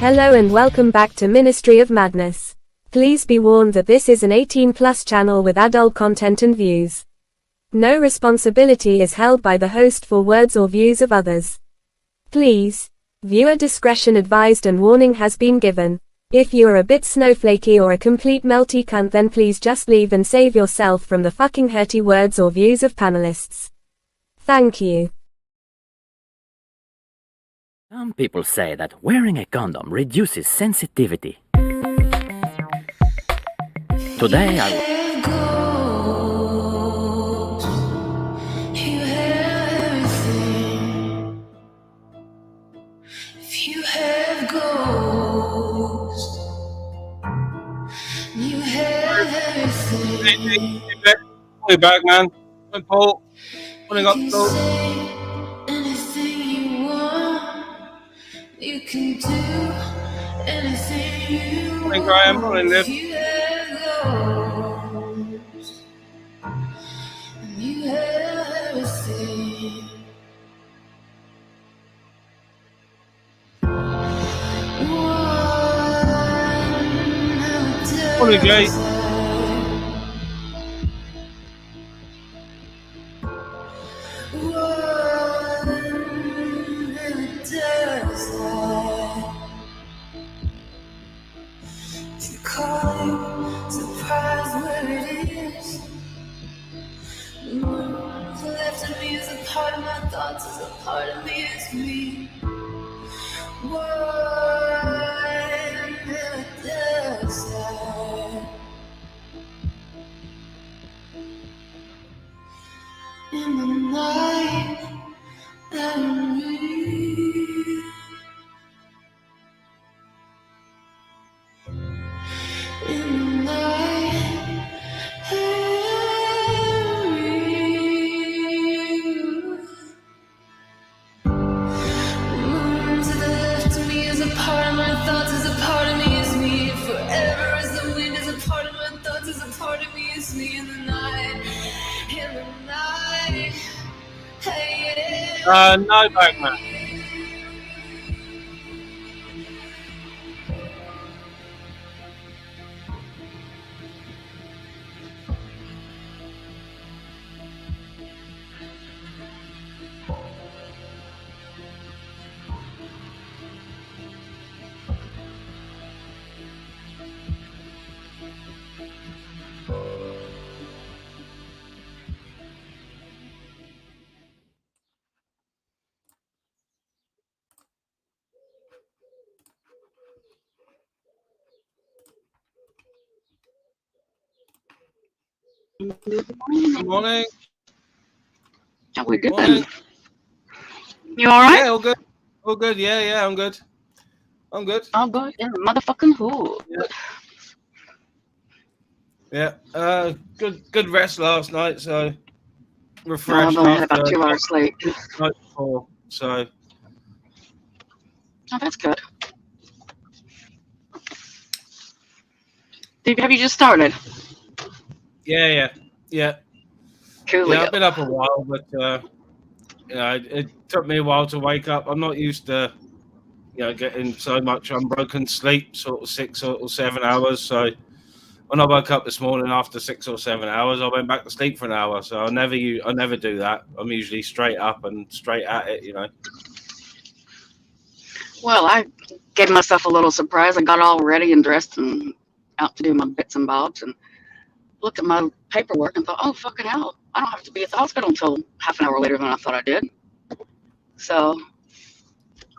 Hello and welcome back to Ministry of Madness. Please be warned that this is an 18+ channel with adult content and views. No responsibility is held by the host for words or views of others. Please, viewer discretion advised and warning has been given. If you are a bit snowflakey or a complete melty cunt, then please just leave and save yourself from the fucking hurty words or views of panelists. Thank you. Some people say that wearing a condom reduces sensitivity. Today Way back, man. Hey, Paul. Putting up, Paul. You can do anything you Morning, Graham. Morning, Liv. You have everything. Morning, Jay. Surprise where it is. Left of me is a part of my thoughts, is a part of me, is me. One desert. In the night, I read. In the night, I read. Moon to the left of me is a part of my thoughts, is a part of me, is me. Forever as the wind is a part of my thoughts, is a part of me, is me. In the night, hey, No back, man. Good morning. How we doing? Morning. You all right? Yeah, all good. All good. Yeah, I'm good. I'm good. All good. Yeah, motherfucking who? Yeah. Good rest last night, so No, refreshed I've only had after about 2 hours sleep. night before. So Oh, that's good. Have you just started? yeah. Cool. Yeah, I've been up a while, but it took me a while to wake up. I'm not used to, getting so much unbroken sleep, sort of 6 or 7 hours. So when I woke up this morning after 6 or 7 hours, I went back to sleep for an hour. So I never do that. I'm usually straight up and straight at it, Well, I gave myself a little surprise. I got all ready and dressed and out to do my bits and bobs and looked at my paperwork and thought, oh, fucking hell, I don't have to be at the hospital until half an hour later than I thought I did. So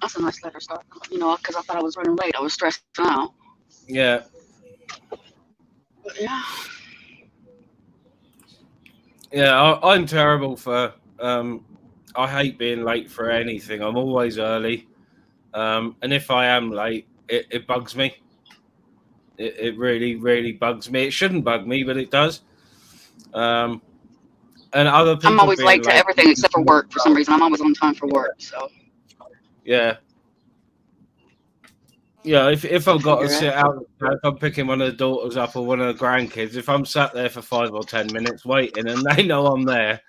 that's a nice letter start, because I thought I was running late. I was stressed out. Yeah. But yeah. Yeah, I'm terrible for. I hate being late for anything. I'm always early, and if I am late, it bugs me. It really, really bugs me. It shouldn't bug me, but it does. And other people. I'm always late to everything except for work for some reason. I'm always on time for work. So. Yeah. Yeah, if I've got to sit out, if I'm picking one of the daughters up or one of the grandkids, if I'm sat there for 5 or 10 minutes waiting and they know I'm there,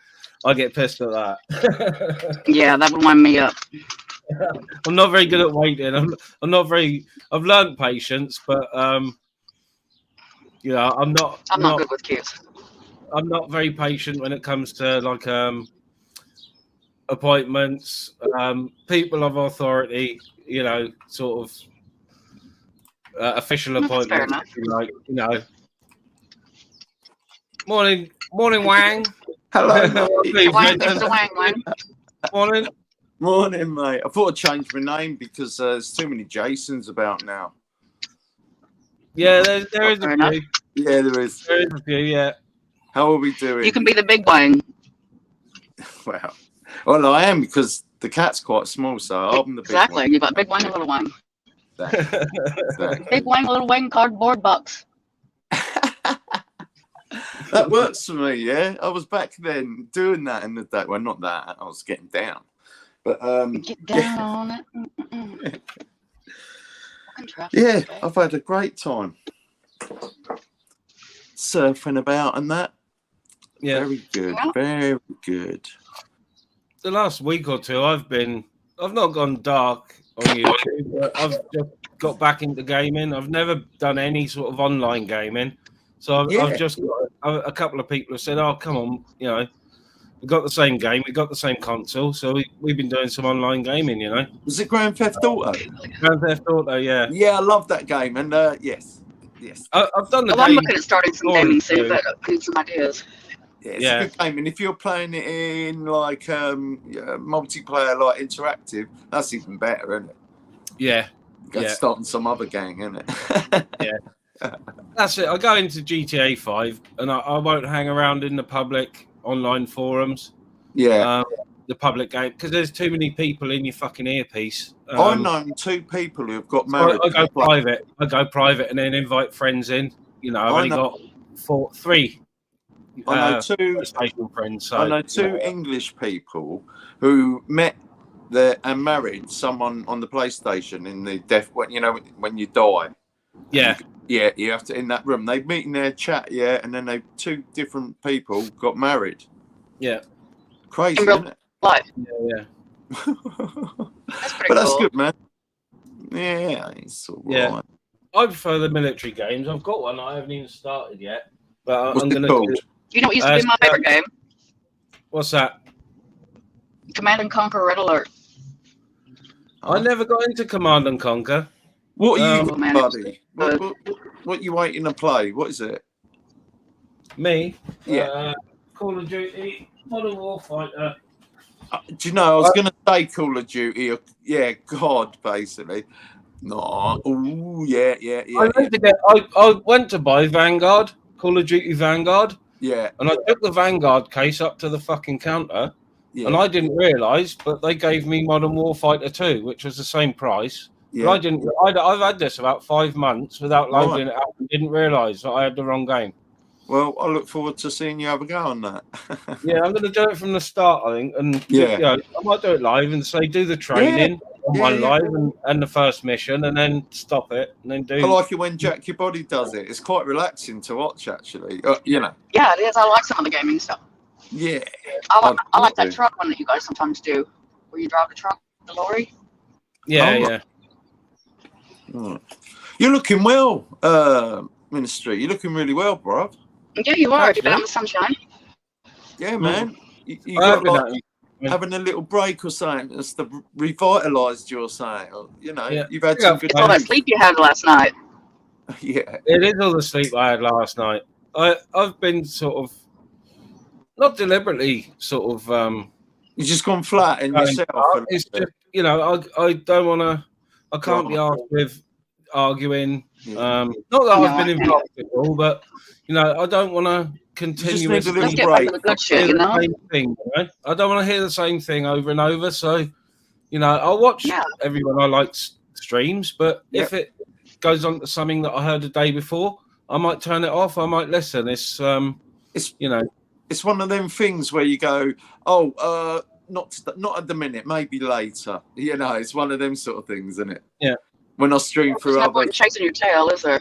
I get pissed at that. Yeah, that would wind me up. I'm not very good at waiting. I'm not very. I've learned patience, but you know, I'm not good with queues. I'm not very patient when it comes to like appointments, people of authority. You know, sort of official That's fair appointments. enough. Like, you know, morning, Wang. Hello, mate. Wang, Mr. Wang. Morning. Morning, mate. I thought I'd change my name because there's too many Jasons about now. Yeah, there is Fair a enough. few. Yeah, there is. There is a few. Yeah. How are we doing? You can be the big Wang. Well, I am because the cat's quite small, so I'm the big Exactly. one. You got big Wang and little Wang. Exactly. Big Wang, little Wang cardboard box. That works for me, yeah. I was back then doing that in the day. Well, not that. I was getting down. But Get down on it. Fucking traffic yeah, today. I've had a great time surfing about and that. Yeah. Very good. Yeah. Very good. The last week or two, I've not gone dark on YouTube, but I've just got back into gaming. I've never done any sort of online gaming. So Yeah. I've just got a couple of people have said, "Oh, come on, you know, we've got the same game, we've got the same console, so we've been doing some online gaming, you know." Was it Grand Theft Auto? Grand Theft Auto, yeah. Yeah, I love that game. And yes. I've done the Well, I'm game. looking at starting some gaming soon, but I need some ideas. Yeah, it's Yeah. a good game. And if you're playing it in like multiplayer, like interactive, that's even better, isn't it? Yeah, Go Yeah. starting some other gang, isn't it? that's it. I go into GTA 5 and I won't hang around in the public online forums, Yeah. the public game, because there's too many people in your fucking earpiece. I've known 2 people who've got So married. I go private. I go private and then invite friends in. You know, I've only got 3 I know 2. PlayStation friends. So, I know 2 English people who met there and married someone on the PlayStation in the death. When when you die. Yeah, Yeah, you have to in that room. They meet in their chat, yeah, and then 2 different people got married. yeah, Crazy, In real isn't it? life. yeah. That's pretty But that's cool. good, man. Yeah, it's all Yeah. right. I prefer the military games. I've got one I haven't even started yet, but What's I'm it going called? to. You know what used to be my favorite game? What's that? Command and Conquer Red Alert. I never got into Command and Conquer. What are you, Oh, man, buddy? good. What you waiting to play? What is it? Me? Yeah. Call of Duty, Modern Warfighter. Do you know, I was going to say Call of Duty. Yeah, God, basically. No. Oh, yeah. I went to buy Vanguard, Call of Duty Vanguard, Yeah, and I took the Vanguard case up to the fucking counter, yeah. and I didn't realise, but they gave me Modern Warfighter 2, which was the same price. yeah. But I didn't. I've had this about 5 months without loading it up and didn't realise that I had the wrong game. Well, I look forward to seeing you have a go on that. Yeah, I'm going to do it from the start, I think, and Yeah. you know, I might do it live and say do the training on Yeah, one yeah. live and the first mission, and then stop it, and then I do. like it when Jack Your Body does it. It's quite relaxing to watch, actually. Yeah, it is. I like some of the gaming stuff. Yeah. I like that do. truck one that you guys sometimes do, where you drive the truck, the lorry. Yeah, Oh. yeah. Mm. You're looking well, Ministry. You're looking really well, bruv. Yeah, you are. Have you been out in the sunshine? Yeah, man. You I have got been like out- having a little break or something that's revitalised your saying. Or, Yeah. you've had Yeah. some good It's all that days. sleep you had last night. Yeah. It is all the sleep I had last night. I've been sort of not deliberately sort of You've just gone flat in going yourself. dark. It's just, you know, I don't want to. I can't be asked with arguing. Yeah. Not that No, I've been I get it. involved at all, but you know, I don't want to need a continuously little Let's get break. back to the good shit, hear you the know? same thing. You know? I don't want to hear the same thing over and over. So, you know, I'll watch Yeah. everyone I like streams, but if it goes on to something that I heard the day before, I might turn it off. I might listen. It's It's you know, it's one of them things where you go, not at the minute, maybe later. You know, it's one of them sort of things, isn't it? Yeah. When I stream There's through no other, point in chasing your tail, is there?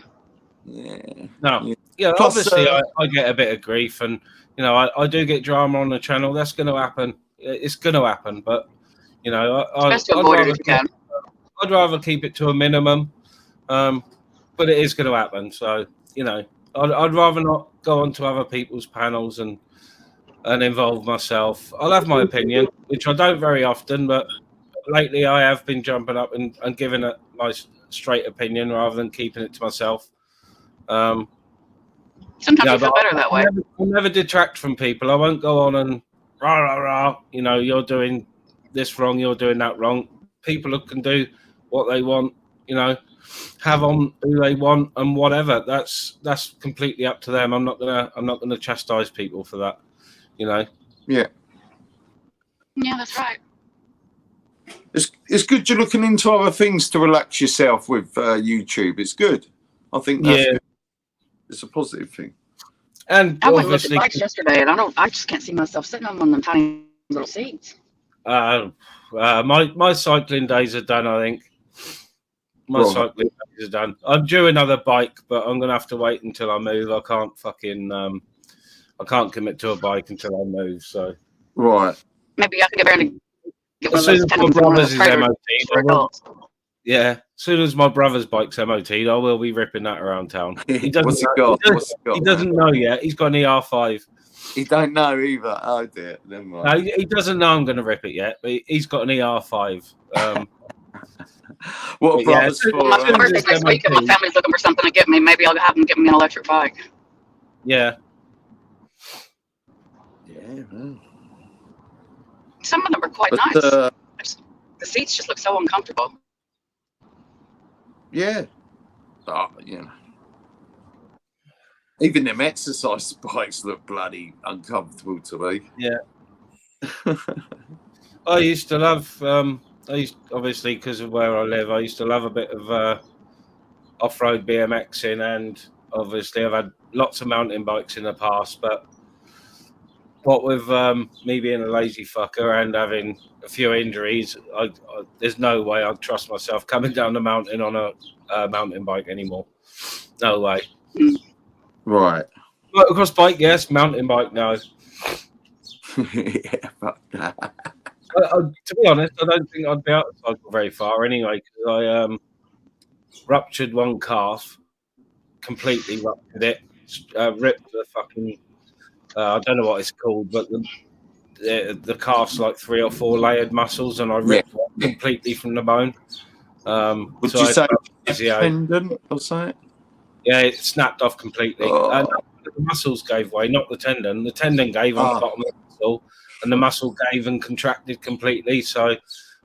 yeah. no, Yeah. yeah. Plus, Obviously, I get a bit of grief, and you know, I do get drama on the channel. That's going to happen. It's going to happen, but You know, Best to avoid it if you can. I'd rather keep it to a minimum, but it is going to happen. So, you know, I'd rather not go onto other people's panels and involve myself. I'll have my opinion, which I don't very often, but lately I have been jumping up and giving it my straight opinion rather than keeping it to myself. Sometimes you feel better that way. I'll never detract from people. I won't go on and rah, rah, rah. You know, you're doing this wrong, you're doing that wrong. People can do what they want, you know, have on who they want and whatever. That's completely up to them. I'm not gonna chastise people for that, you know. Yeah. Yeah, that's right. It's good you're looking into other things to relax yourself with YouTube. It's good. I think that's good. It's a positive thing. And I went and looked at bikes yesterday, and I just can't see myself sitting on one of them tiny little seats. My cycling days are done, I think. My cycling days are done. I'm due another bike, but I'm gonna have to wait until I move. I can't commit to a bike until I move. So maybe I can get there and get one as of soon those as my brother's is trailers MOT, as soon as my brother's bike's MOT, I will be ripping that around town. He doesn't. What's he got? He doesn't know yet. He's got an ER5. He don't know either. Oh dear. Never mind. No, he doesn't know I'm going to rip it yet, but he's got an ER5. What a brother's for? My birthday's next week, and my family's looking for something to get me. Maybe I'll have them give me an electric bike. Yeah. Yeah. Man. Some of them are quite nice. The seats just look so uncomfortable. Yeah. You know. Even them exercise bikes look bloody uncomfortable to me. Yeah. I used to love, obviously because of where I live, I used to love a bit of off-road BMXing, and obviously I've had lots of mountain bikes in the past, but what with me being a lazy fucker and having a few injuries, there's no way I'd trust myself coming down the mountain on a mountain bike anymore. No way. Right. Motocross bike, yes. Mountain bike, no. Yeah, fuck that. To be honest, I don't think I'd be able to cycle very far anyway, because I ruptured one calf, completely ruptured it, ripped the fucking, I don't know what it's called, but the calf's like 3 or 4 layered muscles, and I ripped one completely from the bone. Would you say tendon or something? Yeah, it snapped off completely. And the muscles gave way, not the tendon. The tendon gave on the bottom of the muscle, and the muscle gave and contracted completely. So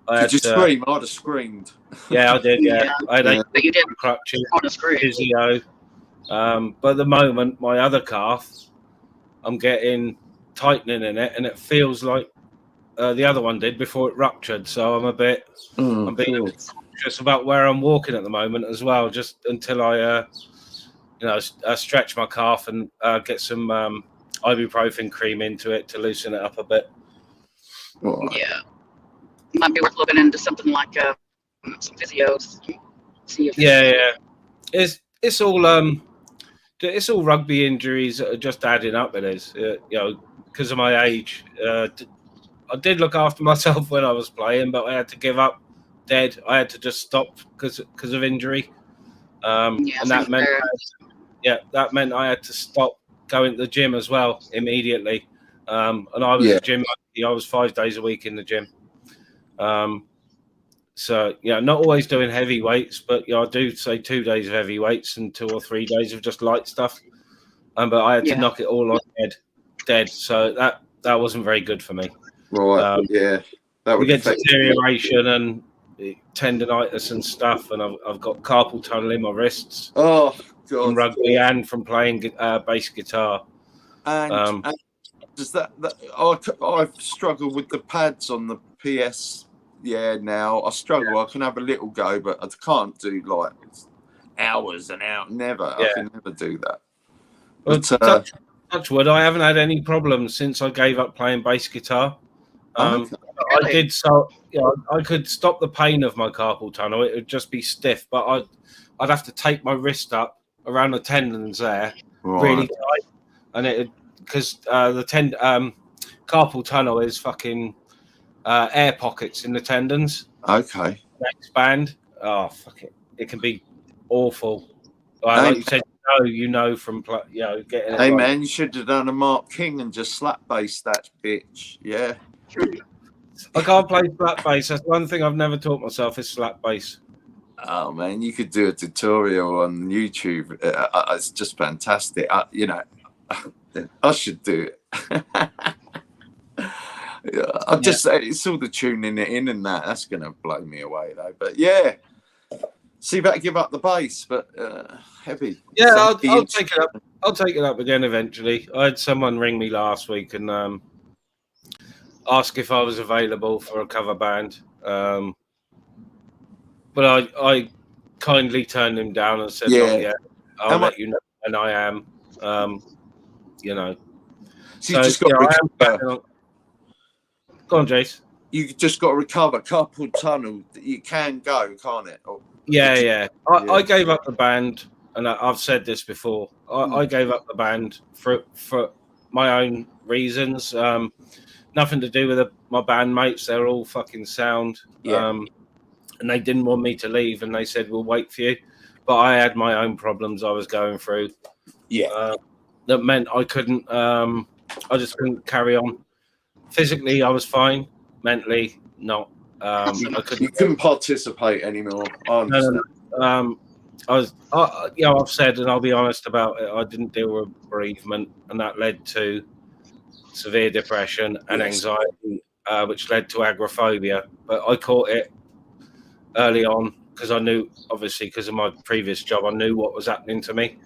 I had to scream? I'd have screamed. Yeah, I did. Yeah, I had but you did crutches, physio. But at the moment, my other calf, I'm getting tightening in it, and it feels like the other one did before it ruptured. So I'm I'm being cautious about where I'm walking at the moment as well, just until I stretch my calf and get some ibuprofen cream into it to loosen it up a bit. Yeah, might be worth looking into something like some physios. See if It's all rugby injuries that are just adding up. It is, because of my age. I did look after myself when I was playing, but I had to give up dead. I had to just stop because of injury, and that meant I had to stop going to the gym as well immediately. And I was a gym monkey. I was 5 days a week in the gym. So not always doing heavy weights, but I do say 2 days of heavy weights and 2 or 3 days of just light stuff. But I had to knock it all on dead. So that wasn't very good for me. Right. That would get deterioration and tendonitis and stuff, and I've got carpal tunnel in my wrists. Oh God! From rugby and from playing bass guitar. And does that I've struggled with the pads on the PS. Yeah, now I struggle. I can have a little go, but I can't do like hours and hours. Never. I can never do that. But touch wood, I haven't had any problems since I gave up playing bass guitar. I did I could stop the pain of my carpal tunnel. It would just be stiff, but I'd have to take my wrist up around the tendons there really tight, and it because the carpal tunnel is fucking air pockets in the tendons. Okay. They expand. Oh fuck it! It can be awful. Hey, Like you said, you know from getting it. Hey right. man, you should have done a Mark King and just slap bass that bitch. Yeah. I can't play slap bass. That's one thing I've never taught myself is slap bass. Oh man, you could do a tutorial on YouTube. It's just fantastic. I should do it. I'll just say it's all the tuning it in and that. That's gonna blow me away though. But yeah, see if I can give up the bass, but heavy. Yeah, I'll take it up. I'll take it up again eventually. I had someone ring me last week and ask if I was available for a cover band. But I kindly turned him down and said, "Not yet. I'll let you know when I am." So you just got to recover. Go on, Jace. You just got to recover. Carpal tunnel. You can go, can't it? I gave up the band, and I've said this before. I gave up the band for my own reasons. Nothing to do with my bandmates. They're all fucking sound. And they didn't want me to leave, and they said, "We'll wait for you." But I had my own problems I was going through. That meant I couldn't. I just couldn't carry on. Physically, I was fine. Mentally, not. I couldn't. You couldn't participate anymore. I understand. No. I've said, and I'll be honest about it. I didn't deal with bereavement, and that led to severe depression and anxiety, which led to agoraphobia. But I caught it early on because I knew, obviously, because of my previous job, I knew what was happening to me.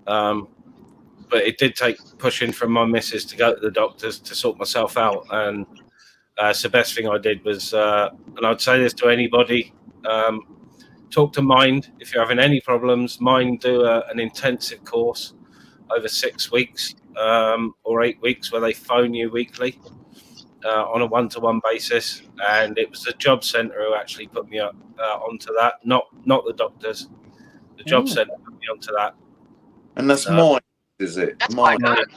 But it did take pushing from my missus to go to the doctors to sort myself out. And so the best thing I did was, and I'd say this to anybody, talk to Mind. If you're having any problems, Mind do an intensive course over 6 weeks or 8 weeks where they phone you weekly on a one-to-one basis. And it was the job centre who actually put me up onto that, not the doctors. The job centre put me onto that. And that's Mind, is it? That's quite good.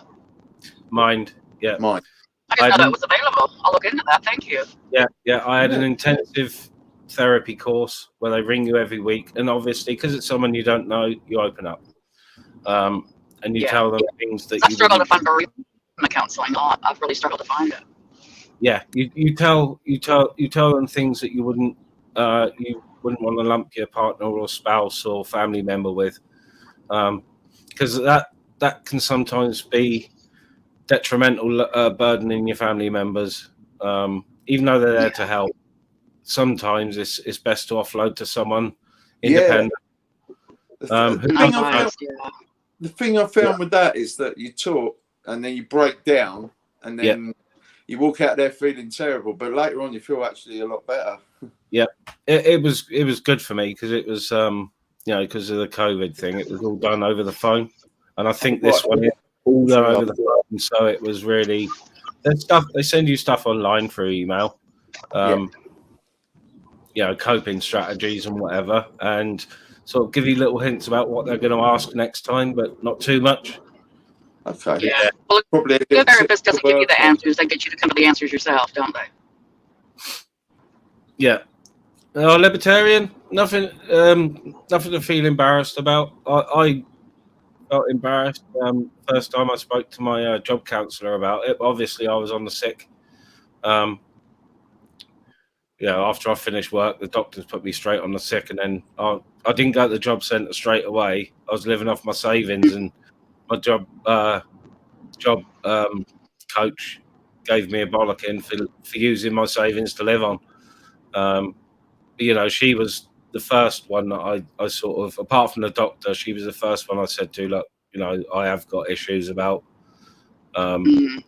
Mind, yeah. Mind. I didn't know that was available. I'll look into that. Thank you. Yeah. I had an intensive therapy course where they ring you every week, and obviously, because it's someone you don't know, you open up, and you tell them things that I struggle to find bereavement counseling. I've really struggled to find it. Yeah, you tell them things that you wouldn't want to lump your partner or spouse or family member with, because that can sometimes be detrimental, burdening your family members, even though they're there to help. Sometimes it's best to offload to someone independent. The thing I found with that is that you talk and then you break down and then you walk out there feeling terrible, but later on you feel actually a lot better. Yeah, it was good for me because it was because of the COVID thing. It was all done over the phone, and I think this one is all done over the phone. So it was really there's stuff they send you stuff online through email. Coping strategies and whatever, and sort of give you little hints about what they're going to ask next time, but not too much. Okay. Yeah. Well, probably the therapist doesn't give you the answers; they get you to come to the answers yourself, don't they? Yeah. Libertarian, nothing to feel embarrassed about. I felt embarrassed first time I spoke to my job counsellor about it. Obviously, I was on the sick. After I finished work, the doctors put me straight on the sick, and then I didn't go to the job centre straight away. I was living off my savings, and my job coach gave me a bollocking for using my savings to live on. She was the first one that I sort of, apart from the doctor, she was the first one I said to, look, I have got issues about going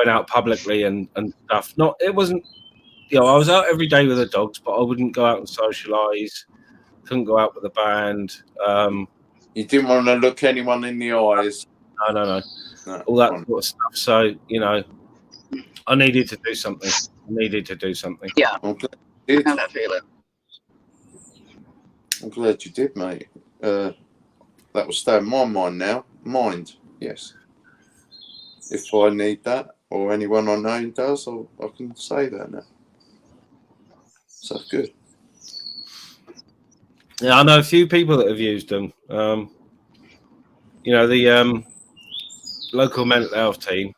out publicly and stuff. It wasn't. I was out every day with the dogs, but I wouldn't go out and socialise. Couldn't go out with the band. You didn't want to look anyone in the eyes. No. All that sort of stuff. So, I needed to do something. Yeah. I'm glad you did. I know that feeling. I'm glad you did, mate. That will stay in my mind now. Mind, yes. If I need that, or anyone I know does, I can say that now. So good. Yeah, I know a few people that have used them. You know, the local mental health team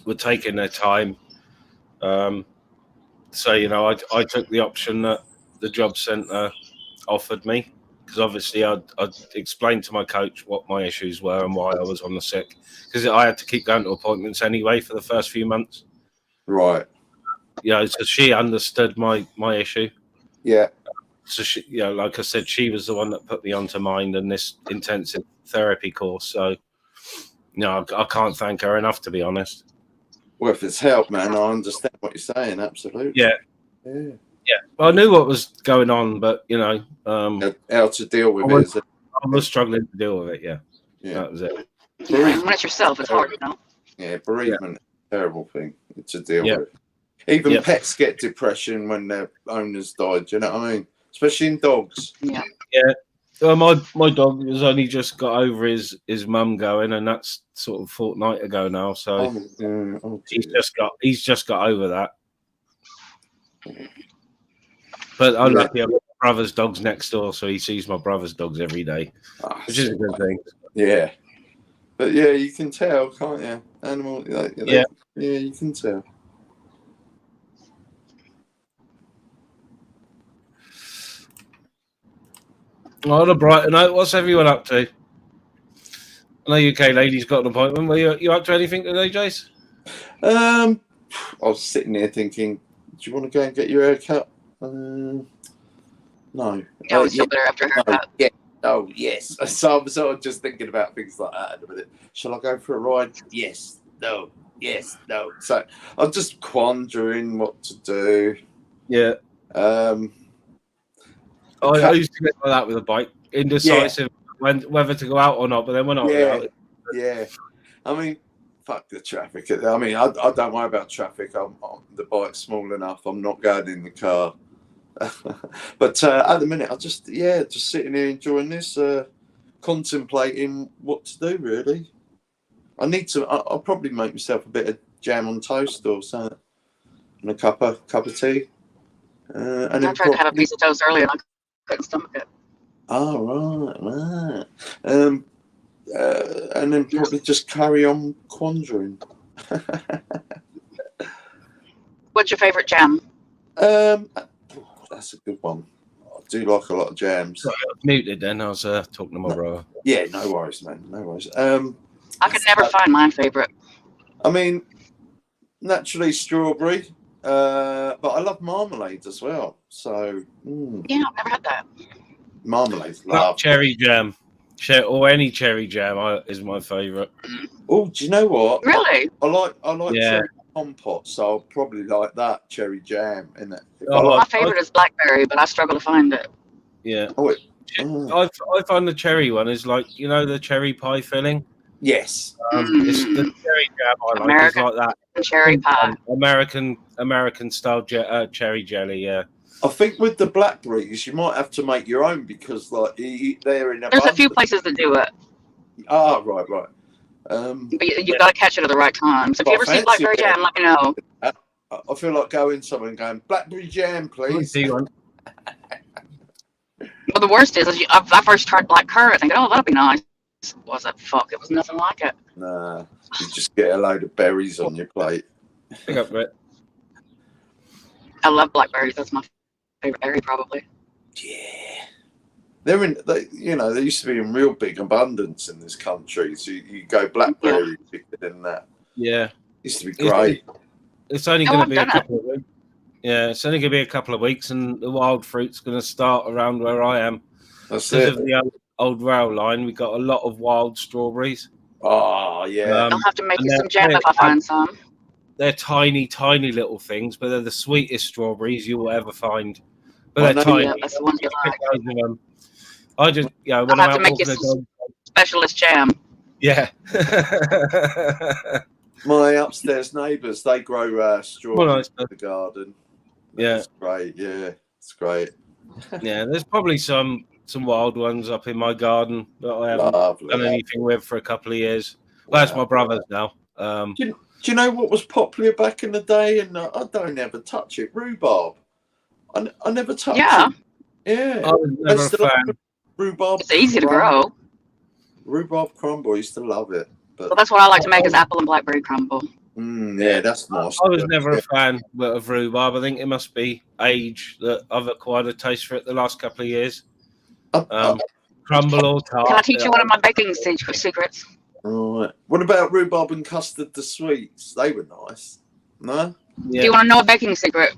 were taking their time. So, you know, I took the option that the job centre offered me, because obviously I'd explained to my coach what my issues were and why I was on the sick, because I had to keep going to appointments anyway for the first few months. Right. You know, so she understood my issue. Yeah. So she, you know, like I said, she was the one that put me onto Mind and this intensive therapy course. So, you know, I can't thank her enough, to be honest. Well, if it's helped, man, I understand what you're saying. Absolutely. Yeah. Yeah. Yeah. Well, I knew what was going on, but, you know, how to deal with it. I was struggling to deal with it. Yeah. Yeah. That was it. Yeah, when it's yourself, it's hard, you know. Yeah, bereavement is a terrible thing to deal Yeah. with. Even Yeah. pets get depression when their owners died. Do you know what I mean? Especially in dogs. Yeah. Yeah. Well, my dog has only just got over his mum going, and that's sort of fortnight ago now. So he's just got over that. But I'm lucky. I've got my brother's dogs next door, so he sees my brother's dogs every day, which is a good thing. Yeah, but yeah, you can tell, can't you? Animal, yeah, you can tell. On a brighter note, what's everyone up to? I know UK lady's got an appointment. Were you up to anything today, Jace? I was sitting here thinking, do you want to go and get your hair cut? No. Yeah, I always feel better after a haircut. Yeah. Oh, yes. So I'm sort of just thinking about things like that at the minute. Shall I go for a ride? Yes. No. Yes. No. So I'm just quandering what to do. Yeah. I used to get like that with a bike, indecisive whether to go out or not. But then when I went out, yeah. I mean, fuck the traffic. I mean, I don't worry about traffic. The bike's small enough. I'm not going in the car. But at the minute, I just sitting here enjoying this, contemplating what to do. Really, I need to. I'll probably make myself a bit of jam on toast or something, and a cup of tea. And I tried to have a piece of toast earlier, and I couldn't stomach it. Oh, right. And then probably just carry on quandering. What's your favorite jam? That's a good one. I do like a lot of jams. Sorry, I was muted then. I was talking to my brother. Yeah, no worries, man. No worries. I could never find my favorite. I mean, naturally strawberry, but I love marmalade as well. So, Yeah, I've never had that. marmalade, Not cherry jam, or any cherry jam is my favourite. Oh, do you know what? Really? I like Yeah. cherry compote, so I'll probably like that cherry jam in it. My favorite is blackberry, but I struggle to find it. Yeah. Oh, I find the cherry one is like, you know, the cherry pie filling. yes. It's the cherry jam I like. American It's like that. cherry pie. American style cherry jelly. Yeah. I think with the blackberries, you might have to make your own because, like, they're in There's a few places that do it, Ah, right. but you've got to catch it at the right time. So if you ever see blackberry jam, let me know. I feel like going somewhere and going, blackberry jam, please. See one. Well, the worst is I first tried black currant, thinking, oh, that'll be nice. Was it? Fuck, it was nothing like it. Nah, you just get a load of berries on your plate. Pick up it. I love blackberries. That's my favorite berry, probably. Yeah. They used to be in real big abundance in this country. So you go blackberry and that. Yeah. Used to be great. It's only going to be a couple of weeks. Yeah, it's only going to be a couple of weeks, and the wild fruit's going to start around where I am. That's Because it. of the old rail line, we got a lot of wild strawberries. Oh, yeah. I'll have to make you some jam if I find some. They're tiny, tiny little things, but they're the sweetest strawberries you will ever find. But I they're know, tiny. Yeah, that's the one you like. I just, when I'll I'm have out to make you walking the some dog, specialist jam. yeah. My upstairs neighbours, they grow strawberries Well, in the garden. Yeah. It's great. Yeah, it's great. Yeah, there's probably some wild ones up in my garden that I haven't Lovely. done anything with for a couple of years. Well, that's my brother's now. Do you know what was popular back in the day? And I don't ever touch it. Rhubarb. I never touched Yeah. it. Yeah. I was never a still fan. like rhubarb. It's easy to grow. Rhubarb crumble. I used to love it. But Well, that's what I like to make is apple and blackberry crumble. yeah, that's nice. I was never a fan of rhubarb. I think it must be age that I've acquired a taste for it the last couple of years. Crumble or tart. Can I teach you one of my baking secrets? Right. What about rhubarb and custard, the sweets? They were nice. No? Yeah. Do you want to know a baking secret?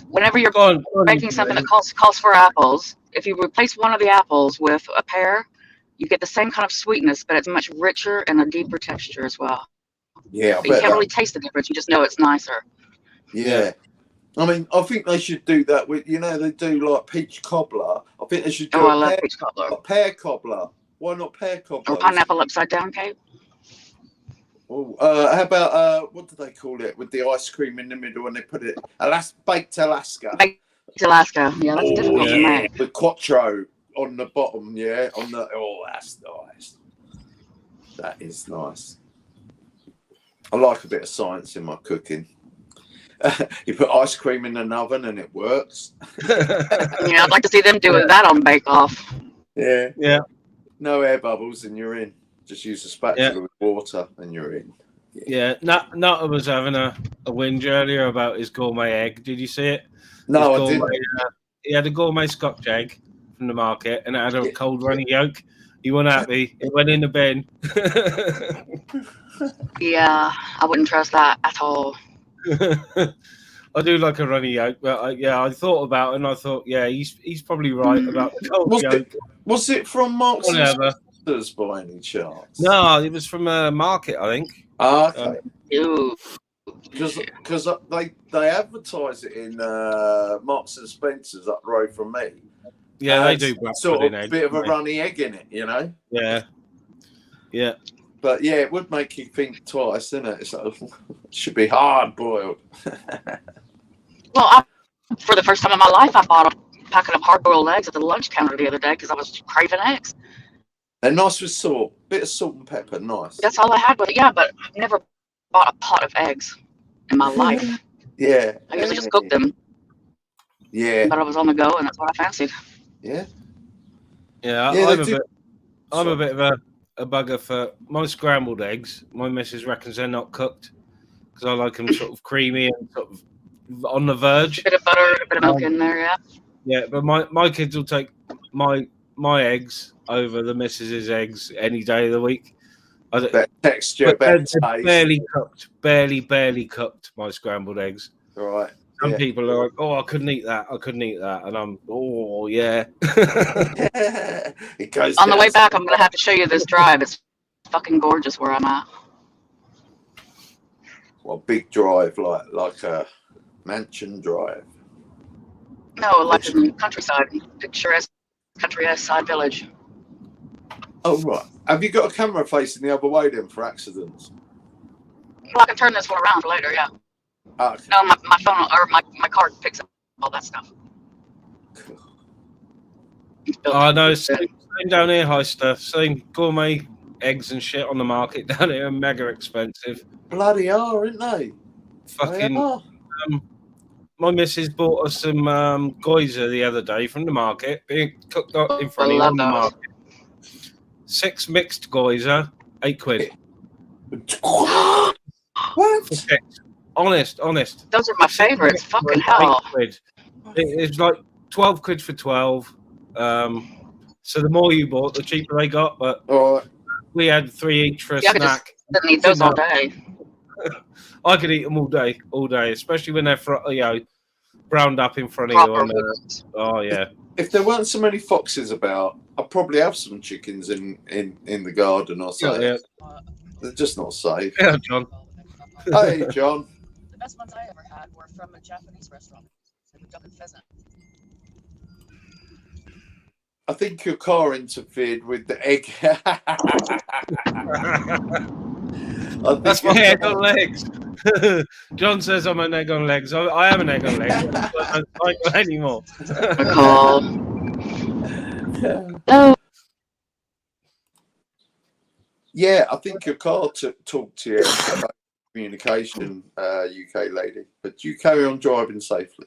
Whenever you're Go on, baking something that calls for apples, if you replace one of the apples with a pear, you get the same kind of sweetness, but it's much richer and a deeper texture as well. Yeah, But you can't really taste the difference. You just know it's nicer. Yeah. I mean, I think they should do that with, they do like peach cobbler. I think they should do I love peach cobbler. a pear cobbler. Why not pear cobbler? Or pineapple upside down cake. Oh, how about, what do they call it? With the ice cream in the middle and they put it, baked Alaska. Baked Alaska. Yeah, that's difficult to make. The quattro on the bottom, that's nice. That is nice. I like a bit of science in my cooking. You put ice cream in an oven and it works. Yeah, I'd like to see them doing that on Bake Off. Yeah. Yeah. No air bubbles and you're in. Just use a spatula with water and you're in. Yeah. Nutter was having a whinge earlier about his gourmet egg. Did you see it? No, I didn't. He had a gourmet Scotch egg from the market and it had a cold runny yolk. He wasn't happy. It went in the bin. Yeah, I wouldn't trust that at all. I do like a runny yolk, but I thought about it and I thought, yeah, he's probably right about the cold yolk. Was it from Marks and Whatever. Spencer's by any chance? No, it was from a market, I think. Okay. Ew. Because they advertise it in Marks and Spencer's up the road from me. Yeah, they do. Sort of a bit of a runny egg in it, Yeah. Yeah. But yeah, it would make you think twice, isn't it? So it should be hard boiled. Well, for the first time in my life, I bought a packet of hard-boiled eggs at the lunch counter the other day because I was craving eggs. They're nice with salt, bit of salt and pepper, nice. That's all I had with it. Yeah, but I've never bought a pot of eggs in my life. Yeah. I usually just cook them. Yeah. But I was on the go, and that's what I fancied. Yeah. Yeah, I'm a bit of a bugger for my scrambled eggs. My missus reckons they're not cooked because I like them sort of creamy and sort of on the verge. A bit of butter, a bit of milk in there, yeah. Yeah, but my kids will take my eggs over the missus's eggs any day of the week. Better texture, better taste. Barely cooked, my scrambled eggs. Right. Some people are like, oh, I couldn't eat that. And I'm, oh, yeah. It goes on the way back, I'm going to have to show you this drive. It's fucking gorgeous where I'm at. Well, big drive, like a mansion drive. No, like in the countryside, picturesque countryside village. Oh, right. Have you got a camera facing the other way then for accidents? Well, I can turn this one around for later, yeah. Okay. No, my phone or my card picks up all that stuff. Oh, no, same down here, Heister. Same gourmet eggs and shit on the market down here, mega expensive. Bloody are, aren't they? Fucking. My missus bought us some geyser the other day from the market, being cooked up in front of you on the market. 6 mixed geyser, £8. What? Honest. Those are my favorites. Fucking hell. It's like 12 quid for 12. So the more you bought, the cheaper they got. But we had 3 each for a snack. I could eat those all day. I could eat them all day, especially when they're browned up in front of you. Oh yeah. If there weren't so many foxes about, I'd probably have some chickens in the garden or something. Yeah. They're just not safe. Yeah, John. Hey, John. The best ones I ever had were from a Japanese restaurant. Duck and pheasant. I think your car interfered with the egg. That's my egg on legs. John says I'm an egg on legs. I am an egg on legs. I don't like that anymore. Yeah, I think your car talked to you about communication, UK lady. But you carry on driving safely.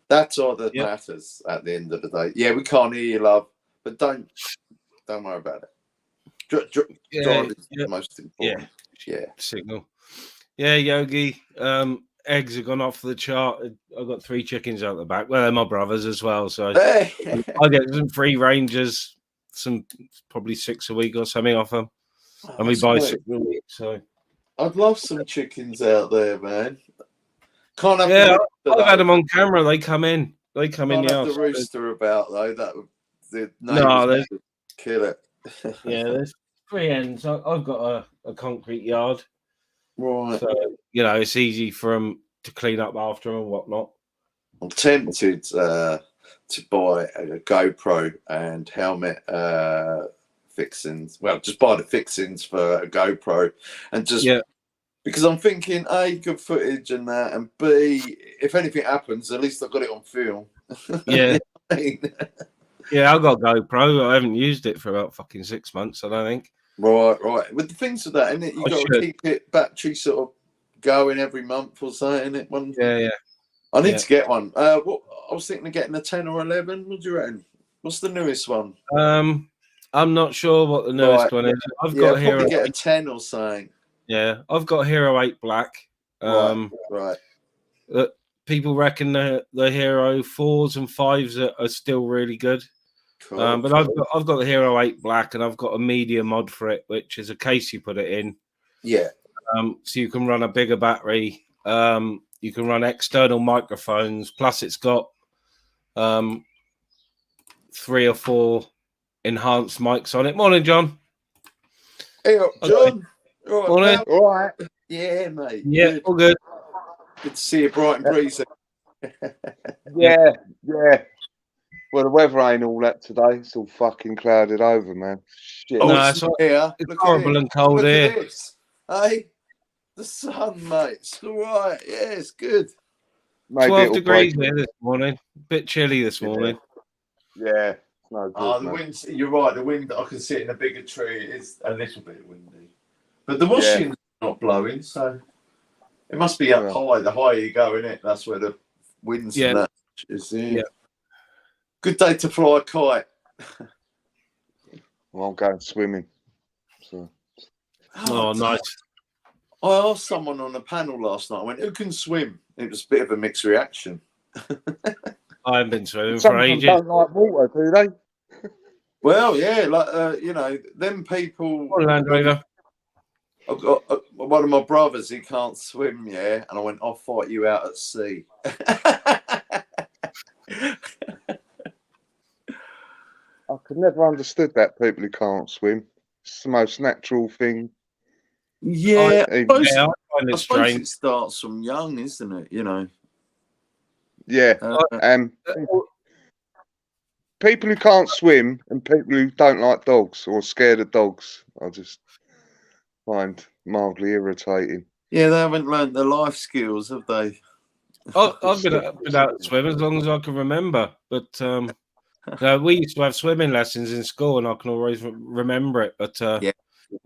That's all that Yep. matters at the end of the day. Yeah, we can't hear you, love, but don't worry about it. Yeah, Drive is yeah, most important. Yeah. signal. Yeah, Yogi. Eggs have gone off the chart. I've got 3 chickens out the back. Well, they're my brothers as well, so Hey. I get some free rangers, some probably 6 a week or something off them, and we That's buy great. 6 a week. So I'd love some chickens out there, man. Can't have yeah, the I've had rooster, them on camera. They come in. They come in can't the have the house. rooster about though. That would the No, neighbours would kill it. Yeah, there's 3 ends. I've got a concrete yard, Right. so it's easy for them to clean up after them and whatnot. I'm tempted to buy a GoPro and helmet fixings. Well, just buy the fixings for a GoPro and just because I'm thinking A, good footage and that, and B, if anything happens, at least I've got it on film. Yeah. You know what I mean? Yeah, I've got GoPro. I haven't used it for about fucking 6 months, I don't think. Right. With the things with that, innit? You I got to should. keep it battery sort of going every month or something, innit? One. Yeah. I need to get one. What I was thinking of getting a 10 or 11. What do you reckon? What's the newest one? I'm not sure what the newest one is. I've got Hero. Probably get a 10 or something. Yeah, I've got Hero 8 Black. Right. People reckon the Hero 4s and 5s are still really good. Cool. But I've got the Hero 8 Black, and I've got a media mod for it, which is a case you put it in. Yeah. So you can run a bigger battery. You can run external microphones. Plus, it's got 3 or 4 enhanced mics on it. Morning, John. Hey up, John. All Morning. right, all right. Yeah, mate. Yeah, Good. all good. Good to see you bright and breezy. Yeah. Well, the weather ain't all that today. It's all fucking clouded over, man. Shit. Oh, No, it's here. It's Look at horrible this. and cold Look here. at this. Hey, the sun, mate. It's all right. Yeah, it's good. Maybe 12 it'll degrees break. here this morning. Bit chilly this morning. Yeah, it's no good, Oh, the man. wind. You're right. The wind. I can sit in a bigger tree. It's a little bit windy, but the washing's not blowing, so it must be up high. The higher you go, innit? That's where the winds and that is. Yeah. Good day to fly a kite. Well, I'm going swimming. So. Oh, nice. I asked someone on a panel last night. I went, "Who can swim?" It was a bit of a mixed reaction. I haven't been swimming Some for of them ages. don't like water, do they? Well, yeah, like them people. What Land Rover? I've got one of my brothers. He can't swim, yeah, and I went, "I'll fight you out at sea." I could never understood that people who can't swim. It's the most natural thing. Yeah, I Even- Yeah, I find I it suppose strange. it starts from young, isn't it? You know. Yeah. People who can't swim and people who don't like dogs or scared of dogs, I just find mildly irritating. Yeah, they haven't learned their life skills, have they? I've been out swimming as long as I can remember. But we used to have swimming lessons in school, and I can always remember it. But Yeah.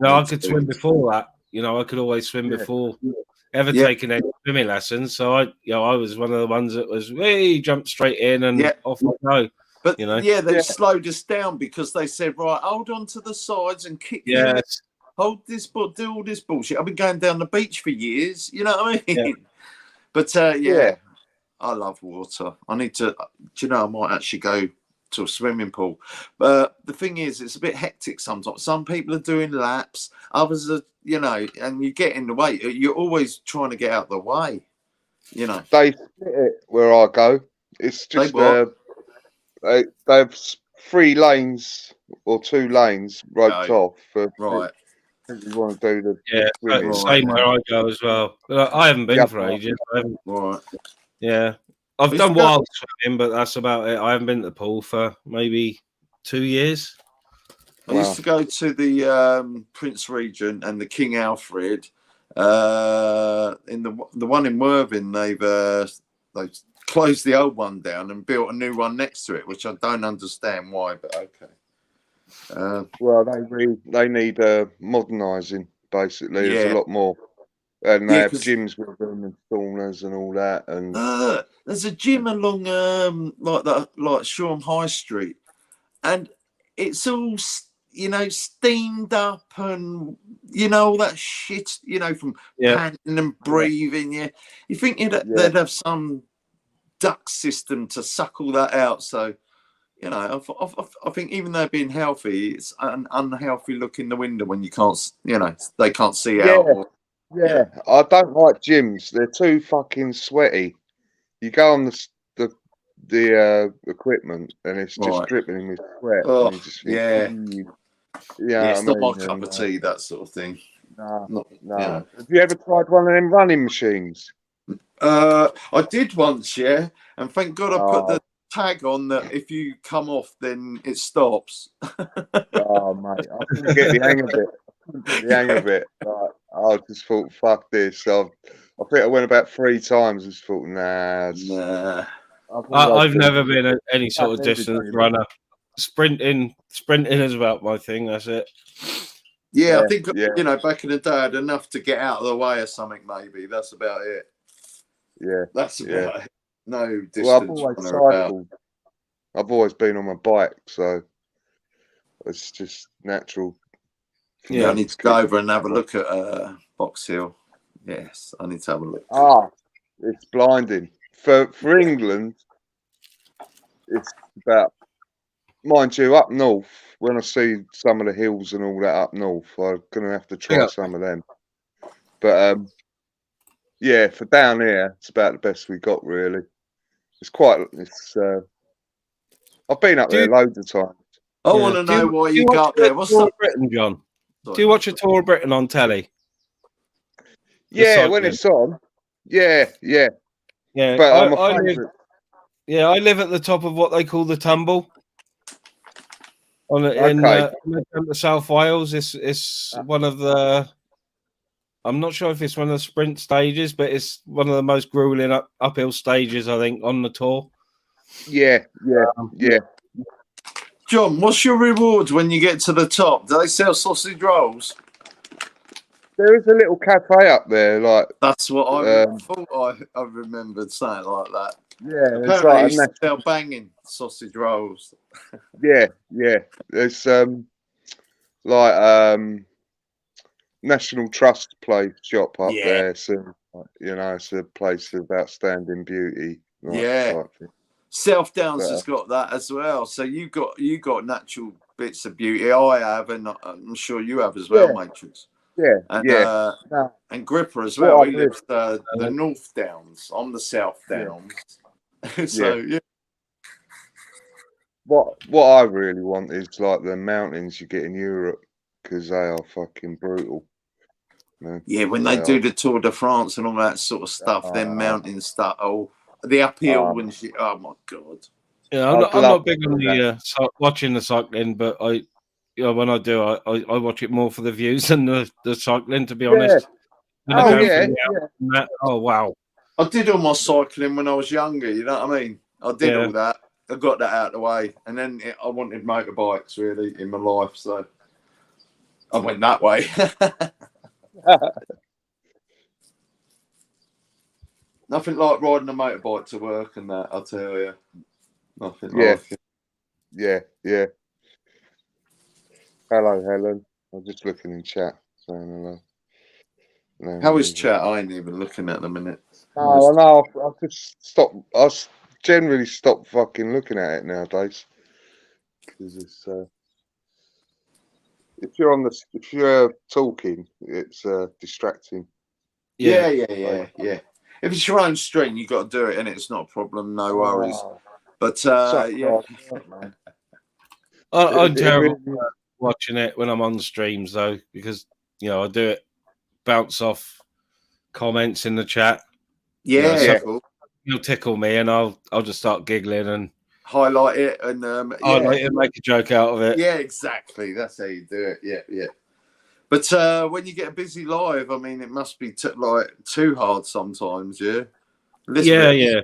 I could swim before that. I could always swim before ever taking any swimming lessons. So I was one of the ones that was jump straight in and off I go. But they slowed us down because they said, right, hold on to the sides and kick your leg. Hold this, but do all this bullshit. I've been going down the beach for years. You know what I mean? Yeah. But I love water. I need to. Do you know? I might actually go to a swimming pool. But the thing is, it's a bit hectic sometimes. Some people are doing laps. Others are, and you get in the way. You're always trying to get out of the way. They split it where I go. It's just they have 3 lanes or 2 lanes roped off for right. You want to do the same where I go as well. But I haven't been for ages. Right. Yeah, I've done wild swimming, but that's about it. I haven't been to the pool for maybe 2 years. I used to go to the Prince Regent and the King Alfred. In the one in Worthing, they've closed the old one down and built a new one next to it, which I don't understand why, but okay. Well, they need modernising. Basically, there's a lot more And they Yeah, have 'cause- gyms with them and saunas and all that. And there's a gym along like Shoreham High Street, and it's all steamed up and all that shit from panting and breathing. You think they'd have some duct system to suck all that out? So I think even though being healthy, it's an unhealthy look in the window when you can't they can't see out. Yeah, I don't like gyms. They're too fucking sweaty. You go on the equipment and it's just dripping with sweat. Oh, and you just think, it's not my cup of tea, that sort of thing. No. Have you ever tried one of them running machines? I did once, and thank God I put the tag on that if you come off, then it stops. Oh, mate, I couldn't get the hang of it. Like, I just thought, fuck this. I think I went about 3 times and just thought, nah. I've never been any sort of distance runner. Sprinting is about my thing. That's it. Yeah, I think back in the day, I had enough to get out of the way or something. Maybe that's about it. Yeah, that's about it. No distance. Well, I've always cycled. I've always been on my bike, so it's just natural. Yeah, I need to go over and have a look at Box Hill. Yes, I need to have a look. It's blinding. For England, it's about, mind you, up north, when I see some of the hills and all that up north, I'm going to have to try some of them. But, for down here, it's about the best we got, really. I've been up there loads of times. I want to know why you got there. What's up, Britain, John? Do you watch a tour of Britain on telly? Yeah, when it's on. Yeah. But I live at the top of what they call the Tumble. In South Wales, it's one of the. I'm not sure if it's one of the sprint stages, but it's one of the most grueling uphill stages, I think, on the tour. Yeah. John, what's your reward when you get to the top? Do they sell sausage rolls? There is a little cafe up there, like that's what I thought. I remembered something like that. Yeah, apparently they used to sell banging sausage rolls. Yeah. There's National Trust shop up there, so it's a place of outstanding beauty. South Downs has got that as well. So you got natural bits of beauty. I have, and I'm sure you have as well, Matrix. And Gripper as well. He lives the North Downs. I'm the South Downs. So What I really want is like the mountains you get in Europe, because they are fucking brutal. Yeah, when they do the Tour de France and all that sort of stuff, then mountain stuff. Oh, the uphill and shit. Oh my god. Yeah, I'm not big on the watching the cycling, but when I do, I watch it more for the views than the cycling, to be honest. Oh wow. I did all my cycling when I was younger, you know what I mean? I did all that. I got that out of the way. And then I wanted motorbikes, really, in my life. So I went that way. Nothing like riding a motorbike to work and that, I'll tell you. Nothing like it. Yeah. Hello, Helen. I'm just looking in chat, saying hello. No, how is chat? I ain't even looking at the minute. No, I just stopped. I generally stop fucking looking at it nowadays. Because it's if you're talking, it's distracting. Yeah. If it's your own stream, you got to do it, and it's not a problem. No worries. But I'm terrible watching it when I'm on the streams, though, because I do it. Bounce off comments in the chat. Cool. You'll tickle me, and I'll just start giggling and highlight it and highlight it, make a joke out of it. Yeah, exactly. That's how you do it. Yeah. But when you get a busy live, I mean, it must be too hard sometimes. Yeah. The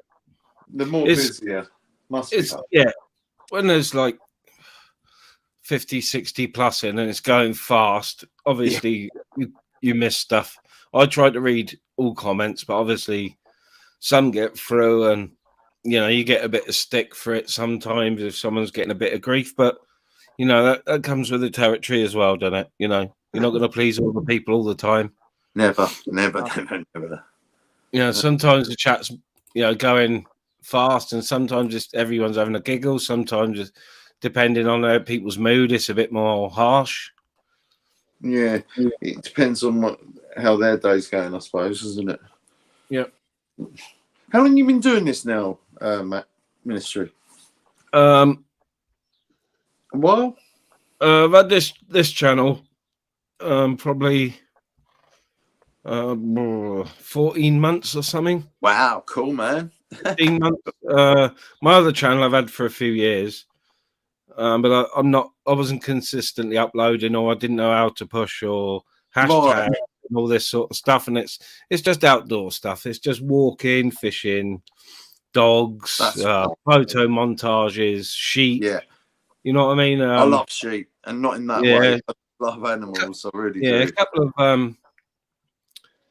more busier, must be hard. Yeah. When there's like 50, 60 plus in, and it's going fast. Obviously, you miss stuff. I try to read all comments, but obviously some get through, and you get a bit of stick for it sometimes if someone's getting a bit of grief. But that comes with the territory as well, doesn't it? You're not going to please all the people all the time. Never. Sometimes the chat's going fast, and sometimes just everyone's having a giggle. Sometimes, just depending on people's mood, it's a bit more harsh. Yeah, it depends on how their day's going, I suppose, isn't it? Yeah. How long have you been doing this now, Matt? Ministry? Well, I've had this channel probably 14 months or something. Wow, cool, man. 15 months. My other channel I've had for a few years, but I wasn't consistently uploading, or I didn't know how to push or hashtag and all this sort of stuff. And it's just outdoor stuff. It's just walking, fishing, dogs, photo montages, sheep. Yeah. You know what I mean? I love sheep, and not in that way. I love animals. I really do. A couple of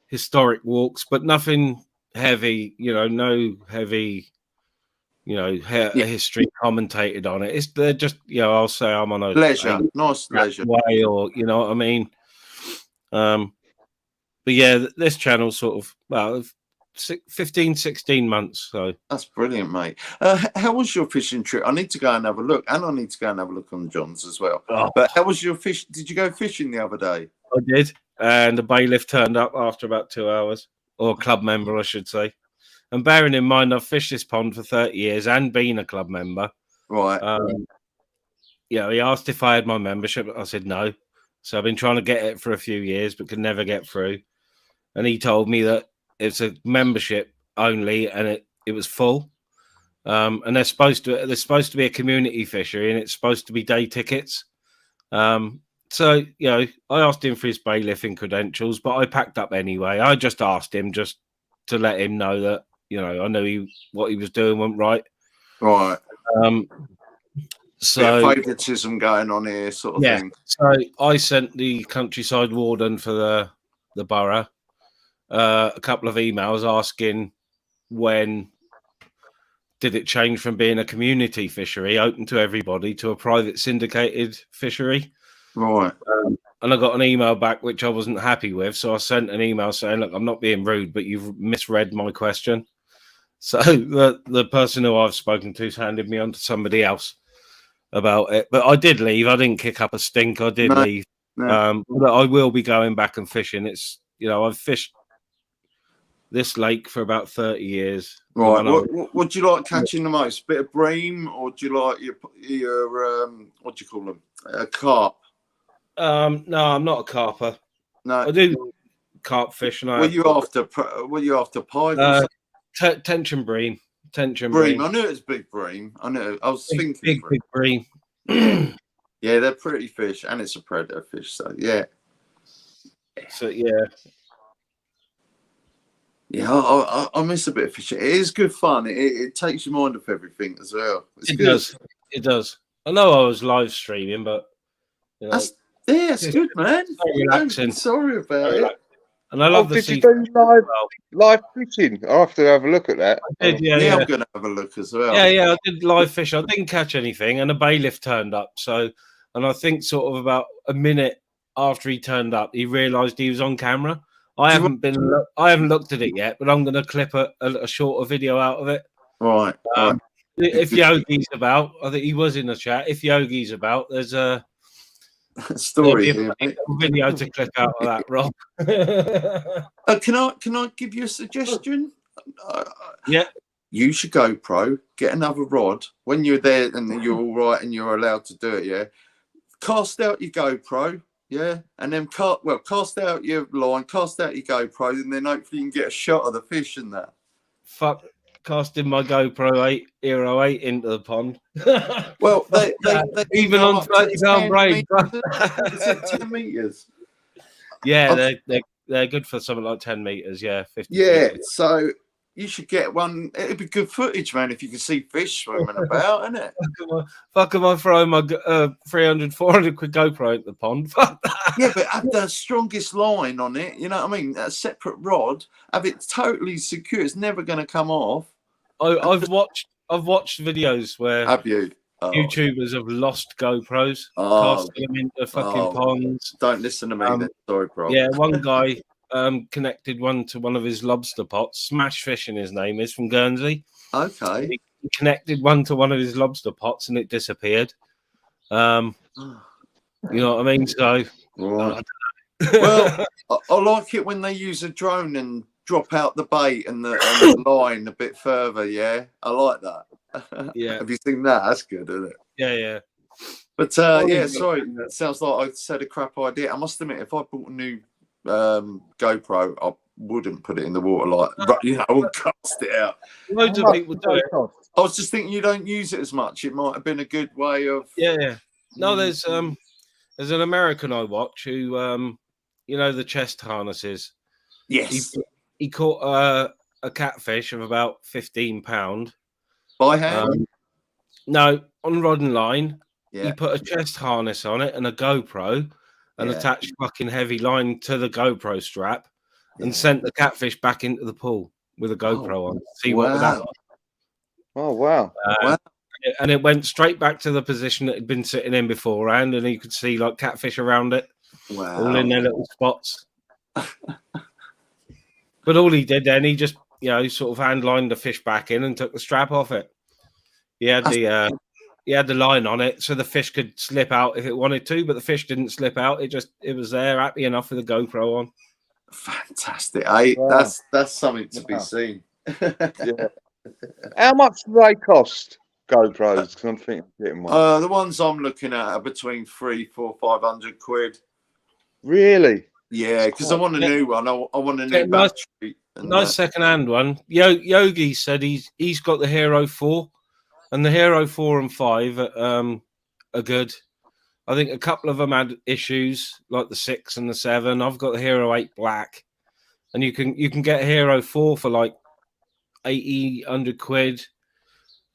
historic walks, but nothing heavy. No heavy. History commentated on it. They're just I'll say I'm on a nice leisure way, or you know what I mean. But yeah, this channel sort of 15, 16 months. So that's brilliant, mate. How was your fishing trip? I need to go and have a look, and I need to go and have a look on John's as well. But how was your fish? Did you go fishing the other day? I did, and the bailiff turned up after about 2 hours, or club member, I should say. And bearing in mind, I've fished this pond for 30 years and been a club member. Right. He asked if I had my membership. I said no. So I've been trying to get it for a few years, but could never get through. And he told me that it's a membership only, and it was full. And there's supposed to be a community fishery, and it's supposed to be day tickets. So I asked him for his bailiffing credentials, but I packed up anyway. I just asked him just to let him know that I knew what he was doing wasn't right. Right. So favoritism going on here, sort of thing. So I sent the countryside warden for the borough a couple of emails asking when did it change from being a community fishery open to everybody to a private syndicated fishery. Right. And I got an email back which I wasn't happy with, so I sent an email saying, look, I'm not being rude, but you've misread my question. So the person who I've spoken to's handed me on to somebody else about it. But I did leave. I didn't kick up a stink. I did leave. No. But I will be going back and fishing. It's I've fished this lake for about 30 years. Right. What do you like catching the most? Bit of bream, or do you like your what do you call them? Carp? No, I'm not a carper. No, I do carp fish. And were you after pipe? Tension bream. Bream. I knew it was big bream. I was thinking big bream. Yeah, they're pretty fish, and it's a predator fish. So yeah. Yeah, I miss a bit of fishing. It is good fun. It takes your mind off everything as well. It does. I know I was live streaming, but it's good, man. So relaxing. Sorry about it. And I love did you do live fishing? I'll have to have a look at that. I did, yeah. I'm going to have a look as well. Yeah, I did live fish. I didn't catch anything, and a bailiff turned up. And I think sort of about a minute after he turned up, he realised he was on camera. I haven't looked at it yet, but I'm going to clip a shorter video out of it. Right. If Yogi's about, I think he was in the chat. If Yogi's about, there's a story video to clip out of that, Rob. Can I give you a suggestion? Yeah. Use your GoPro, get another rod when you're there and you're all right and you're allowed to do it. Yeah. Cast out your GoPro. Yeah, and then cast out your line, cast out your GoPro, and then hopefully you can get a shot of the fish in that. Fuck, casting my GoPro Hero 8 into the pond. Well, they even on 30-pound braid. Is it 10 meters? Yeah, they're good for something like 10 meters. Yeah, 50. Yeah, so You should get one. It'd be good footage, man, if you can see fish swimming about, isn't it? Fuck, am I throwing my 300, 400 quid GoPro at the pond? Fuck that. Yeah, but have the strongest line on it. You know what I mean? A separate rod. Have it totally secure. It's never going to come off. I've watched videos where Have you? Oh. YouTubers have lost GoPros, Oh. cast them into fucking ponds. Don't listen to me then. Sorry, bro. Yeah, one guy connected one to one of his lobster pots. Smash Fishing, his name is, from Guernsey. Okay. He connected one to one of his lobster pots and it disappeared. You know what I mean? So, right. Well, I like it when they use a drone and drop out the bait and the line a bit further. Yeah, I like that. Yeah. Have you seen that? That's good, isn't it? Yeah. But yeah, sorry. It sounds like I said a crap idea. I must admit, if I bought a new GoPro, I wouldn't put it in the water I wouldn't cast it out. Loads of people do it. I was just thinking you don't use it as much. It might have been a good way of. Yeah. No, there's an American I watch who the chest harnesses. Yes. He caught a catfish of about £15. By hand? No, on rod and line. Yeah. He put a chest harness on it and a GoPro and attached fucking heavy line to the GoPro strap and sent the catfish back into the pool with a GoPro on. See what was that like? Oh, wow. And it went straight back to the position it had been sitting in beforehand, and you could see like catfish around it. Wow. All in their little spots. But all he did then, he just, sort of hand lined the fish back in and took the strap off it. He had the line on it so the fish could slip out if it wanted to, but the fish didn't slip out. It was there, happy enough with the GoPro on. Fantastic. That's something to be seen. Yeah. How much do they cost, GoPros? Because I'm thinking of getting one. The ones I'm looking at are between 300, 400, 500 quid. Really? Yeah, because I want a new one. I want a new battery. Nice second-hand one. Yogi said he's got the Hero 4, and the Hero 4 and 5 are good. I think a couple of them had issues, like the 6 and the 7. I've got the Hero 8 Black, and you can get a Hero 4 for like 80, 100 quid.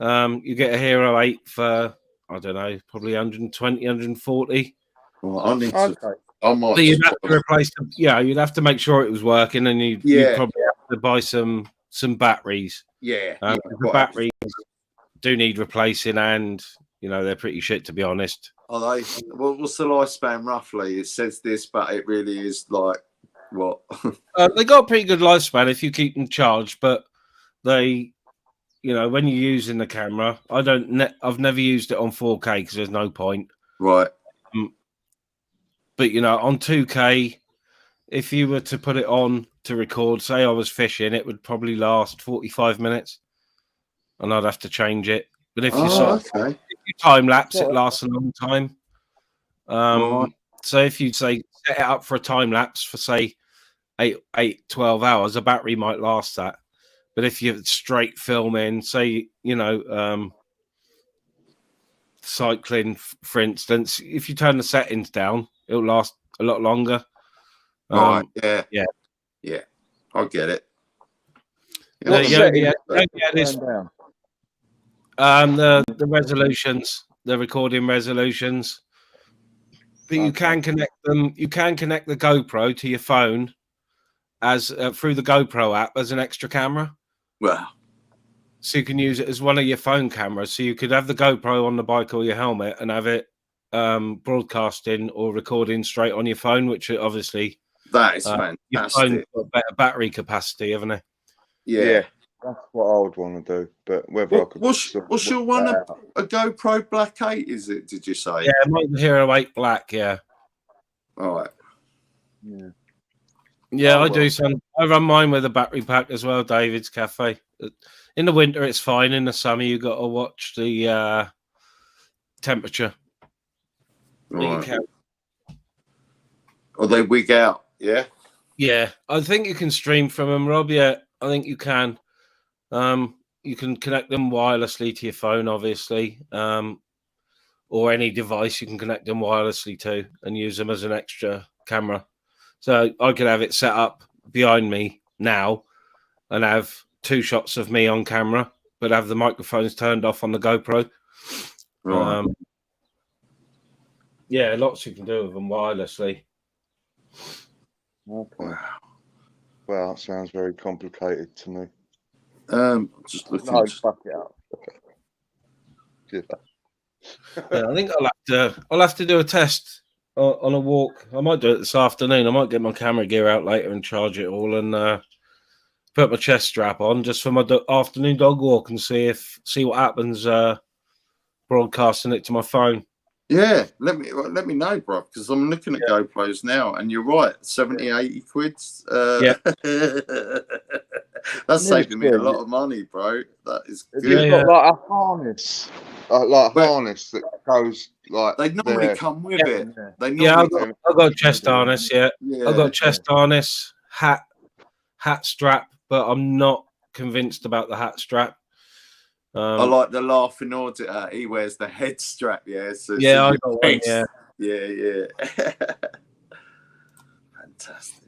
You get a Hero 8 for, I don't know, probably 120, 140. Well, I need to. I might. So you'd have to replace them. Yeah, you'd have to make sure it was working, and you'd probably have to buy some batteries. Yeah, the batteries do need replacing, and they're pretty shit, to be honest. Are they? Well, what's the lifespan roughly? It says this, but it really is like what? They got a pretty good lifespan if you keep them charged, but they, when you're using the camera, I've never used it on 4K because there's no point. Right. But on 2K, if you were to put it on to record, say I was fishing, it would probably last 45 minutes, and I'd have to change it. But if if you time lapse, it lasts a long time. So if you say set it up for a time lapse for say 12 hours, a battery might last that. But if you're straight filming, say cycling, for instance, if you turn the settings down, it'll last a lot longer. Right. Yeah. I get it. The resolutions, the recording resolutions. But you can connect them. You can connect the GoPro to your phone as through the GoPro app as an extra camera. Wow. So you can use it as one of your phone cameras. So you could have the GoPro on the bike or your helmet and have it broadcasting or recording straight on your phone, which obviously that is fantastic. Your phone's got better battery capacity, haven't it? Yeah. That's what I would want to do. But whether I could. What's your one? A GoPro Black 8, is it? Did you say? Yeah, the Hero 8 Black. Yeah. All right. Yeah. Yeah, I do some. I run mine with a battery pack as well. David's Cafe. In the winter, it's fine. In the summer, you got to watch the temperature. Right. Or they wig out. Yeah. Yeah, I think you can stream from them, Rob. Yeah, I think you can. You can connect them wirelessly to your phone, obviously, or any device you can connect them wirelessly to and use them as an extra camera. So I could have it set up behind me now and have 2 shots of me on camera, but have the microphones turned off on the GoPro. Right. Yeah, lots you can do with them wirelessly. Okay. Well, that sounds very complicated to me. Just looking. No, fuck it up. Yeah. Yeah, I think I'll have to do a test on a walk. I might do it this afternoon. I might get my camera gear out later and charge it all, and put my chest strap on just for my afternoon dog walk and see what happens. Broadcasting it to my phone. Yeah, let me know, bro, because I'm looking at GoPros now, and you're right, 70, 80 quid. Yeah. That's saving me a lot of money, bro. That is Have good. you got like a harness, like a harness that goes like? They normally there? come with it. They Yeah, normally I've got a chest harness. Yeah, yeah. I've got a chest harness, hat strap, but I'm not convinced about the hat strap. I like the laughing auditor. He wears the head strap. Yeah, so yeah, I got one. Yeah, yeah. Fantastic.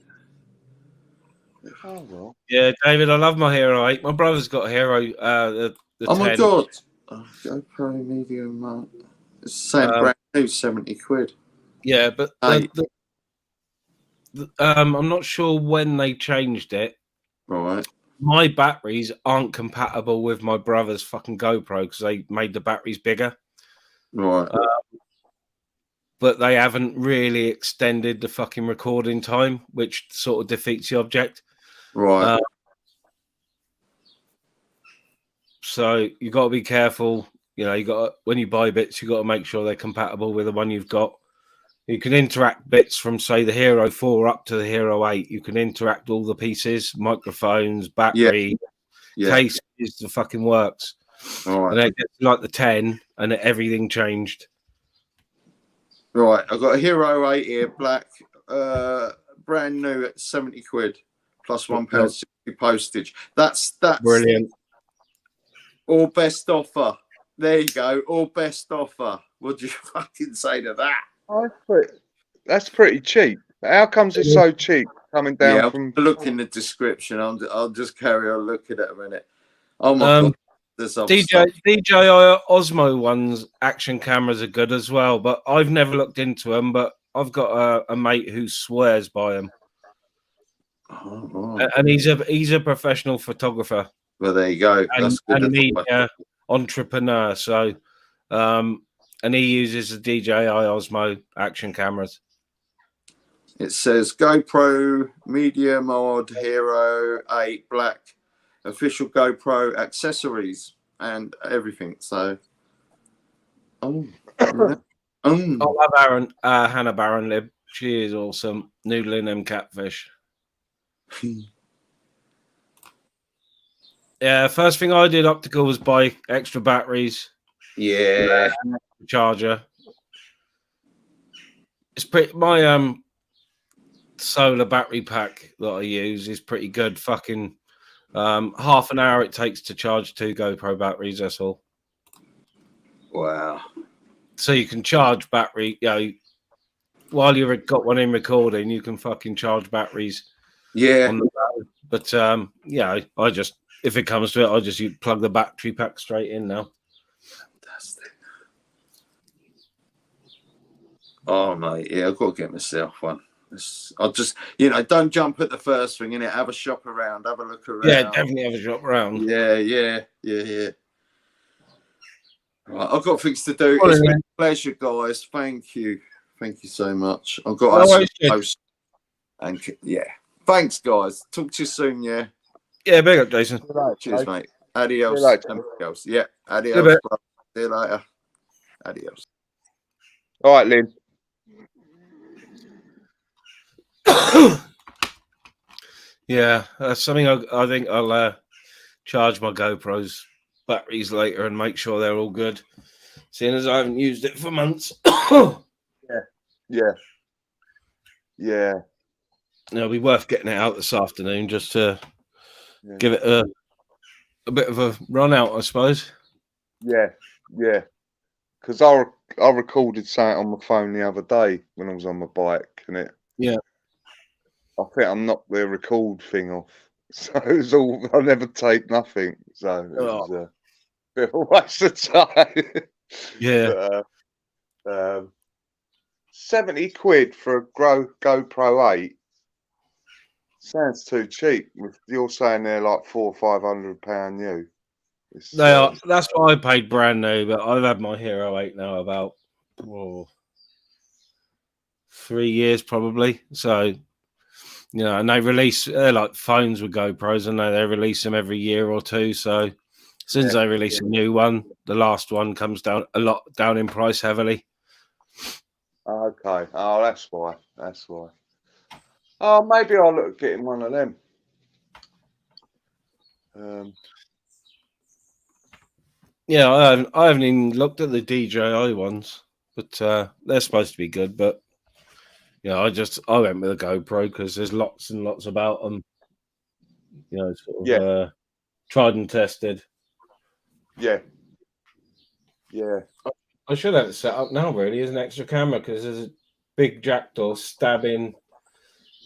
Oh well. yeah, David, I love my Hero 8. My brother's got a Hero. The Oh my 10. god! Oh, GoPro medium mount. It's the same brand new, 70 quid. Yeah, but Hey. I'm not sure when they changed it. Right. My batteries aren't compatible with my brother's fucking GoPro because they made the batteries bigger. Right. But they haven't really extended the fucking recording time, which sort of defeats the object. Right. So you got to be careful. You know, when you buy bits, you got to make sure they're compatible with the one you've got. You can interact bits from, say, the Hero 4 up to the Hero 8. You can interact all the pieces, microphones, battery, cases, the fucking works. All right. And then it gets like the 10, and everything changed. Right. I've got a Hero 8 here, black, brand new at 70 quid plus £1.60 postage. That's Brilliant. All best offer. There you go. All best offer. What do you fucking say to that? That's pretty cheap. How comes it's so cheap coming down from? Look in the description. I'll just carry on looking at a minute. Oh my god, there's DJI Osmo ones action cameras are good as well, but I've never looked into them. But I've got a mate who swears by them, and he's a professional photographer. Well, there you go. That's good. And media entrepreneur. So, and he uses the DJI Osmo action cameras. It says GoPro Media Mod Hero 8 Black official GoPro accessories and everything. So, I love Hannah Barron Lib. She is awesome. Noodling them catfish. Yeah, first thing I did optical was buy extra batteries. Yeah. Charger. It's pretty. My solar battery pack that I use is pretty good. Fucking half an hour it takes to charge 2 GoPro batteries. That's all. Wow. So you can charge battery. You know, while you've got one in recording, you can fucking charge batteries. Yeah. On the go. But yeah, I just, if it comes to it, I just plug the battery pack straight in now. Fantastic. Oh mate, yeah, I've got to get myself one. I'll just, don't jump at the first thing, innit? Have a shop around, have a look around. Yeah, definitely have a shop around. Yeah. Right, I've got things to do. It's been a pleasure, guys. Thank you so much. I've got to post. And yeah, thanks, guys. Talk to you soon. Yeah. Yeah, big up, Jason. Cheers, mate. Adios. Yeah, adios. See you later. Adios. All right, Lynn. Yeah, that's something I think I'll charge my GoPro's batteries later and make sure they're all good, seeing as I haven't used it for months. Yeah. It'll be worth getting it out this afternoon just to give it a bit of a run out, I suppose. Yeah. Because I recorded something on my phone the other day when I was on my bike, and I think I knocked the record thing off So it was all, I never take nothing. So it was Oh. a bit of a waste of time. Yeah. But, 70 quid for a GoPro 8 sounds too cheap. You're saying they're like £400 or £500 new. They are. That's what I paid brand new, but I've had my Hero 8 now about 3 years probably. So, and they release they're like phones with GoPros, and they release them every year or two. So, since they release a new one, the last one comes down in price heavily. Okay. Oh, that's why. That's why. Oh, maybe I'll look at getting one of them. Yeah, I haven't even looked at the DJI ones, but they're supposed to be good. But I went with a GoPro because there's lots and lots about them. Tried and tested. Yeah. Yeah. I should have it set up now, really, as an extra camera, because there's a big jackdaw stabbing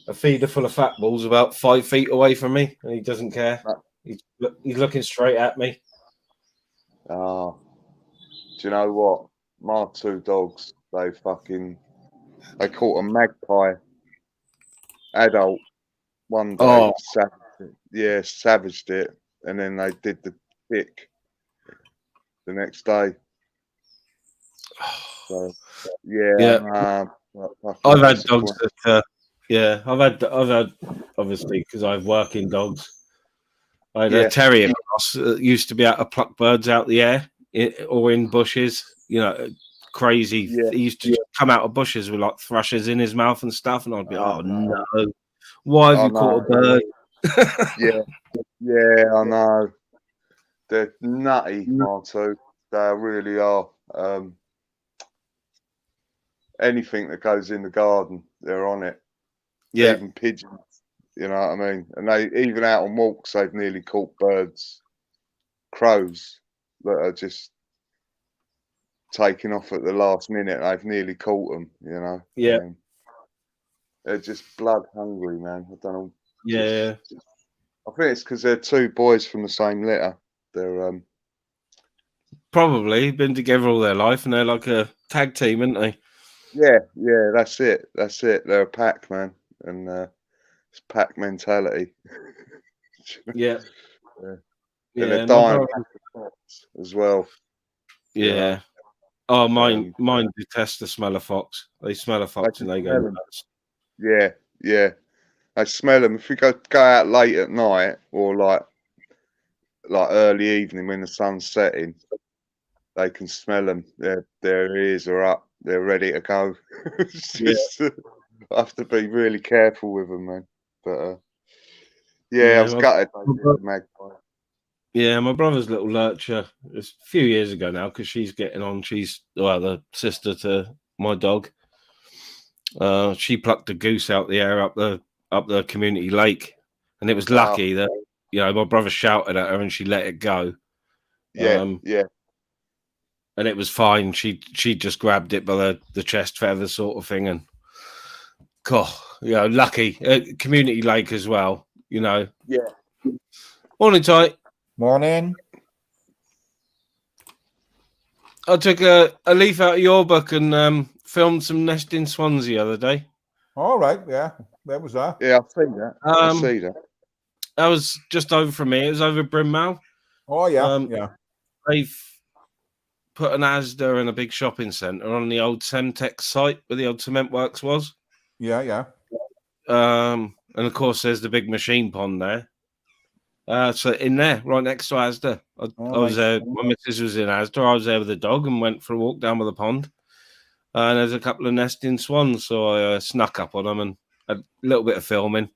a feeder full of fat balls about 5 feet away from me, and he doesn't care. He's looking straight at me. Do you know what? My two dogs, they caught a magpie adult one day. Savaged it, and then they did the tick the next day. So, I've had dogs that, I've had obviously because I've working dogs. I had a terrier cross that used to be able to pluck birds out the air or in bushes. Crazy. Yeah. He used to just come out of bushes with like thrushes in his mouth and stuff, and I'd be, oh no, why have you caught a bird? Yeah, I know. They're nutty, Martu. They really are. Anything that goes in the garden, they're on it. Yeah. Even pigeons, you know what I mean? And they, even out on walks, they've nearly caught birds, crows that are just taking off at the last minute. They've nearly caught them, Yeah. They're just blood hungry, man. I don't know. Yeah. I think it's because they're two boys from the same litter. They're probably been together all their life, and they're like a tag team, aren't they? Yeah, that's it. They're a pack, man, and it's pack mentality. Yeah. And they're dying as well. Yeah. Oh, mine detest the smell of fox. They smell a fox and they go nuts. Yeah. I smell them. If we go out late at night or like early evening when the sun's setting, they can smell them. Their ears are up. They're ready to go. I have to be really careful with them, man. But I was gutted. Magpie. Yeah, my brother's little lurcher. It's a few years ago now because she's getting on. She's the sister to my dog. She plucked a goose out the air up the community lake, and it was lucky that my brother shouted at her and she let it go. Yeah. And it was fine. She just grabbed it by the chest feather sort of thing, and lucky community lake as well. Yeah. Morning, Ty. Morning. I took a leaf out of your book and filmed some nesting swans the other day. All right, yeah. Where was that? Yeah, I've seen that. I see that. That was just over from me. It was over Brynmouth. Oh, yeah. They've put an Asda in a big shopping centre on the old Semtex site where the old cement works was. Yeah. And of course, there's the big machine pond there. So in there, right next to Asda. I was there. My missus was in Asda. I was there with the dog and went for a walk down by the pond. And there's a couple of nesting swans, so I snuck up on them and had a little bit of filming.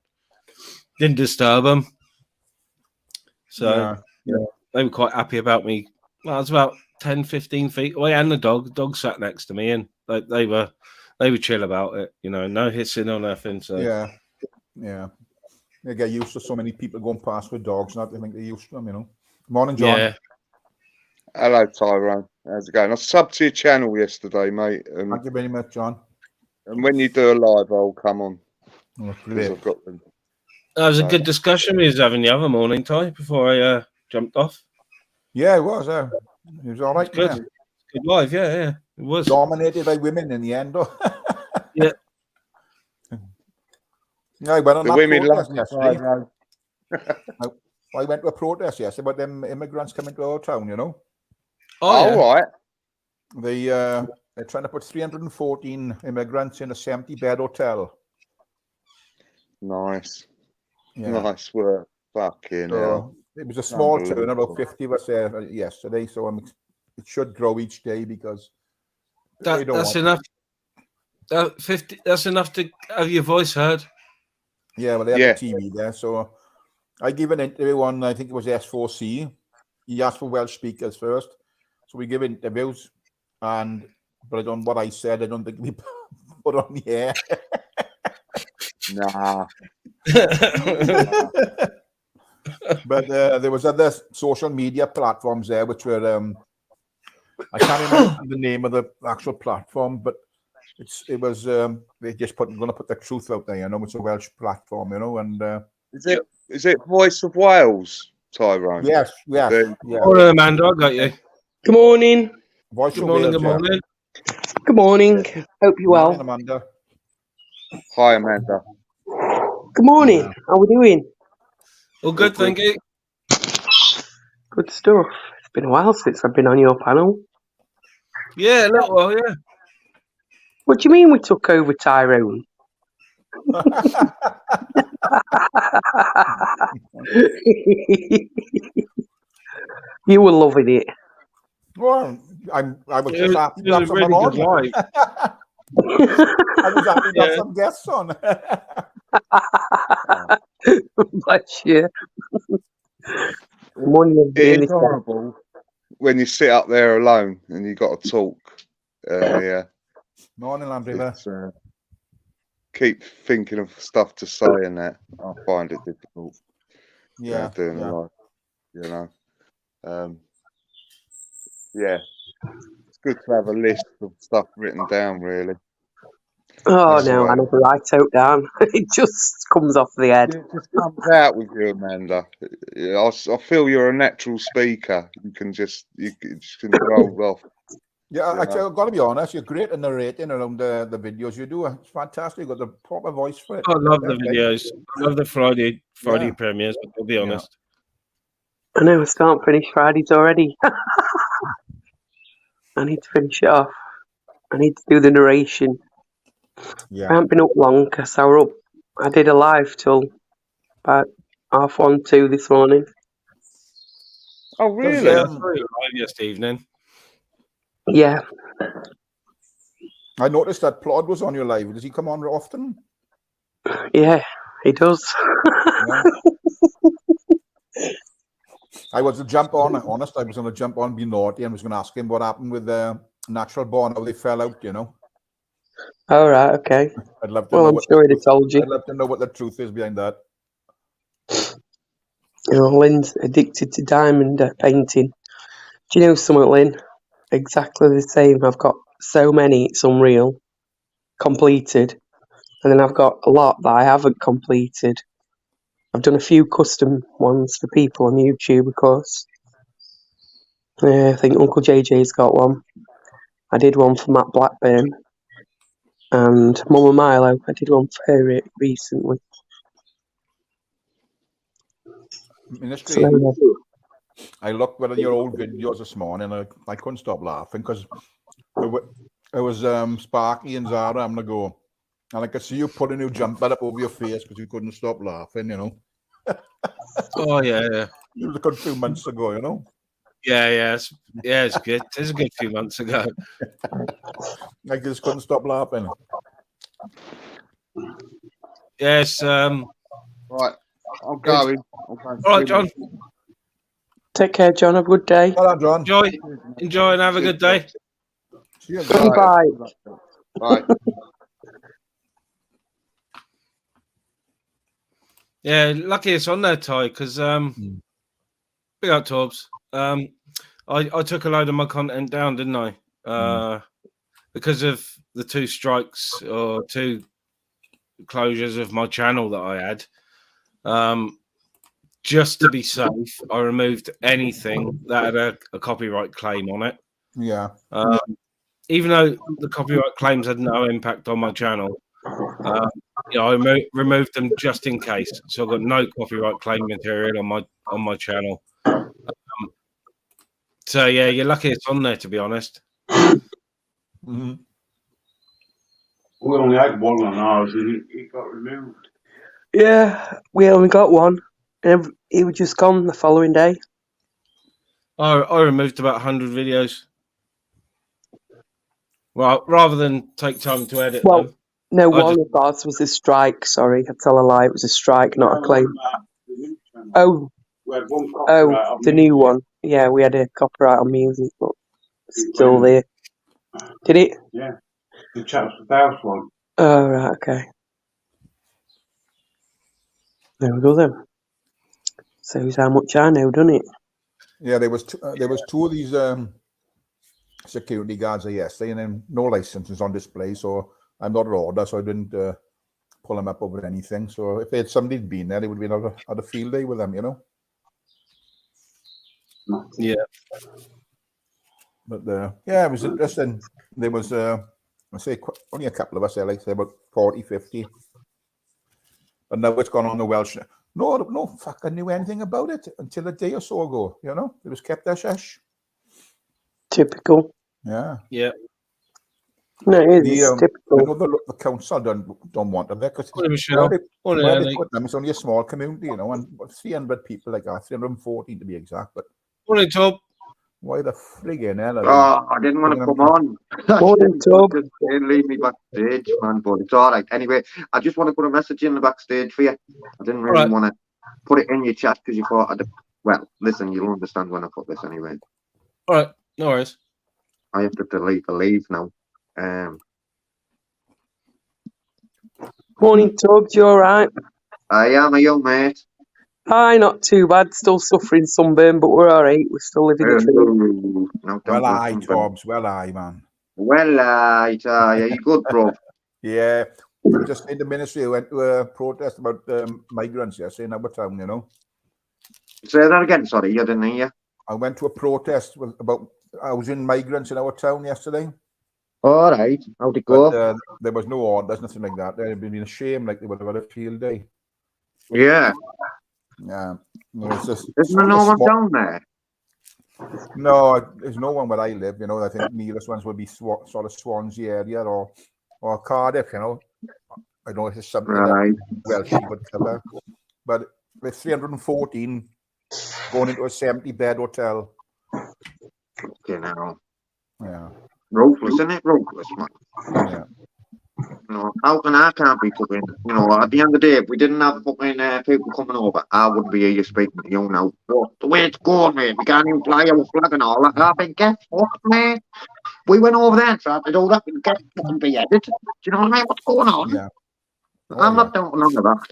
Didn't disturb them. So they were quite happy about me. Well, I was about 10, 15 feet away, and the dog sat next to me, and they were chill about it. No hissing or nothing. So yeah. They get used to so many people going past with dogs, and I think they're used to them. Morning, John. Yeah. Hello, Tyrone. How's it going? I subbed to your channel yesterday, mate. Thank you very much, John. And when you do a live, I'll come on. Oh, I've got them. That was a good discussion we was having the other morning, Ty, before I jumped off. Yeah, it was. It was all right. Good. Yeah. Good live, yeah, it was. Dominated by women in the end, though. Yeah. Yeah, I went on The that women love protest the yesterday. Friday. I went to a protest yesterday about them immigrants coming to our town, you know. Oh, yeah. All right. They're trying to put 314 immigrants in a 70-bed hotel. Nice. Yeah. Nice work. Fucking hell. It was a small town, Unbelievable. about 50 of us there yesterday, so it should grow each day because they don't That's want- enough. 50. That's enough to have your voice heard. Yeah, well, they had Yeah. the TV there, so I gave an interview on, I think it was S4C. He asked for Welsh speakers first, so we give interviews, but I don't. What I said, I don't think we put on the air. Nah. But there was other social media platforms there, which were I can't remember the name of the actual platform, but it was they just going to put the truth out there. You know, it's a Welsh platform, you know, and Is it Voice of Wales, Tyrone? yes. Then- Morning, Amanda. I got you. Good morning. Voice Good of morning. Wales, Good morning. Good morning. Hope you're well. Morning, Amanda. Hi, Amanda. Good morning. How we doing? All good, thank you. Good stuff. It's been a while since I've been on your panel. Yeah, a little while, yeah. What do you mean we took over Tyrone? You were loving it. Well, I was It just was- happy it to have was a someone really on. good live. I was happy to have Yeah. some guests on. Bless you. Morning, It really. is horrible when you sit up there alone and you got to talk. Yeah. Morning, Land River. It's, keep thinking of stuff to say and that. I find it difficult. Yeah, Doing yeah. a live, you know. Yeah. It's good to have a list of stuff written down, really. Oh That's no, right. I never write out down. It just comes off the head. It just comes out with you, Amanda. I feel you're a natural speaker. You can just roll off. Yeah, You I've got to be honest, you're great at narrating around the videos you do. It's fantastic. You've got the proper voice for it. I love the Okay. videos. I love the Friday Yeah. premieres, I'll be honest. I know, I can't finish Fridays already. I need to finish it off. I need to do the narration. I Yeah. haven't been up long because I did a live till about 1:30, 2 this morning. Oh, Does, Yeah, I um, saw you live yesterday evening. Yeah, I noticed that Plod was on your live. Does he come on often? yeah, he does. Yeah. I was to jump on, honest, I was going to jump on, be naughty, and was going to ask him what happened with Natural Born, how they fell out, you know. All right, okay. I'd love to Well, know I'm what sure he'd have told you. I'd love to know what the truth is behind that. You know, Lynn's addicted to diamond painting. Do you know something, Lynn? Exactly the same. I've got so many, it's unreal, completed. And then I've got a lot that I haven't completed. I've done a few custom ones for people on YouTube, of course. I think Uncle JJ's got one. I did one for Matt Blackburn. And Mama Milo, I did one for her recently. Ministry, So, there we go. I looked at your old videos this morning, and I couldn't stop laughing because it was Sparky and Zara having a go. And I could see you putting your jumper up over your face because you couldn't stop laughing, you know. Oh, yeah. It was a good few months ago, you know. Yeah, it's good. It's a good few months ago. I just couldn't stop laughing. Yes. Right. I'm going. All right, John. Take care, John. Have a good day. Hello, John. Enjoy and have a good day. See you. Bye. Bye. Yeah, lucky it's on there, Ty, because big up Torbs. I took a load of my content down, didn't I? Because of the 2 strikes or 2 closures of my channel that I had. Just to be safe, I removed anything that had a copyright claim on it. Yeah. Even though the copyright claims had no impact on my channel, I removed them just in case. So I've got no copyright claim material on my channel. So yeah, you're lucky it's on there, to be honest. Mm-hmm. We only had one on ours, and it got removed. Yeah, we only got one. And it was just gone the following day. I removed about 100 videos. Well, rather than take time to edit them. No, one of ours was a strike. Sorry, I tell a lie. It was a strike, not a claim. Oh, the new one. Yeah, we had a copyright on music, but it's still there. Did it? Yeah, the Chatsworth House one. Oh, right, okay. There we go then. Shows how much I know, doesn't it? Yeah, there was two of these security guards there yesterday, and then no licenses on display, so I'm not an order, so I didn't pull them up over anything. So if had somebody been there, they would have been at a field day with them, you know. Yeah. But yeah, it was interesting. There was I say only a couple of us there, like say about 40, 50. But now it's gone on the Welsh. No fucking knew anything about it until a day or so ago, you know. It was kept hush hush. Typical. Yeah. Yeah. No, it is typical. You know, the council don't want it because it's only a small community, you know, and 300 people, like 314 to be exact. But morning, Tom. Why the friggin' hell? I didn't want to come on. Morning, Tom. Leave me backstage, man, but it's all right. Anyway, I just want to put a message in the backstage for you. I didn't really want to put it in your chat because you thought well, listen, you'll understand when I put this anyway. All right, no worries. I have to delete the leave now. Morning, Tubbs. You all right? I am a young mate. Aye, not too bad. Still suffering sunburn, but we're all right. We're still living the dream. Well, aye, Tubbs. Well, aye, man. Well, aye, you good, bro? Yeah. Just in the ministry, I went to a protest about migrants yesterday in our town, you know. Say that again, sorry, you didn't hear. I went to a protest about housing migrants in our town yesterday. All right, how'd it go? But, there was no orders, nothing like that. There had been a shame, like they would have had a field day. Yeah. Yeah. Isn't there no one down there? No, there's no one where I live, you know. I think nearest ones would be sort of Swansea area or Cardiff, you know. I know it's something that Welsh would cover. But with 314 going into a 70-bed hotel. Okay, now. Yeah. Ruthless, isn't it? Ruthless, man. Yeah. You know, how can I can't be fucking, you know, at the end of the day, if we didn't have fucking people coming over, I wouldn't be here speaking to you now. But the way it's going, mate, we can't even fly our flag and all that. I think, get fucked, mate. We went over there and tried to do that and get fucking beheaded. Do you know what I mean? What's going on? Yeah. I'm not down for none of that.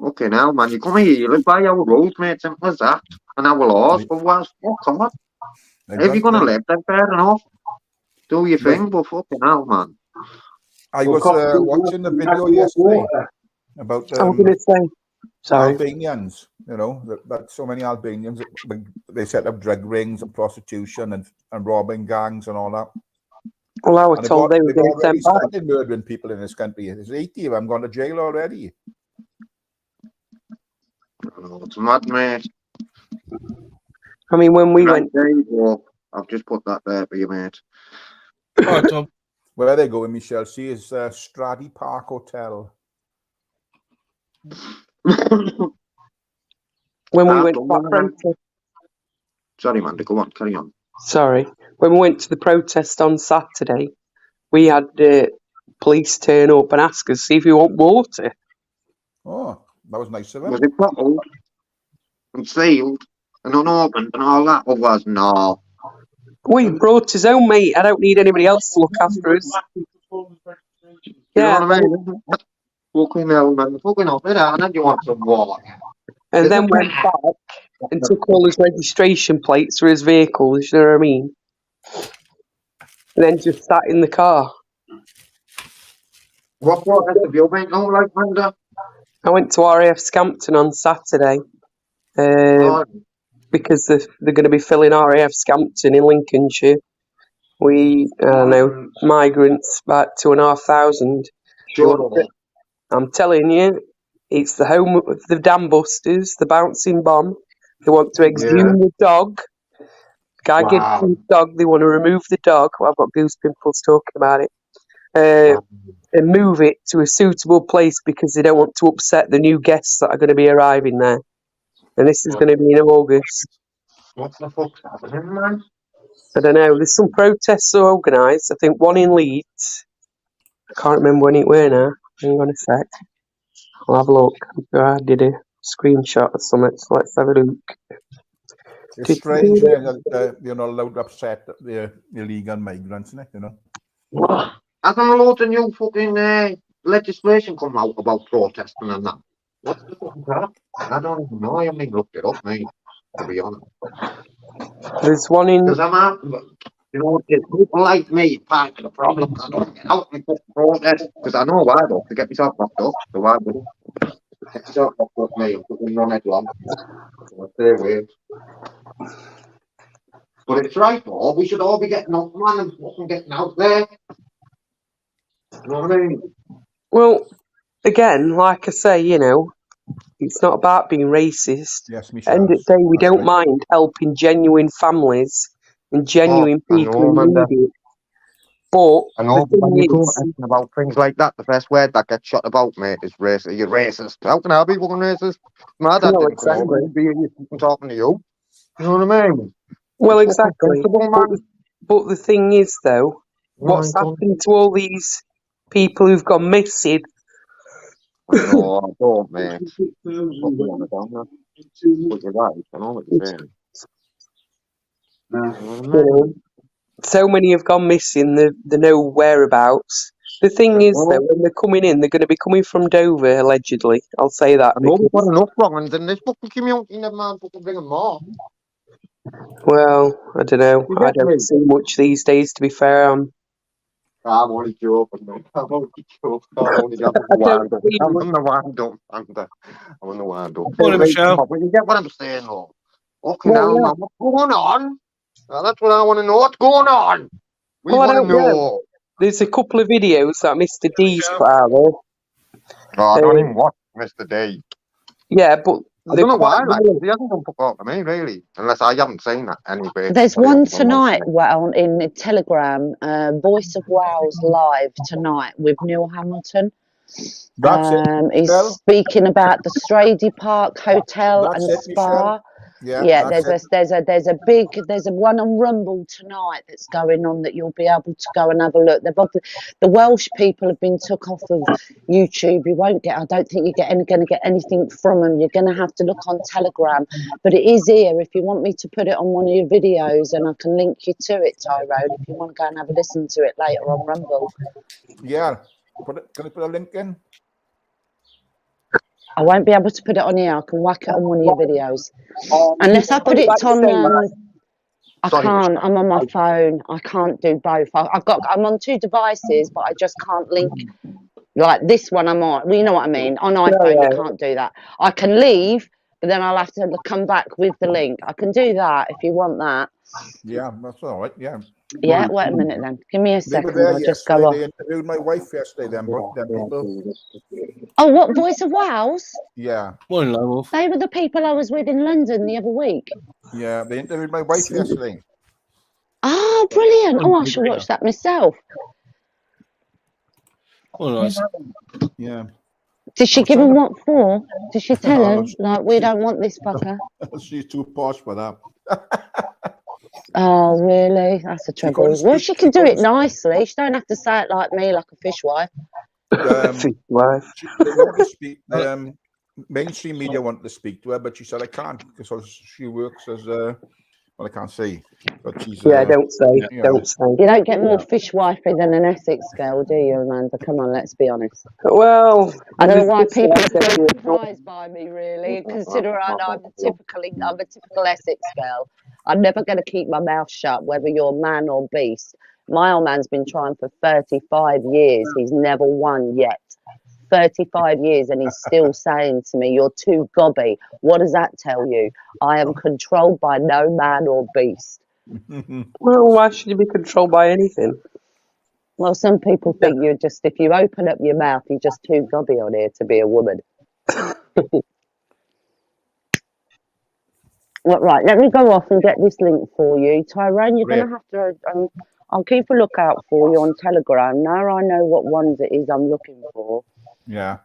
Okay, now, man, you come here, you live by our rules, mate, simple as that. And our laws, otherwise, fuck off. If you're going to live, then fair enough. Do your thing, but fucking hell, man. I was watching the video yesterday about Albanians, you know, that so many Albanians, they set up drug rings and prostitution and robbing gangs and all that. Well, I was told they were going to send back. Started murdering people in this country. There's 80 of them gone to jail already. Oh, it's mad, mate. I mean, when we went... There you go. I've just put that there for you, mate. All right, Tom. Where are they going, Michelle? See, is Strady Park Hotel. When we went to that protest... Sorry, man, go on, carry on. Sorry. When we went to the protest on Saturday, we had police turn up and ask us, see if we want water. Oh, that was nice of them. Was it bottled and sealed and unopened and all that? Otherwise, no. We brought his own, mate. I don't need anybody else to look after us. Yeah. You know what I mean? Fucking hell, man. Fucking off it out, and then you want some water. And then went back and took all his registration plates for his vehicles, you know what I mean? And then just sat in the car. What protest have you been on, like, Brenda? I went to RAF Scampton on Saturday because they're going to be filling RAF Scampton in Lincolnshire. I don't know, migrants, about 2,500. I'm telling you, it's the home of the dam busters, the bouncing bomb. They want to exhume the dog. Guy gets his dog. They want to remove the dog. Well, I've got goose pimples talking about it. And move it to a suitable place because they don't want to upset the new guests that are going to be arriving there. And this is going to be in August. What the fuck's happening, man? I don't know. There's some protests organised. I think one in Leeds. I can't remember when it were now. Hang on a sec. I'll have a look. I did a screenshot of something, so let's have a look. It's strange that you're not allowed to upset the illegal migrants, isn't it? You know. Hasn't a lot of new fucking legislation come out about protesting and that? What's the fucking crap? I don't even know. I haven't even looked it up, mate, to be honest. There's one in... Because I'm out, you know, it's people like me part of the problem. I don't get out and fucking protest because I know why, though, to get myself locked up. So why would I? Get myself locked up, mate, I'm fucking run headlong. So I stay away. But it's right, though. We should all be getting up, man, and fucking getting out there. You know what I mean? Well, again, like I say, you know, it's not about being racist. Yes, End of the day, we don't mind helping genuine families and genuine people who need it. But I know, the but when thing you're is, talking about things like that, the first word that gets shot about, mate, is racist. You're racist. How can I be fucking racist? My dad didn't come over and be talking to you. You know what I mean? well, exactly. But the thing is, though, what's happened to all these people who've gone missing? No, I don't, mate. But you're right. I know what you're saying. You know, so many have gone missing, they know whereabouts. The thing is, though, when they're coming in, they're going to be coming from Dover, allegedly. I'll say that. I know we've got enough wrong in this fucking community, never mind fucking bring them more. Well, I don't know. I don't see much these days, to be fair. I'm only joking, mate. I'm only joking. I'm only got the wind up. I'm on the wind up. I'm on the wind up. Morning, Michelle. But you get what I'm saying, though. Okay, now, man, what's going on? That's what I want to know. What's going on? We Well, I want don't to know. know. There's a couple of videos that Mr. D's put out there. No, I don't even watch Mr. D. Yeah, but I don't know why. Like, he hasn't done fuck all to me, really. Unless I haven't seen that anyway. There's one tonight in the Telegram, Voice of Wales live tonight with Neil Hamilton. He's speaking about the Strady Park Hotel and Spa. Yeah, there's a one on Rumble tonight that's going on that you'll be able to go and have a look. The Welsh people have been took off of YouTube. You won't get. I don't think you're going to get anything from them. You're going to have to look on Telegram, but it is here. If you want me to put it on one of your videos, and I can link you to it, Tyrone, if you want to go and have a listen to it later on Rumble. Yeah, can you put a link in? I won't be able to put it on here. I can whack it on one of your videos. Unless I put it on... I can't. I'm on my phone. I can't do both. I'm on two devices, but I just can't link... Like this one I'm on. Well, you know what I mean. On iPhone, you can't do that. I can leave, but then I'll have to come back with the link. I can do that if you want that. Yeah, that's all right. Yeah. Yeah, wait a minute then. Give me a second. I'll just go off. They interviewed my wife yesterday, them people. Oh, what, Voice of Wales? Yeah. They were the people I was with in London the other week. Yeah, they interviewed my wife yesterday. Oh, brilliant. Oh, I shall watch that myself. Oh, nice. Yeah. Did she give him what for? Did she tell him, like, we don't want this fucker? She's too posh for that. Oh, really? That's the trouble. Well, she can do it nicely. She don't have to say it like me, like a fishwife. Mainstream media wanted to speak to her, but she said I can't because she works as well, I can't say, but she's don't say. Don't say. You don't get more fishwifey than an Essex girl, do you, Amanda? Come on, let's be honest. Well, I don't know why people are so surprised by me, really, considering I'm a typical Essex girl. I'm never going to keep my mouth shut, whether you're man or beast. My old man's been trying for 35 years. He's never won yet. 35 years and he's still saying to me, "You're too gobby." What does that tell you? I am controlled by no man or beast. Well, why should you be controlled by anything? Well, some people think you're just, if you open up your mouth, you're just too gobby on here to be a woman. Well, right, let me go off and get this link for you. Tyrone, you're going to have to, I'll keep a lookout for you on Telegram. Now I know what ones it is I'm looking for. Yeah.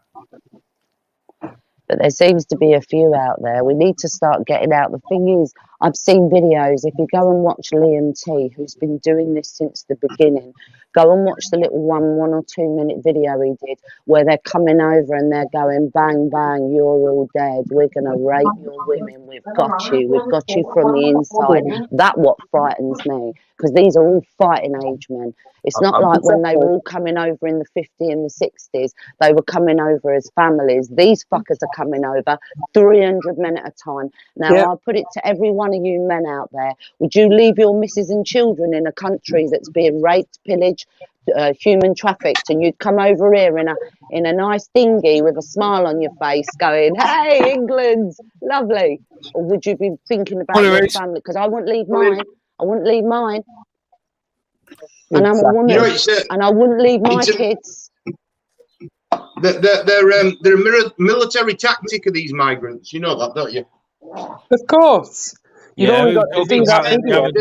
But there seems to be a few out there. We need to start getting out. The thing is, I've seen videos. If you go and watch Liam T, who's been doing this since the beginning, go and watch the little 1 or 2 minute video he did where they're coming over and they're going, "Bang, bang, you're all dead. We're going to rape your women. We've got you from the inside." That's what frightens me, because these are all fighting age men. It's not like when they were all coming over in the 50s and the 60s, they were coming over as families. These fuckers are coming over 300 men at a time. Now, I'll put it to every one of you men out there. Would you leave your missus and children in a country that's being raped, pillaged, human trafficked, and you'd come over here in a nice dinghy with a smile on your face going, "Hey, England, lovely"? Or would you be thinking about your family? Because I wouldn't leave mine. I wouldn't leave mine. And I'm a woman, and I wouldn't leave my kids. They're a military tactic of these migrants. You know that, don't you? Of course. You've only got to see that video.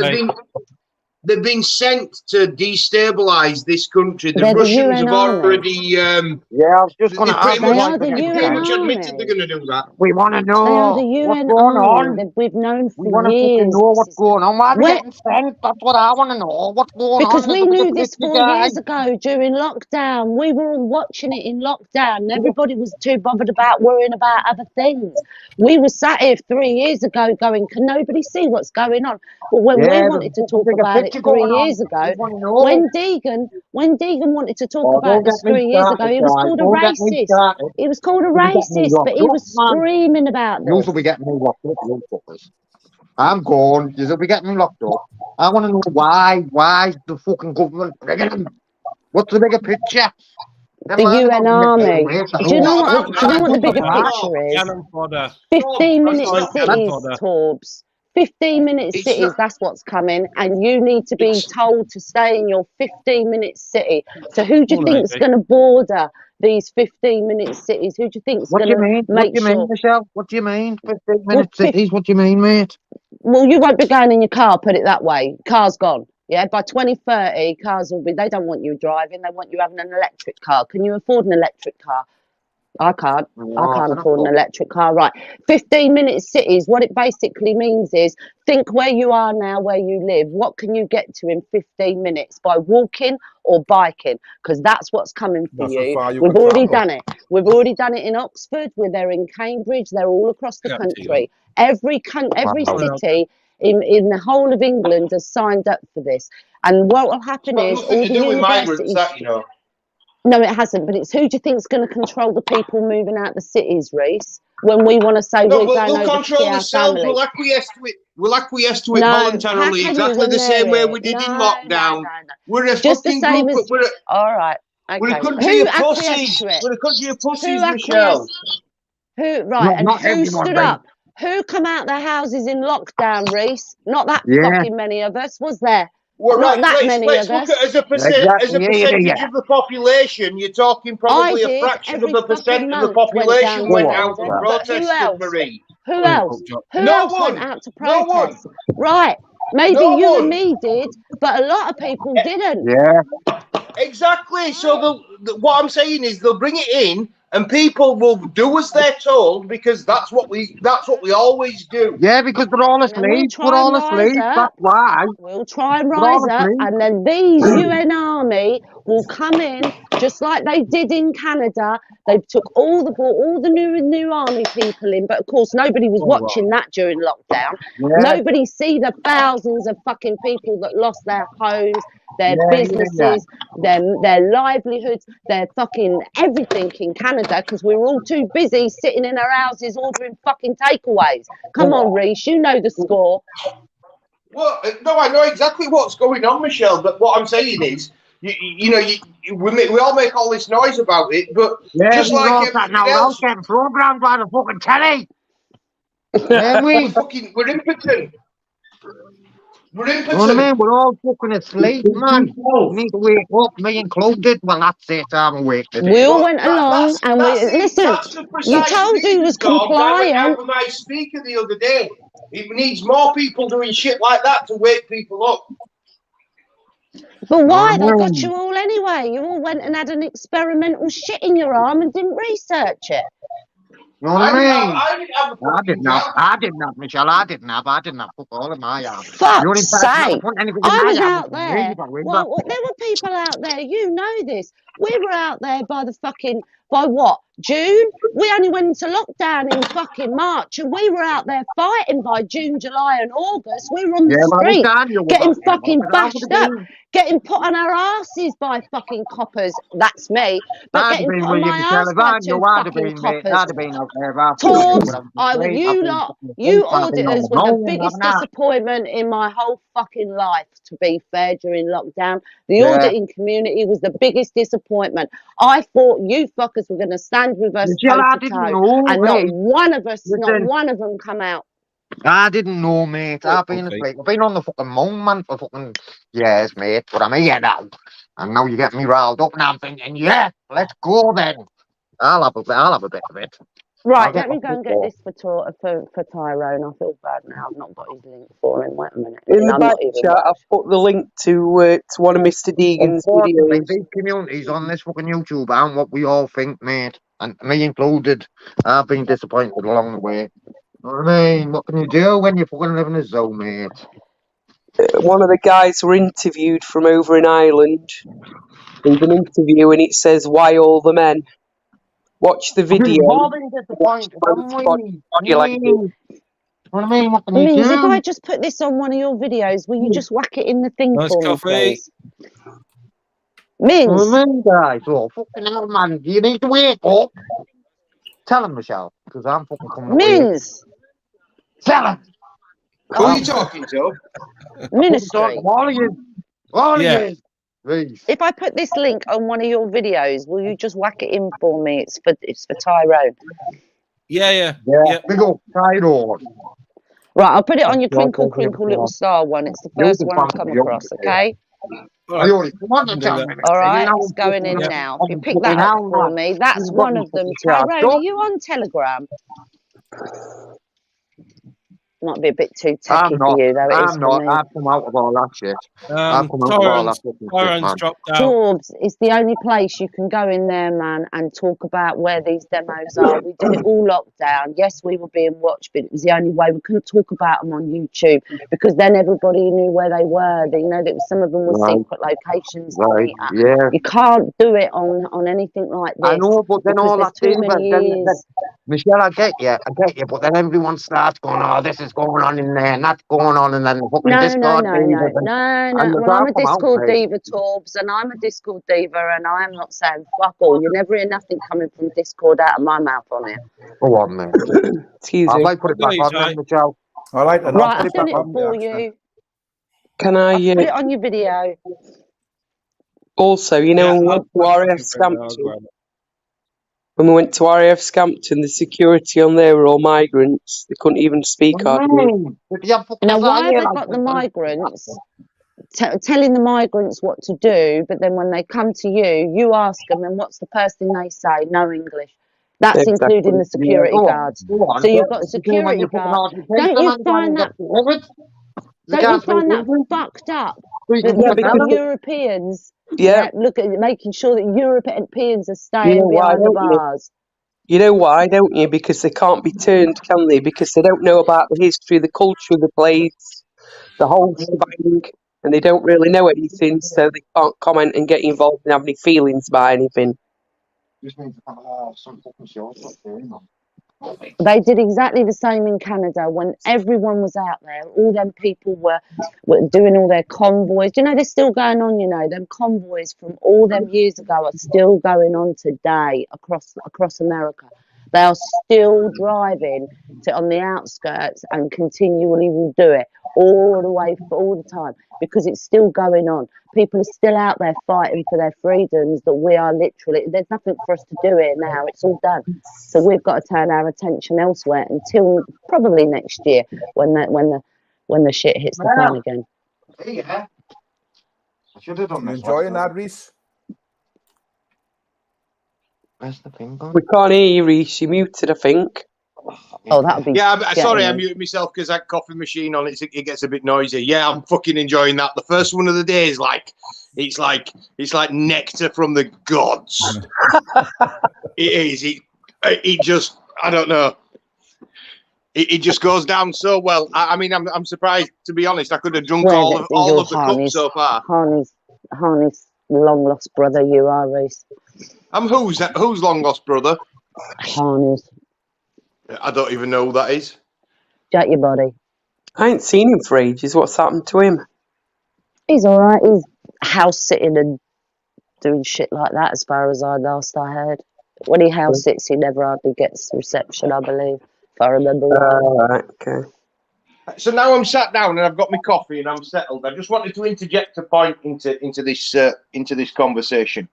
They've been sent to destabilise this country. The They're the Russians UN have already. Yeah, I was just going to ask. They are the UN much army. admitted they're going to do that. We want to They are know the what's UN going army. on. We've known We want for to years. fucking know what's going on. Why are we Where- getting sent? That's what I want to know. What's going Because on? we Is it knew with this the 4 guy? years ago during lockdown. We were all watching it in lockdown. And everybody was too bothered about worrying about other things. We were sat here 3 years ago going, "Can nobody see what's going on?" But when Yeah, we wanted to there's a talk bigger about it picture 3 going on. years ago, We want to know. when Deegan wanted to talk Oh, about don't this get me 3 years ago, started, he was guys. called a Don't get me racist. started. He was called a You'll be getting me racist, locked but he up, was man. screaming about You this. will be getting me locked up, you fuckers. I'm gone. You'll be getting me locked up. I want to know why. Why is the fucking government bringing them? What's the bigger picture? The UN army. Do you know what the bigger picture is? Cannon fodder. 15-minute That's like cities, fodder. Torbs. 15-minute cities, that's what's coming, and you need to be told to stay in your 15-minute city. So who do you think's going to border these 15-minute cities? Who do you think's What going do you to mean? What make do you sure? mean, Michelle? What do you mean? 15-minute Well, cities? What do you mean, mate? Well, you won't be going in your car, put it that way. Car's gone. Yeah, by 2030, cars will be, they don't want you driving, they want you having an electric car. Can you afford an electric car? I can't. I can't afford an electric car. Right. 15-minute cities, what it basically means is think where you are now, where you live. What can you get to in 15 minutes by walking or biking? Because that's what's coming for That's how you. far you We've can already travel. done it. We've already done it in Oxford, where they're in Cambridge, they're all across the country. Every city in the whole of England has signed up for this. And what will happen is all the universities. You know. No, it hasn't. But it's who do you think's going to control the people moving out the cities, Reese? When we want to say No, we're but going we'll over to control see our ourselves. family. We'll acquiesce to it No, how voluntarily, can exactly you the same when way they're- we did in No, lockdown. We're a Just the fucking same group. as. All right. Okay. We're a country Who of acquiesced pussies. to it? We're a country of pussies, Who Michelle. Who right? And not who everyone, stood mate. up? Who come out their houses in lockdown, Reese? Not that Yeah. fucking many of us, was there? Well, Not right, that let's many look of at us. as a percentage of the population. You're talking probably a fraction of a percent of the population went out and protested, Marie. Who else? Who No else one. went out to No one. protest? Right. Maybe No you one. and me did, but a lot of people didn't. Yeah. Exactly. So what I'm saying is they'll bring it in, and people will do as they're told because that's what we always do. Yeah, because they're all And then we'll asleep. try We're all and rise asleep. up. That's why. We'll try and We're all rise up, asleep. and then these UN army will come in just like they did in Canada. They took all the new army people in, but of course nobody was watching that during lockdown. Yeah. Nobody see the thousands of fucking people that lost their homes, their businesses, their livelihoods, their fucking everything in Canada because we were all too busy sitting in our houses ordering fucking takeaways. Come on, Reese, you know the score. Well, no, I know exactly what's going on, Michelle. But what I'm saying is, we all make all this noise about it, but Yeah, just we like all that everything now. We're all else, getting programmed by the fucking telly. yeah, we're impotent. We're You know what I impotent. mean? We're all fucking asleep, man. We need to wake up, me included. Well, that's it. I'm awake today. We all went along and we listen. That's the You precise told you he reason, was Dog, I went out compliant. with my speaker the other day. It needs more people doing shit like that to wake people up. But why? They got you all anyway. You all went and had an experimental shit in your arm and didn't research it. You know what I mean? I didn't have Michelle. I didn't have fuck all in my arm. Fuck's sake. Anything I was in my arm out there. Well, there were people out there. You know this. We were out there by what? June? We only went into lockdown in fucking March, and we were out there fighting by June, July, and August. We were on the street getting fucking bashed up, getting put on our asses by fucking coppers. That's me. But I'd have getting been put with on you, my Michelle. ass If by I two knew, I'd have fucking been, mate. coppers. I'd have been out there. Torbs, you auditors were the biggest disappointment in my whole fucking life, to be fair, during lockdown. The auditing community was the biggest disappointment. I thought you fuckers were going to stand with us Michelle, I toe to didn't toe, know, and not mate. one of us, not Listen. one of them come out. I didn't know, mate. I've been asleep. I've been on the fucking moon, man, for fucking years, mate. But I'm here now. And now you get me riled up, and I'm thinking, yeah, let's go then. I'll have a bit of it. Right, let me go and get this for Tyrone. I feel bad now. I've not got his link for him. Wait a minute. In the I'm back not even chat, I've put the link to one of Mr. Deegan's Unfortunately, videos. these communities on this fucking YouTube aren't what we all think, mate. And me included. I've been disappointed along the way. You know what I mean? What can you do when you fucking live in a zoo, mate? One of the guys were interviewed from over in Ireland. There's an interview and it says, "Why all the men?" Watch the video. More than disappointed, You like it? What I mean, what can Means you if do? I just put this on one of your videos, will you just whack it in the thing Nice for coffee. me, please? Mings. What I mean, guys? Oh, fucking hell, man. You need to wake up. Tell him, Michelle, because I'm fucking coming away. Mings. Tell him. Who are you talking to? Ministry. All of you. All of Yeah. you. Please. If I put this link on one of your videos, will you just whack it in for me? It's for Tyrone. Yeah. Big up, Tyrone. Right, I'll put it on your Well, Crinkle thank you, Crinkle Little Michelle. Star one. It's the You first can one I've find come me, across, yeah. okay? I already want to tell me. All right, You know, it's going in yeah. now. If you I'm pick fucking that up hell, for man. me, that's You've one got of them. me fucking Tyrone, charged are up. you on Telegram? Might be a bit too I'm techy not. for you, though. It is I'm for not. me. I've come out of all that shit. I've come out of all that fucking shit, Tyrone's man. dropped out. Torbs is the only place you can go in there, man, and talk about where these demos are. We did it all lockdown. Yes, we were being watched, but it was the only way. We couldn't talk about them on YouTube because then everybody knew where they were. You know, that some of them were Right. secret locations. to Right. meet at. Yeah. You can't do it on anything like this. I know, but then because all there's that too thing, many then, years. Michelle, I get you, but then everyone starts going, oh, this is going on in there, and that's going on, and then the fucking No. Discord divas, and Well, I'm a come out, Discord mate. diva, Torbs, and I'm a Discord diva, and I am not saying fuck all. You never hear nothing coming from Discord out of my mouth on here. Go on, mate. Excuse I me. might put it back on then, Michelle. All right, and Right, I'll I've put done it back it on for the accent. you. Can I Put it on your video. also, you know, when we went to RAF Scampton, the security on there were all migrants. They couldn't even speak our language. Now, why have they got the migrants telling the migrants what to do, but then when they come to you, you ask them, and what's the first thing they say? No English. That's Exactly. including the security Yeah, go on, guards. go on. So you've got What you do when security you fucking guards. argue Don't them you and find get that? delivered? They Don't you can't find speak that English. fucked up? Speak That English, because tell them. Europeans, Yeah. look at making sure that Europeans are You staying know why, behind the don't you? bars. You know why, don't you? Because they can't be turned, can they? Because they don't know about the history, the culture of the place, the whole shebang, and they don't really know anything, so they can't comment and get involved and have any feelings about anything. Just need to have some fucking shows up there, you know. They did exactly the same in Canada when everyone was out there. All them people were doing all their convoys. You know, they're still going on, you know. Them convoys from all them years ago are still going on today across America. They are still driving on the outskirts and continually will do it. all the way for all the time, because it's still going on. People are still out there fighting for their freedoms that we are literally, there's nothing for us to do here now. It's all done. So we've got to turn our attention elsewhere until probably next year when the shit hits the fan again. Yeah. I should have done You this. enjoying that, Reese? Where's the thing gone? We can't hear you, Reese. You muted, I think. Oh, that'd be. Yeah, sorry, I getting muted myself because that coffee machine on it gets a bit noisy. Yeah, I'm fucking enjoying that. The first one of the day is like it's like nectar from the gods. It is. It just, I don't know. It just goes down so well. I mean, I'm surprised, to be honest. I could have drunk all of the cups so far. Harney's long lost brother, you are, Reese. Who's long lost brother? Harney's. I don't even know who that is. Jack your body. I ain't seen him for ages. What's happened to him? He's all right. He's house sitting and doing shit like that, as far as I heard. When he house sits, he never hardly gets reception, I believe, if I remember right. Right, okay. So now I'm sat down and I've got my coffee and I'm settled. I just wanted to interject a point into this conversation.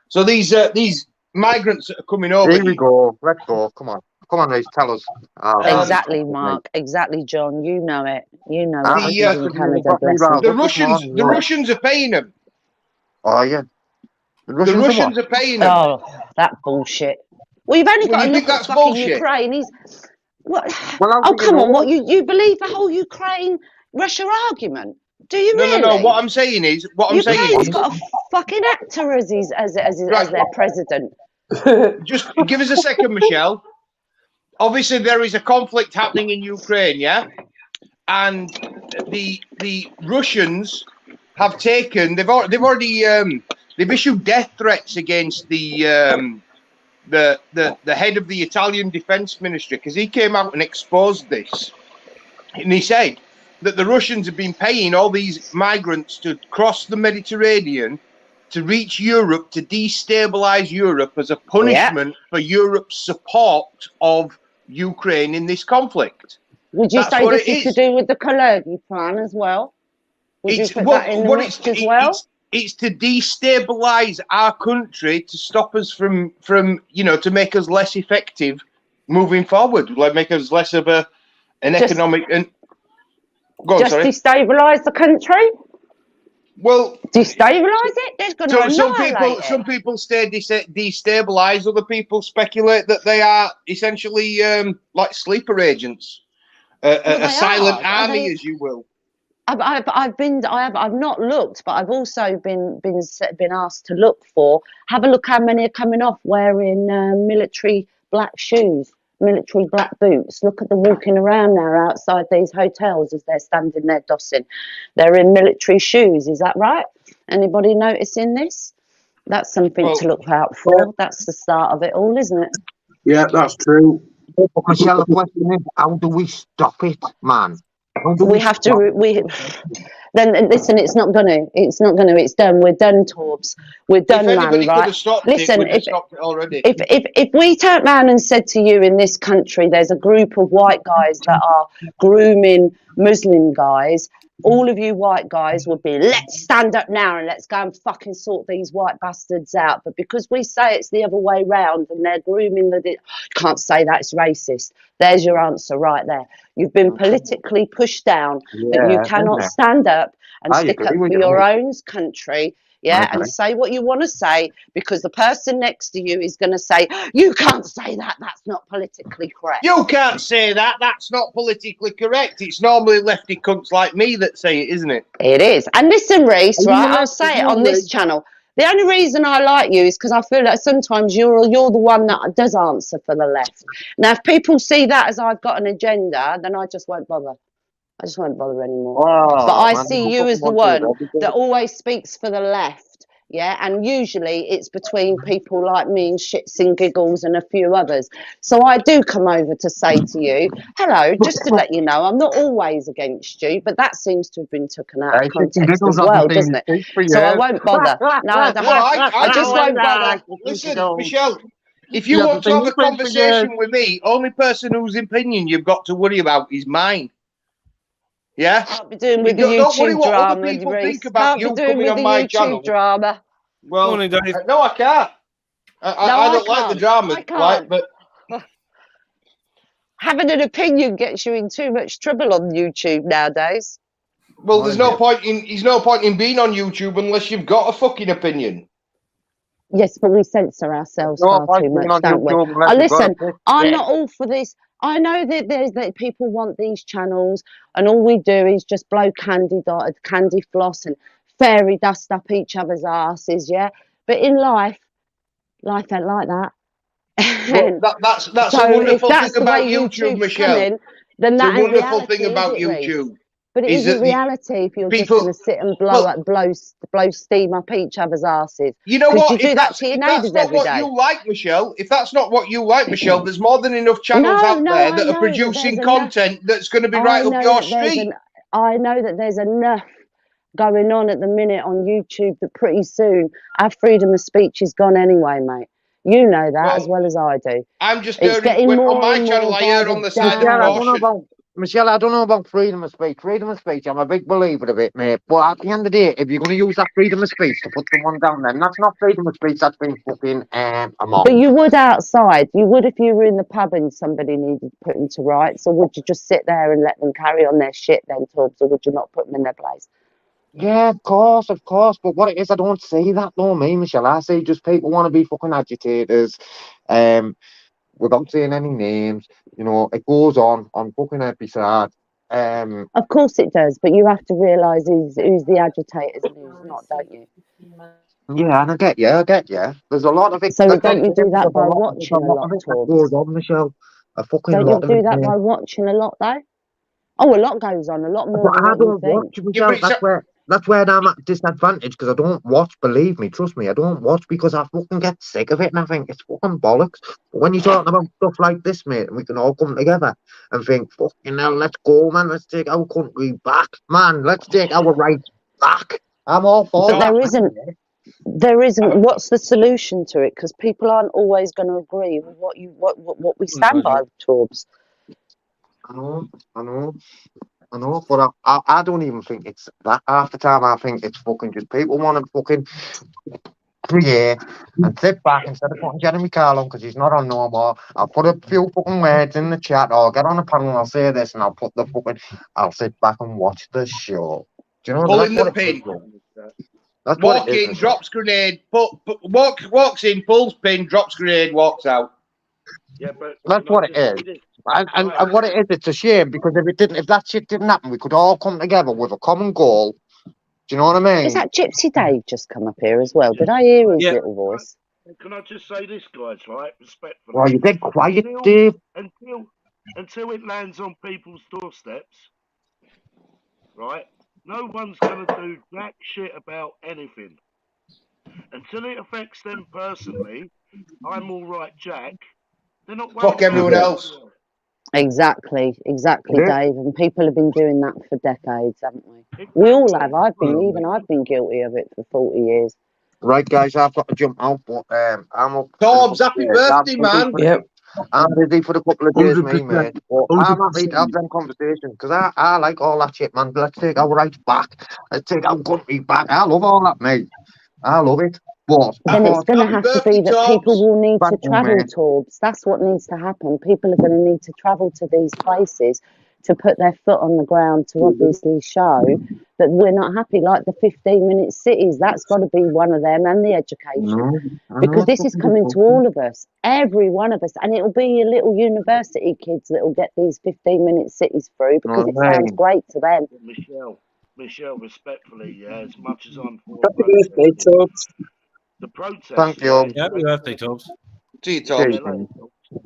So these migrants that are coming over. Here we go. Let's go. Come on, Reese, tell us. Exactly, Mark. Exactly, John. You know it. You know it. The Russians are paying them. Oh yeah. The Russians are paying them. Oh, that bullshit. Well, you've only got to look at fucking bullshit? Ukraine. He's what? Oh, come on! What you believe the whole Ukraine-Russia argument? Do you really? No. What I'm saying is, Ukraine's got a fucking actor as their president. Just give us a second, Michelle. Obviously, there is a conflict happening in Ukraine, yeah, and the Russians have taken. They've already issued death threats against the head of the Italian Defense Ministry, because he came out and exposed this, and he said that the Russians have been paying all these migrants to cross the Mediterranean to reach Europe, to destabilize Europe as a punishment for Europe's support of Ukraine in this conflict. Would you say this is to do with the Kalergi plan as well? Would you put that in the mix as well? It's to destabilize our country, to stop us from to make us less effective moving forward, like make us less of an economic and destabilize the country. Well, destabilize it. There's going to some people stay destabilized. Other people speculate that they are essentially like sleeper agents, a silent army, as you will. I've not looked, but I've also been asked to look for. Have a look how many are coming off wearing military black shoes, military black boots. Look at them walking around now outside these hotels as they're standing there dossing. They're in military shoes. Is that right? Anybody noticing this? That's something to look out for. That's the start of it all, isn't it? Yeah, that's true. Michelle, the question is, how do we stop it, man? We have to. Then listen. It's not gonna. It's done. We're done, Torbs. We're done, man. Right? Listen. If we turned around and said to you, in this country, there's a group of white guys that are grooming Muslim guys. All of you white guys would be, let's stand up now and let's go and fucking sort these white bastards out. But because we say it's the other way round and they're grooming can't say that, it's racist. There's your answer right there. You've been politically pushed down that you cannot stand up and stick up for your own country. Yeah, and say what you want to say, because the person next to you is going to say, you can't say that, that's not politically correct. You can't say that, that's not politically correct. It's normally lefty cunts like me that say it, isn't it? It is. And listen, Reese, right, I'll say it on this channel. The only reason I like you is because I feel like sometimes you're the one that does answer for the left. Now, if people see that as I've got an agenda, then I just won't bother. I just won't bother anymore. But I see you as the one that always speaks for the left, yeah? And usually it's between people like me and Shits and Giggles and a few others. So I do come over to say to you, hello, just to let you know, I'm not always against you, but that seems to have been taken out of context as well, doesn't it? So I won't bother. No, I just won't bother. Listen, Michelle, if you want to have a conversation with me, only person whose opinion you've got to worry about is mine. Yeah. Can't be doing with the Don't worry YouTube what other drama, people Reese. think about Can't be you doing coming with on the my YouTube channel. drama. Well, Morning, Dave. no, I can't. No, I don't like the can't. drama, I right? can't. But Having an opinion gets you in too much trouble on YouTube nowadays. well, there's no point in being on YouTube unless you've got a fucking opinion. Yes, but we censor ourselves No, far I too think much, on don't we? YouTube unless Oh, you've got a listen, piss I'm take. not all for this. I know that people want these channels, and all we do is just blow candy floss and fairy dust up each other's asses, yeah. But in life ain't like that. Well, that's So a wonderful if that's thing the about way YouTube, YouTube's Michelle. coming, then It's that a ain't wonderful reality, thing about is it, Reese? YouTube. But it is isn't that the reality if you're just people- going to sit and well, blow steam up each other's asses. You know 'Cause what? you do If that that's, to your if that's neighbours not every what day. you like, Michelle, if that's not what you like, Michelle, there's more than enough channels out No, there I that know are that producing there's enough. content that's going to be I right up know your that there's street. I know that there's enough going on at the minute on YouTube that pretty soon our freedom of speech is gone anyway, mate. You know that as well as I do. I'm just It's hearing getting on more my and channel. more I by hear the on the side day. of Michelle, I don't know about freedom of speech. Freedom of speech, I'm a big believer of it, mate. But at the end of the day, if you're going to use that freedom of speech to put someone down, then that's not freedom of speech. That's been fucking a mob. But you would outside. You would if you were in the pub and somebody needed putting to rights, or would you just sit there and let them carry on their shit then, Tubbs, or would you not put them in their place? Yeah, of course. But what it is, I don't see that, no, me, Michelle. I see just people want to be fucking agitators. Without saying any names, you know, it goes on fucking every side. Of course it does, but you have to realise who's the agitators and who's not, don't you? Yeah, and I get you. There's a lot of it. So that- don't you do that there's by there's watching a lot, of it that Torbs? goes on, Michelle. A fucking Don't you lot of do it. that by watching a lot, though? Oh, a lot goes on, a lot more But than I what you don't watch, think. Michelle. That's where I'm at disadvantage, because I don't watch. Believe me, trust me, I don't watch because I fucking get sick of it and I think it's fucking bollocks. But when you're talking about stuff like this, mate, and we can all come together and think, fucking hell, let's go, man. Let's take our country back, man. Let's take our rights back. I'm all for But that. there isn't. What's the solution to it? Because people aren't always going to agree with what we stand by, Torbs. I know, but I don't even think it's that. Half the time, I think it's fucking just people want to fucking create and sit back instead of putting Jeremy Carl on because he's not on no more. I'll put a few fucking words in the chat, or I'll get on a panel and I'll say this, and I'll sit back and watch the show. Do you know? Pulling That's the what it is, pin. though. That's what Walk it is, in, drops grenade, walks in, pulls pin, drops grenade, walks out. Yeah, but That's what it is. And what it is, it's a shame because if that shit didn't happen, we could all come together with a common goal. Do you know what I mean? Is that Gypsy Dave just come up here as well? Did I hear his little voice? Can I just say this, guys, right? Respectfully. Oh, you get quiet, Dave. Until it lands on people's doorsteps, right? No one's going to do jack shit about anything. Until it affects them personally, I'm all right, Jack. They're not worried Fuck everyone about else. Exactly, Yeah. Dave. And people have been doing that for decades, haven't we? We all have. I've been guilty of it for 40 years. Right, guys, I've got to jump out, but I'm up. Torbs, happy birthday, man. Yep. I'm busy for a couple of days, 100%. mate. But I'm happy to have them conversations because I like all that shit, man. Let's take our rights back. Let's take our country back. I love all that, mate. I love it. But Then it's going to have to be that people will need to Thank you, travel, mate. Torbs. That's what needs to happen. People are going to need to travel to these places to put their foot on the ground to obviously show that we're not happy. Like the 15-minute cities, that's got to be one of them, and the education. Because this is coming to all of us, every one of us, and it'll be your little university kids that will get these 15-minute cities through because it sounds great to them. Michelle, respectfully, yeah, as much as I'm for Happy birthday, Torbs. the protest. Thank you. Yeah, happy birthday, Torbs. See you, Cheers, Torbs. man.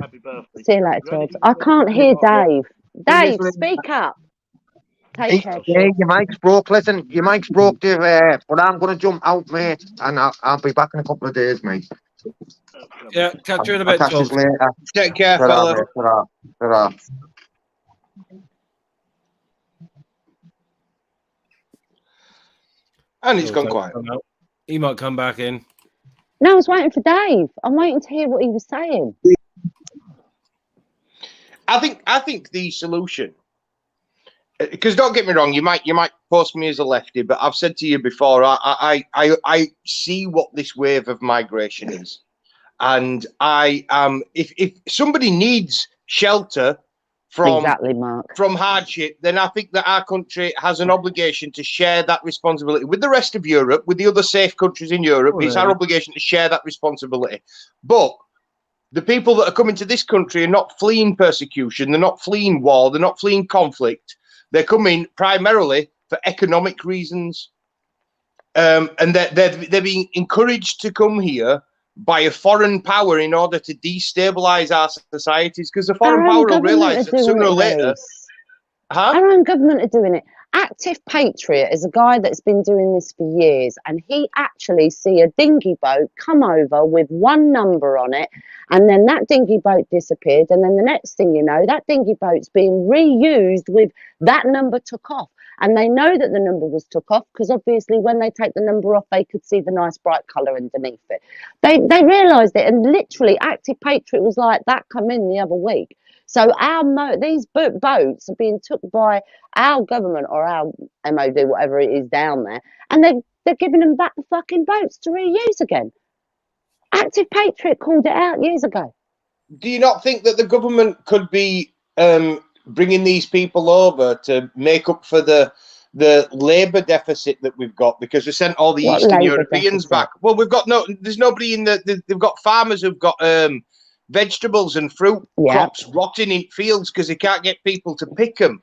Happy birthday. See you later, Torbs. I can't hear Dave. Dave, speak up. Take care. Yeah, your mic's broke. Listen, your mic's broke, Dave. But I'm going to jump out, mate, and I'll be back in a couple of days, mate. Yeah, catch you in a I'll bit, catch you Torbs. later. Take care, Ta-ra, fella. mate. Ta-ra. Ta-ra. And he's gone quiet. He might come back in. No, I was waiting for Dave. I'm waiting to hear what he was saying. I think the solution because don't get me wrong, you might post me as a lefty, but I've said to you before, I see what this wave of migration is, and I if somebody needs shelter from Exactly, Mark. from hardship, then I think that our country has an obligation to share that responsibility with the rest of Europe, with the other safe countries in Europe. It's our obligation to share that responsibility. But the people that are coming to this country are not fleeing persecution, they're not fleeing war, they're not fleeing conflict. They're coming primarily for economic reasons, and they're being encouraged to come here by a foreign power in order to destabilize our societies, because the foreign power will realize that sooner or later. Our own government are doing it. Active Patriot is a guy that's been doing this for years, and he actually see a dinghy boat come over with one number on it, and then that dinghy boat disappeared, and then the next thing you know, that dinghy boat's being reused with that number took off. And they know that the number was took off because obviously when they take the number off, they could see the nice bright colour underneath it. They realised it, and literally Active Patriot was like, that come in the other week. So these boats are being took by our government or our MOD, whatever it is down there, and they're giving them back the fucking boats to reuse again. Active Patriot called it out years ago. Do you not think that the government could be bringing these people over to make up for the labour deficit that we've got, because we sent all the Eastern Europeans back? Well, there's nobody in they've got farmers who've got vegetables and fruit crops rotting in fields because they can't get people to pick them.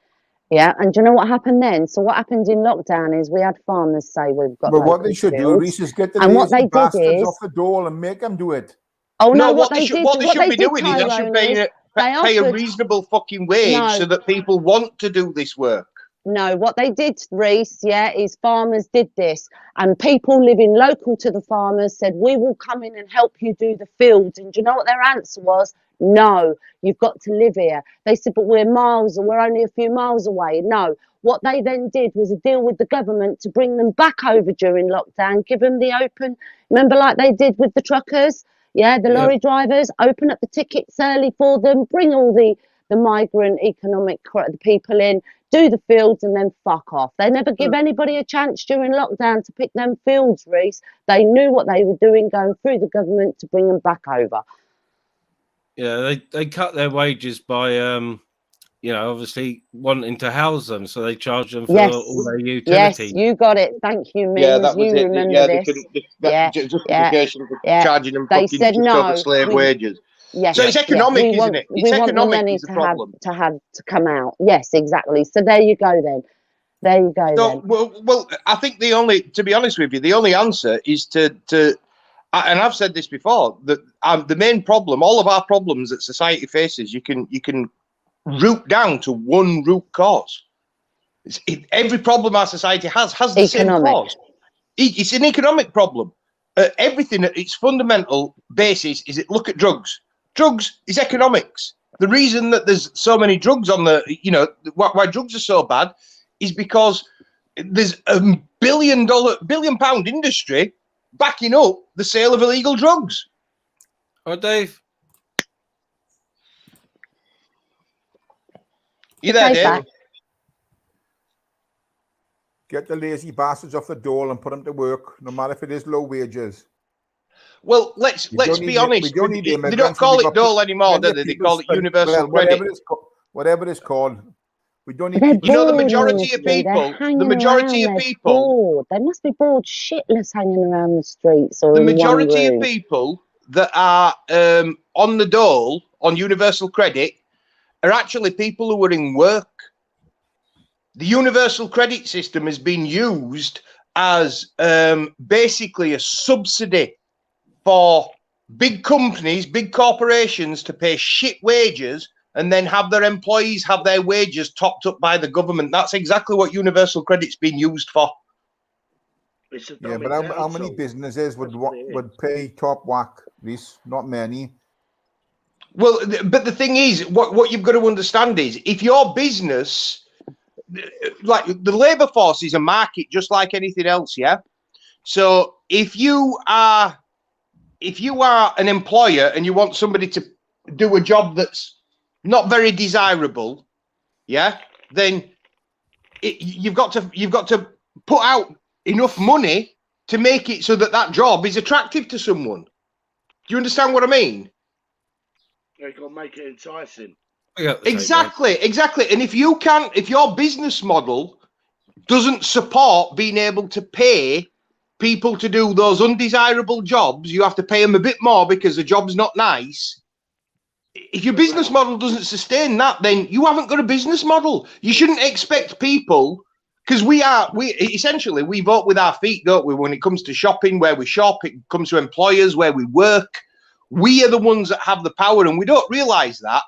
Yeah, and do you know what happened then? So what happened in lockdown is we had farmers say we've got. But what they should do, Reese, is get the lazy bastards off the dole and make them do it. Oh no! What they should be doing is they should pay a reasonable fucking wage so that people want to do this work. No, what they did, Reese, is farmers did this, and people living local to the farmers said, we will come in and help you do the fields. And do you know what their answer was? No, you've got to live here. They said, but we're only a few miles away. No. What they then did was a deal with the government to bring them back over during lockdown, give them the open, remember like they did with the truckers? Yeah, the lorry drivers, open up the tickets early for them, bring all the migrant economic people in, do the fields and then fuck off. They never give anybody a chance during lockdown to pick them fields, Reese. They knew what they were doing going through the government to bring them back over. Yeah, they cut their wages by, obviously wanting to house them, so they charge them for all their utilities. Yes, you got it. Thank you, Ming. Yeah, that was you it. remember this. Justification for charging them fucking just over slave wages. Yes, so it's economic, isn't it? It's economic money is the problem. to come out. Yes, exactly. So there you go then. There you go. So, well, I think to be honest with you, the only answer is to and I've said this before, that the main problem, all of our problems that society faces, you can root down to one root cause. Every problem our society has the same cause. It's an economic problem. Everything at its fundamental basis is look at drugs. Drugs is economics. The reason that there's so many drugs on why drugs are so bad is because there's a billion pound industry backing up the sale of illegal drugs. Oh, Dave. You there, Dave? Get the lazy bastards off the dole and put them to work, no matter if it is low wages. Well, let's be honest. They don't call it dole anymore, do they? They call it universal credit. Whatever it's called. We don't need. The majority of people. The majority of people. They must be bored shitless hanging around the streets. Or the majority of people that are on the dole on universal credit are actually people who are in work. The universal credit system has been used as basically a subsidy for big companies, big corporations to pay shit wages and then have their employees have their wages topped up by the government. That's exactly what universal credit's been used for. Yeah, but how many businesses would pay top whack? This not many. Well, but the thing is, what you've got to understand is, if your business, like the labour force is a market just like anything else, yeah. So if you are an employer and you want somebody to do a job that's not very desirable, yeah, then you've got to put out enough money to make it so that job is attractive to someone. Do you understand what I mean? You've got to make it enticing. Exactly. And if your business model doesn't support being able to pay people to do those undesirable jobs, you have to pay them a bit more because the job's not nice. If your business model doesn't sustain that, then you haven't got a business model. You shouldn't expect people, because we essentially vote with our feet, don't we? When it comes to shopping, where we shop, it comes to employers, where we work. We are the ones that have the power, and we don't realise that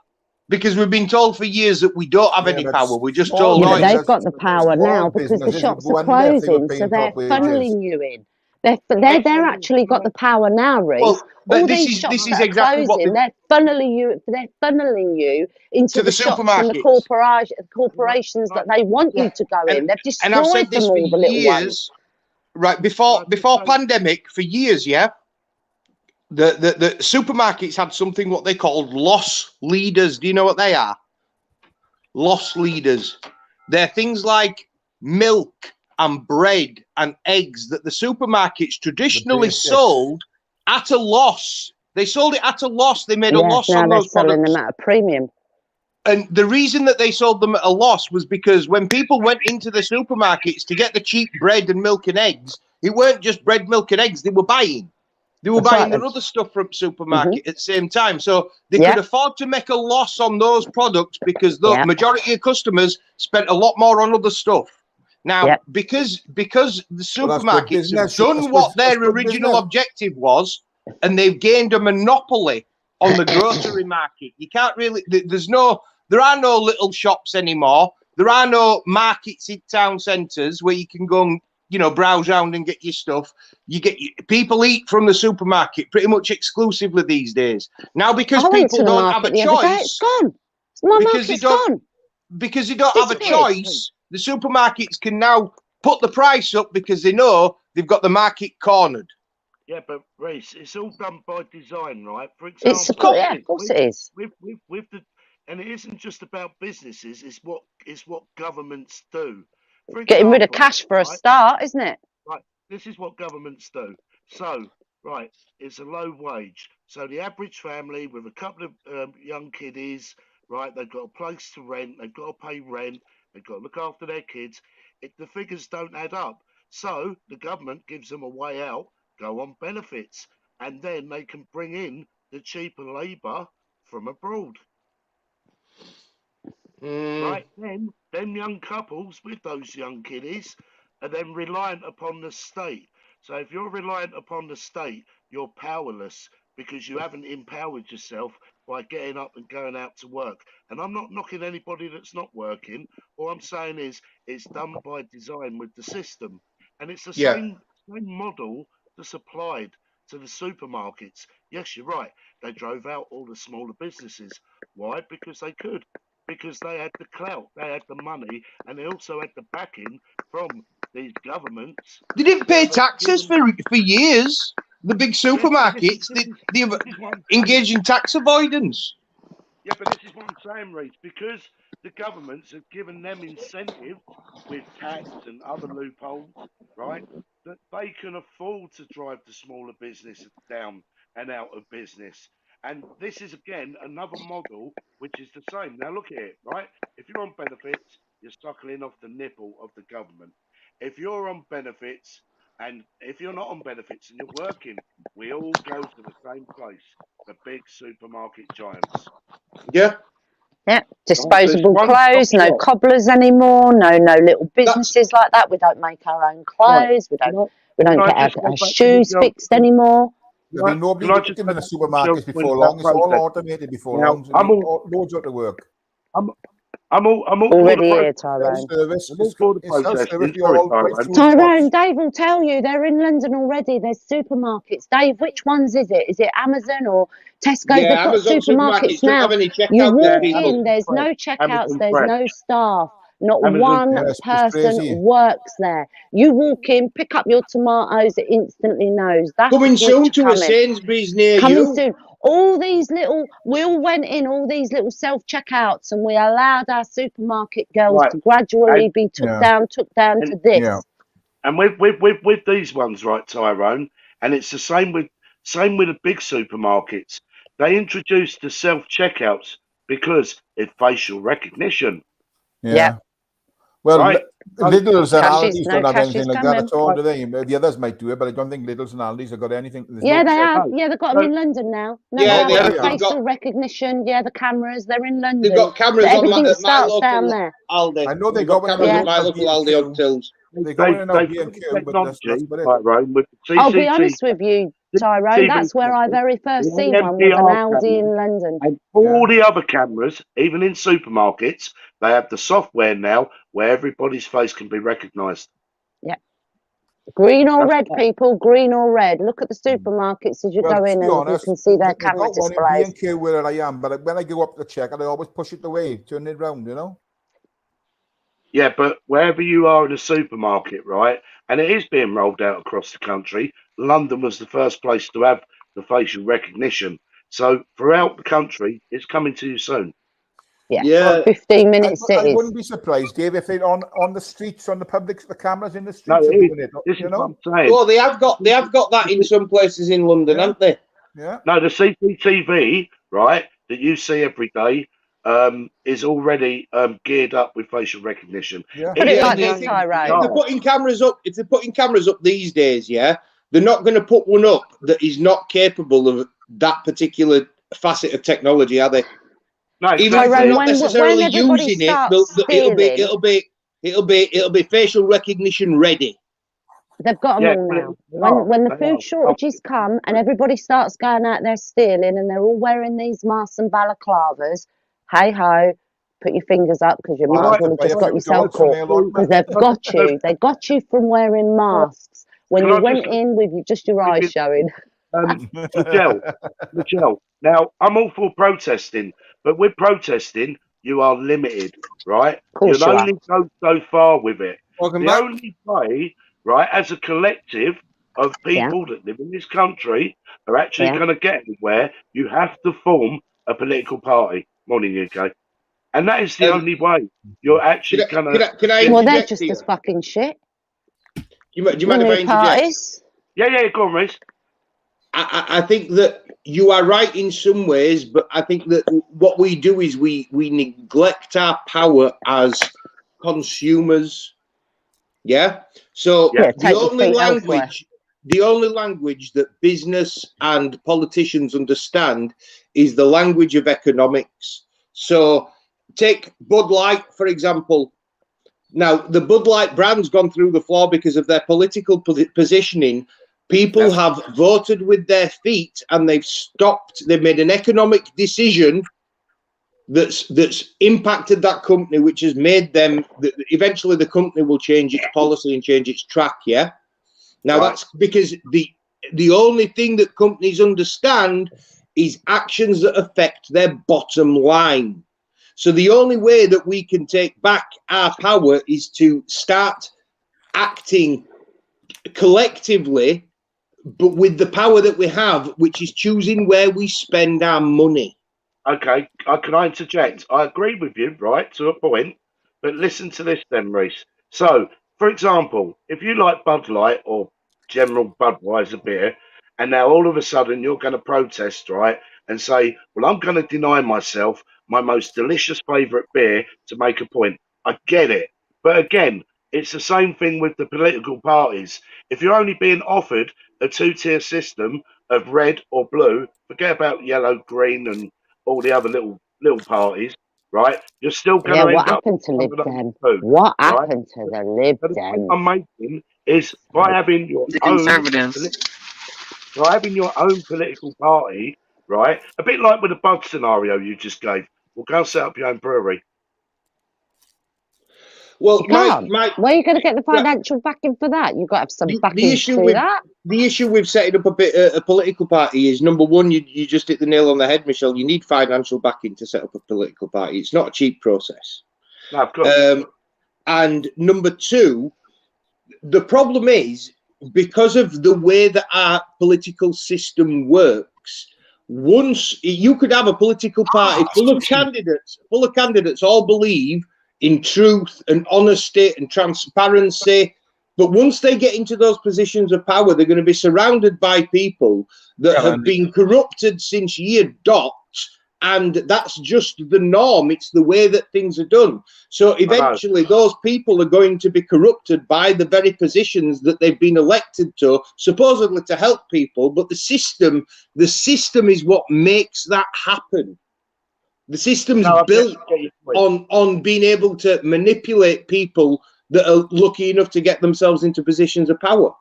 because we've been told for years that we don't have any power. We're just told. Yeah, but they've got the power now because the shops are closing, so they're funneling you in. They're actually got the power now, Reece. Well, all this these is- shops this is that are exactly what closing, they're funneling you into To the the shops and the corporations that they want you to go in. They've And I've destroyed said this them for all, the little years. ones. Right before pandemic, for years, yeah. The supermarkets had something what they called loss leaders. Do you know what they are? Loss leaders. They're things like milk and bread and eggs that the supermarkets traditionally sold at a loss. They sold it at a loss. They made a loss now on they're those selling products. them at a premium. And the reason that they sold them at a loss was because when people went into the supermarkets to get the cheap bread and milk and eggs, it weren't just bread, milk and eggs they were buying. They were buying their other stuff from supermarket at the same time. So they could afford to make a loss on those products because the majority of customers spent a lot more on other stuff. Now, because the supermarkets have done what their original objective was, and they've gained a monopoly on the grocery market. You can't really, there are no little shops anymore. There are no markets in town centres where you can go and, browse around and get your stuff. People eat from the supermarket pretty much exclusively these days. Now, because people don't have a choice, it's gone. My market's gone. Because they don't have a choice, the supermarkets can now put the price up because they know they've got the market cornered. Yeah, but Reece, it's all done by design, right? For example, Of course it is. And it isn't just about businesses. It's what governments do. For Getting rid of example, cash for a start, isn't it? Right, this is what governments do. So, right, it's a low wage. So the average family with a couple of young kiddies, right, they've got a place to rent, they've got to pay rent, they've got to look after their kids. The figures don't add up. So the government gives them a way out, go on benefits, and then they can bring in the cheaper labour from abroad. Right then, them young couples with those young kiddies are then reliant upon the state. So if you're reliant upon the state, you're powerless because you haven't empowered yourself by getting up and going out to work. And I'm not knocking anybody that's not working. All I'm saying is it's done by design with the system. And it's the same model that's applied to the supermarkets. Yes, you're right. They drove out all the smaller businesses. Why? Because they could. Because they had the clout, they had the money, and they also had the backing from these governments. They didn't pay taxes for years. The big supermarkets, they engage in tax avoidance. Yeah, but this is what I'm saying, Reece, because the governments have given them incentive with tax and other loopholes, right, that they can afford to drive the smaller business down and out of business. And this is, again, another model which is the same. Now, look at it, right? If you're on benefits, you're suckling off the nipple of the government. If you're on benefits, and if you're not on benefits and you're working, we all go to the same place, the big supermarket giants. Yeah. Yeah, disposable clothes, no cobblers anymore, no little businesses like that. We don't make our own clothes. We don't get our shoes fixed anymore. I mean, nobody working in the supermarkets before long. It's all automated before long. Loads of the work. I'm all already here, Tyrone. Tyrone, Dave will tell you they're in London already. There's supermarkets. Dave, which ones is it? Is it Amazon or Tesco? Yeah, They've got Amazon supermarkets now. Don't have any checkout You walk there. in, there's no checkouts, there's Fresh. no staff. Not Amazon one Fresh is person crazy. works there. You walk in, pick up your tomatoes, it instantly knows. That's Coming soon to a coming. Sainsbury's near Coming you. soon. all these little, we all went in all these little self-checkouts and we allowed our supermarket girls Right. to gradually And- be took Yeah. down And- to this. Yeah. And with these ones, right, Tyrone, and it's the same with the big supermarkets. They introduced the self checkouts because it's facial recognition. Yeah. Well, Right. Lidl's and Cash is- Aldi's no don't have cash anything is like that coming. at all, do they? The others might do it, but I don't think Lidl's and Aldi's have got anything. There's Yeah, no they check- have. Yeah, they've got them in London now. No, Yeah, they they have have. the They've got- facial recognition. Yeah, the cameras. They're in London. They've got cameras But on everything my starts local down there. Aldi. I know they They've got got one cameras Yeah. at my local Aldi on tills. They got one in our They've B&Q, got but that's technology, about it. Tyrone, with the I'll be CCTV. honest with you, Tyrone. That's where I very first the seen one, was an AMPR Aldi in camera, London. and all the other cameras, even in supermarkets, they have the software now where everybody's face can be recognised. Yeah. Green or That's red, right. people. Green or red. Look at the supermarkets as you Well, go to in, be and honest, you can see their they've camera got one in displays. B&Q where I am, but when I go up to check, I always push it away, turn it round, you know? Yeah, but wherever you are in a supermarket, right, and it is being rolled out across the country, London was the first place to have the facial recognition. So throughout the country, it's coming to you soon. Yeah. 15-minute I cities. wouldn't be surprised, Dave, if it on the streets, on the public, the cameras in the No, streets are it is. doing it. This You is know? what I'm saying. Well, they have got that in some places in London, haven't they? Yeah. No, the CCTV, right, that you see every day, is already geared up with facial recognition. Yeah. Put it like they- this, Tyrone. If they're putting cameras up, these days, yeah, they're not going to put one up that is not capable of that particular facet of technology, are they? No, Even if they're Tyrone, not when necessarily everybody using it, starts it'll be facial recognition ready. They've got them Yeah, all but now. When the they food are. shortages come and everybody starts going out there stealing and they're all wearing these masks and balaclavas, hey ho, put your fingers up because you might as well have just got yourself caught because they've got you. They got you from wearing masks when Can you I went just- in with just your eyes showing. Michelle, now I'm all for protesting, but with protesting, you are limited, right? Course You'll you are. only go so far with it. Welcome The back. only way, right, as a collective of people that live in this country are actually Yeah. going to get anywhere, you have to form a political party. Morning, UK. And that is the only way you're actually going to. Can I Well, they're interject just here? as fucking shit. Do you mind The if I new interject? parties. Yeah, go on, Reece. I think that you are right in some ways, but I think that what we do is we neglect our power as consumers. Yeah. So Yeah, take the your only feet elsewhere. language that business and politicians understand is the language of economics. So take Bud Light, for example. Now, the Bud Light brand's gone through the floor because of their political positioning. People have voted with their feet and they've made an economic decision that's impacted that company, which has made them, eventually the company will change its policy and change its track, yeah? Now, that's because the only thing that companies understand is actions that affect their bottom line. So the only way that we can take back our power is to start acting collectively, but with the power that we have, which is choosing where we spend our money. Okay, can I interject? I agree with you, right, to a point, but listen to this then, Reece. So, for example, if you like Bud Light or General Budweiser beer, and now all of a sudden you're going to protest, right, and say, well, I'm going to deny myself my most delicious favourite beer to make a point. I get it. But again, it's the same thing with the political parties. If you're only being offered a two-tier system of red or blue, forget about yellow, green, and all the other little parties, right? You're still going Yeah, to what end up happened to with Lib Dem? food, What right? happened to the Lib But the point Dem? I'm making is by having your The own Conservatives. by having your own political party, right? A bit like with the Bud scenario you just gave. Well, go and set up your own brewery. Well, You can't. Where are you going to get the financial backing for that? You've got to have some backing to do that. The issue with setting up a political party is, number one, you just hit the nail on the head, Michelle. You need financial backing to set up a political party. It's not a cheap process. No, of course. And number two, the problem is, because of the way that our political system works, once you could have a political party full of candidates all believe in truth and honesty and transparency, but once they get into those positions of power, they're going to be surrounded by people that have been corrupted since year dot, and that's just the norm. It's the way that things are done. So eventually those people are going to be corrupted by the very positions that they've been elected to, supposedly to help people, but the system is what makes that happen. The system's built on being able to manipulate people that are lucky enough to get themselves into positions of power.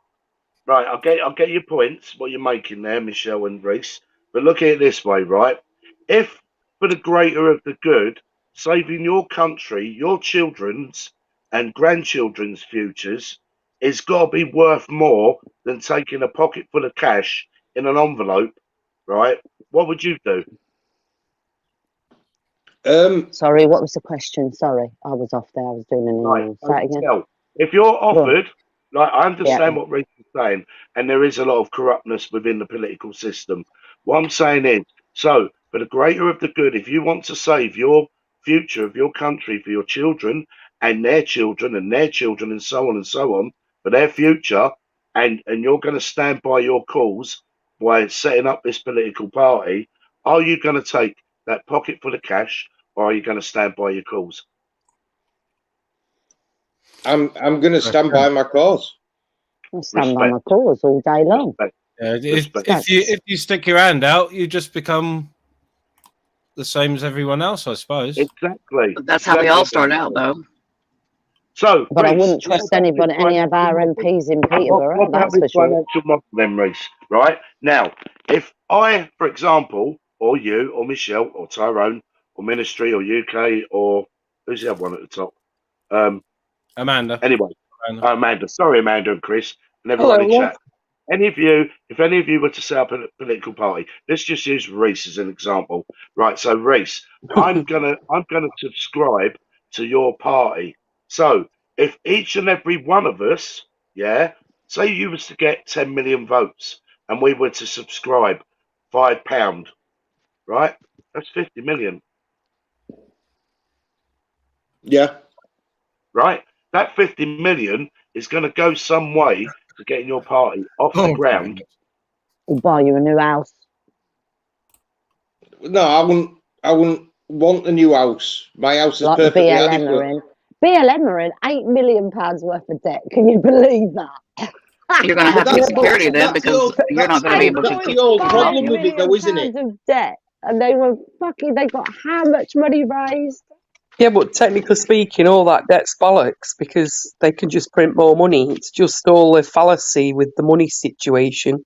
Right, I'll get your points, what you're making there, Michelle and Reese. But look at it this way, right? If for the greater of the good, saving your country, your children's and grandchildren's futures is got to be worth more than taking a pocket full of cash in an envelope, right? What would you do? Sorry, what was the question? Sorry, I was off there. I was doing an email. Say it again. If you're offered, like, I understand what Reece is saying, and there is a lot of corruptness within the political system. What I'm saying is, so for the greater of the good, if you want to save your future of your country for your children and their children and their children and so on, for their future, and you're going to stand by your cause by setting up this political party, are you going to take that pocket full of cash, or are you going to stand by your cause? I'm going to stand by my cause. I stand by my cause all day long. If you stick your hand out, you just become the same as everyone else, I suppose. Exactly. But that's how we all start out, though. So, but I wouldn't trust anybody, any of our MPs in Peterborough. That's for sure. Financial model then, Reece, right? Now, if I, for example, or you, or Michelle, or Tyrone, or Ministry, or UK, or who's the other one at the top? Amanda. Anyway, Amanda. Sorry, Amanda and Chris, and everyone in chat. If any of you were to set up a political party, let's just use Reece as an example, right? So, Reece, I'm gonna subscribe to your party. So, if each and every one of us, say you was to get 10 million votes, and we were to subscribe £5, right? That's 50 million. Yeah. Right? That 50 million is going to go some way to getting your party off the ground. Or buy you a new house. No, I wouldn't want a new house. My house is Like perfectly BLM adequate. are in. BLM are in £8 million worth of debt. Can you believe that? You're going to have to get security then, because you're not going to be able to. That's the old problem with it, though, isn't it? Of debt, and they got how much money raised? Yeah, but technically speaking, all that debt's bollocks because they can just print more money. It's just all a fallacy with the money situation.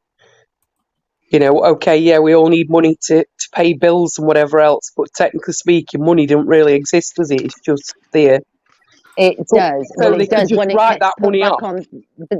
You know, okay, yeah, we all need money to pay bills and whatever else, but technically speaking, money doesn't really exist, does it? It's just there. It does. So Well, they it can does just when it write gets that money put off. back on. But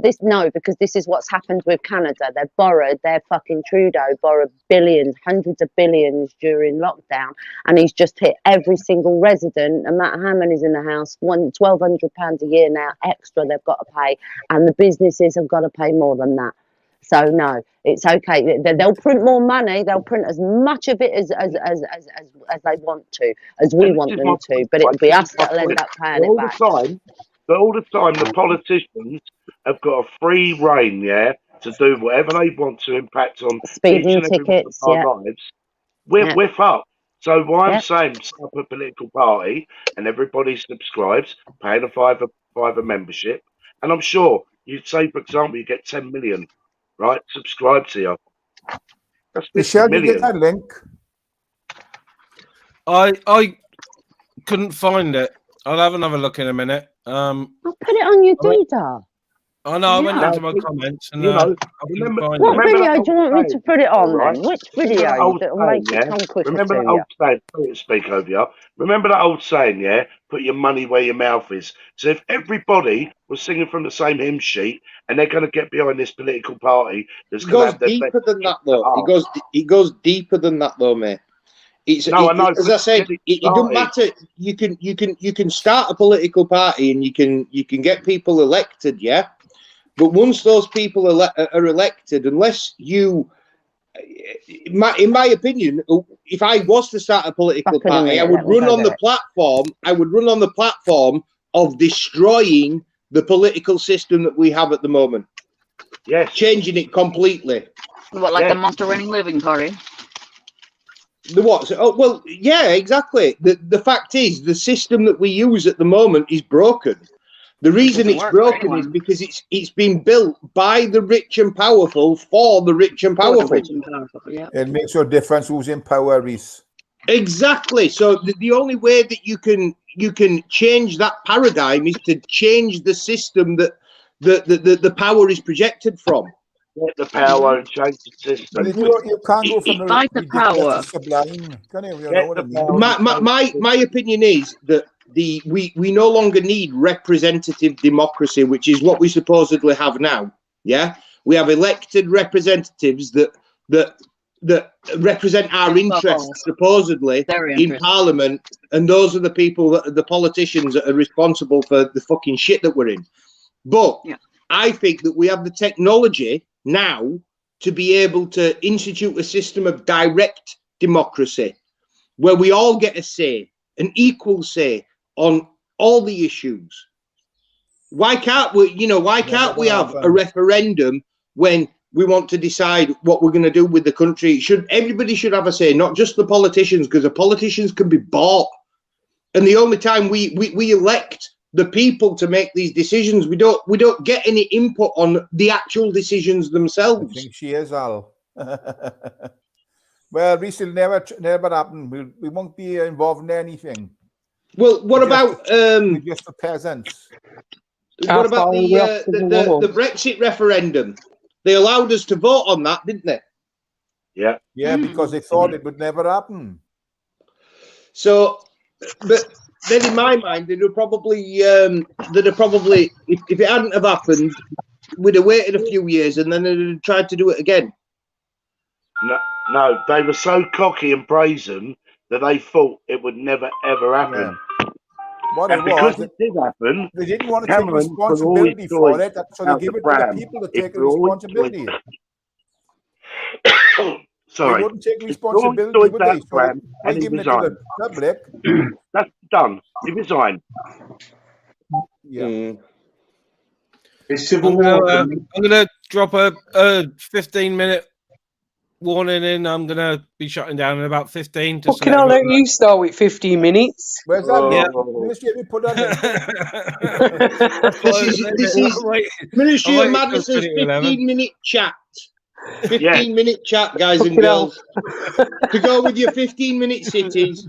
because this is what's happened with Canada. They've borrowed. Their fucking Trudeau borrowed billions, hundreds of billions during lockdown, and he's just hit every single resident, no matter how many's in the house, £1,200 a year now extra they've got to pay, and the businesses have got to pay more than that. So no, it's okay. They'll print more money. They'll print as much of it as they want to, as we want them to. But it'll be us that'll end up paying it back. But all the time, the politicians have got a free rein, to do whatever they want to impact on Speeding each and every tickets, one of our lives. We're fucked. So why I'm saying set up a political party and everybody subscribes, paying a fiver membership, and I'm sure you'd say, for example, you get 10 million. Right, subscribe to you. That's 50 Michelle, million. you get that link? I couldn't find it. I'll have another look in a minute. I'll put it on your data. I know. I went into my comments and I couldn't find What it. video do you want me to put it on Right. then? Which video that'll make it come quicker Remember to that you? old saying, sorry to speak over you. Remember that old saying, put your money where your mouth is. So if everybody was singing from the same hymn sheet and they're going to get behind this political party, that's It going to goes have their deeper than that, though. arse. It goes deeper than that, though, mate. I know. As I said, it doesn't matter. You can start a political party and you can get people elected, but once those people are elected, unless you in my opinion, if I was to start a political party, I would run on the platform. I would run on the platform of destroying the political system that we have at the moment. Yes, changing it completely. What, like the Monster Winning Living Party? The what? Oh, well, yeah, exactly. The fact is, the system that we use at the moment is broken. The reason it's broken is because it's been built by the rich and powerful for the rich and powerful. It makes no difference who's in power, Reese. Exactly. So the only way that you can change that paradigm is to change the system that the power is projected from. Get the power and change the system. You can't go from Fight the power. Sublime. Can you know what I mean? My opinion is that we no longer need representative democracy, which is what we supposedly have now. Yeah, we have elected representatives that represent our interests supposedly in Parliament, and those are the people the politicians that are responsible for the fucking shit that we're in. But I think that we have the technology now to be able to institute a system of direct democracy where we all get a say, an equal say on all the issues. Why can't we, why can't we have a referendum when we want to decide what we're going to do with the country? Everybody should have a say, not just the politicians, because the politicians can be bought. And the only time we elect the people to make these decisions, we don't get any input on the actual decisions themselves. I think she is, Al. Well, Reese, will never happen. We won't be involved in anything. Well, what about just the peasants? What about the Brexit referendum? They allowed us to vote on that, didn't they? Yeah. Yeah, because they thought it would never happen. So, but then in my mind, they'd have probably, if it hadn't have happened, we'd have waited a few years and then they'd have tried to do it again. No, they were so cocky and brazen that they thought it would never ever happen. Yeah. What and it because was, it did happen, they didn't want to Cameron take responsibility for it, so they out give the it to the pram. people to If take we always responsibility. Sorry. They wouldn't take responsibility, If would that they? So pram they and he give it to resigned. the public. That's done. He resigned. Yeah. It's civil war. I'm gonna drop a 15-minute warning in. I'm gonna be shutting down in about 15. Just Fucking hell, don't you start with 15 minutes? Where's that? Yeah. Ministry, we put that This is Ministry of Madness's 15-minute chat. 15-minute chat, guys and girls. To go with your 15-minute cities,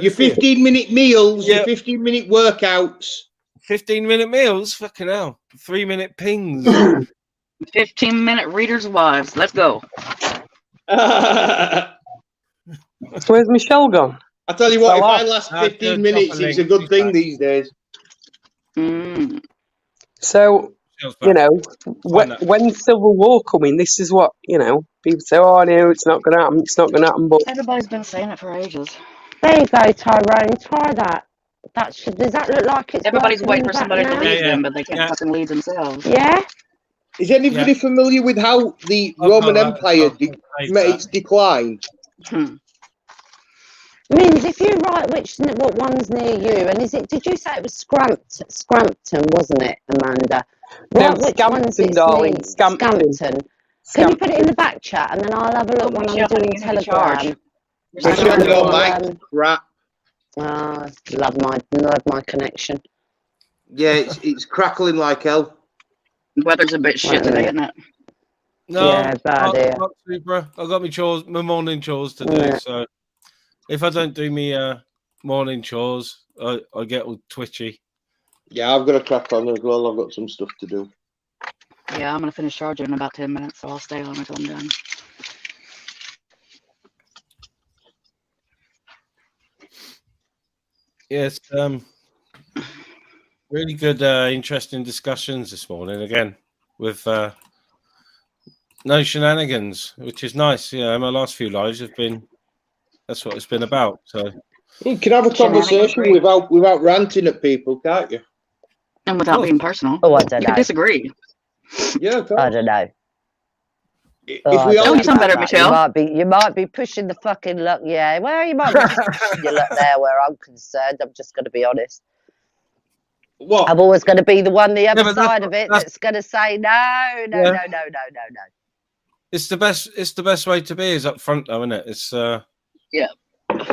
your 15-minute meals, your 15-minute workouts. 15-minute meals? Fucking hell. 3-minute pings. 15-minute readers' wives. Let's go. Where's Michelle gone? I tell you what, if I last 15 minutes, it's a good thing these days. So, when Civil War coming, this is what, people say, oh, no, it's not going to happen, it's not going to happen. But Everybody's been saying it for ages. There you go, Tyrone. Try that. Does that look like it's Everybody's working waiting for somebody to now? lead them, but they can't fucking lead themselves. Yeah? Is anybody familiar with how the Roman Empire made its decline? Means if you write what one's near you, and did you say it was Scrampton, wasn't it, Amanda? No, Right, which one's Scampton, darling, near? Scampton. Can you put it in the back chat, and then I'll have a look when I'm doing Telegram. Your mic crap. Oh, love my connection. Yeah, it's crackling like hell. The weather's a bit shit today, isn't it? No, Yeah, bad here. I've got my morning chores to do, so if I don't do me morning chores, I get all twitchy. Yeah, I've got to crack on as well. I've got some stuff to do. Yeah, I'm going to finish charging in about 10 minutes, so I'll stay on until I'm done. Yes, really good, interesting discussions this morning again with no shenanigans, which is nice. My last few lives have been. That's what it's been about. So you can have a conversation without ranting at people, can't you? And without being personal. Oh, I don't You know. can disagree. Yeah, I don't know. If we all You might be pushing the fucking luck. Yeah, well, you might be just pushing your luck there. Where I'm concerned, I'm just going to be honest. What? I'm always going to be the one the other but side of it that's going to say no. Yeah. It's the best. It's the best way to be is up front, though, isn't it? It's Yeah. you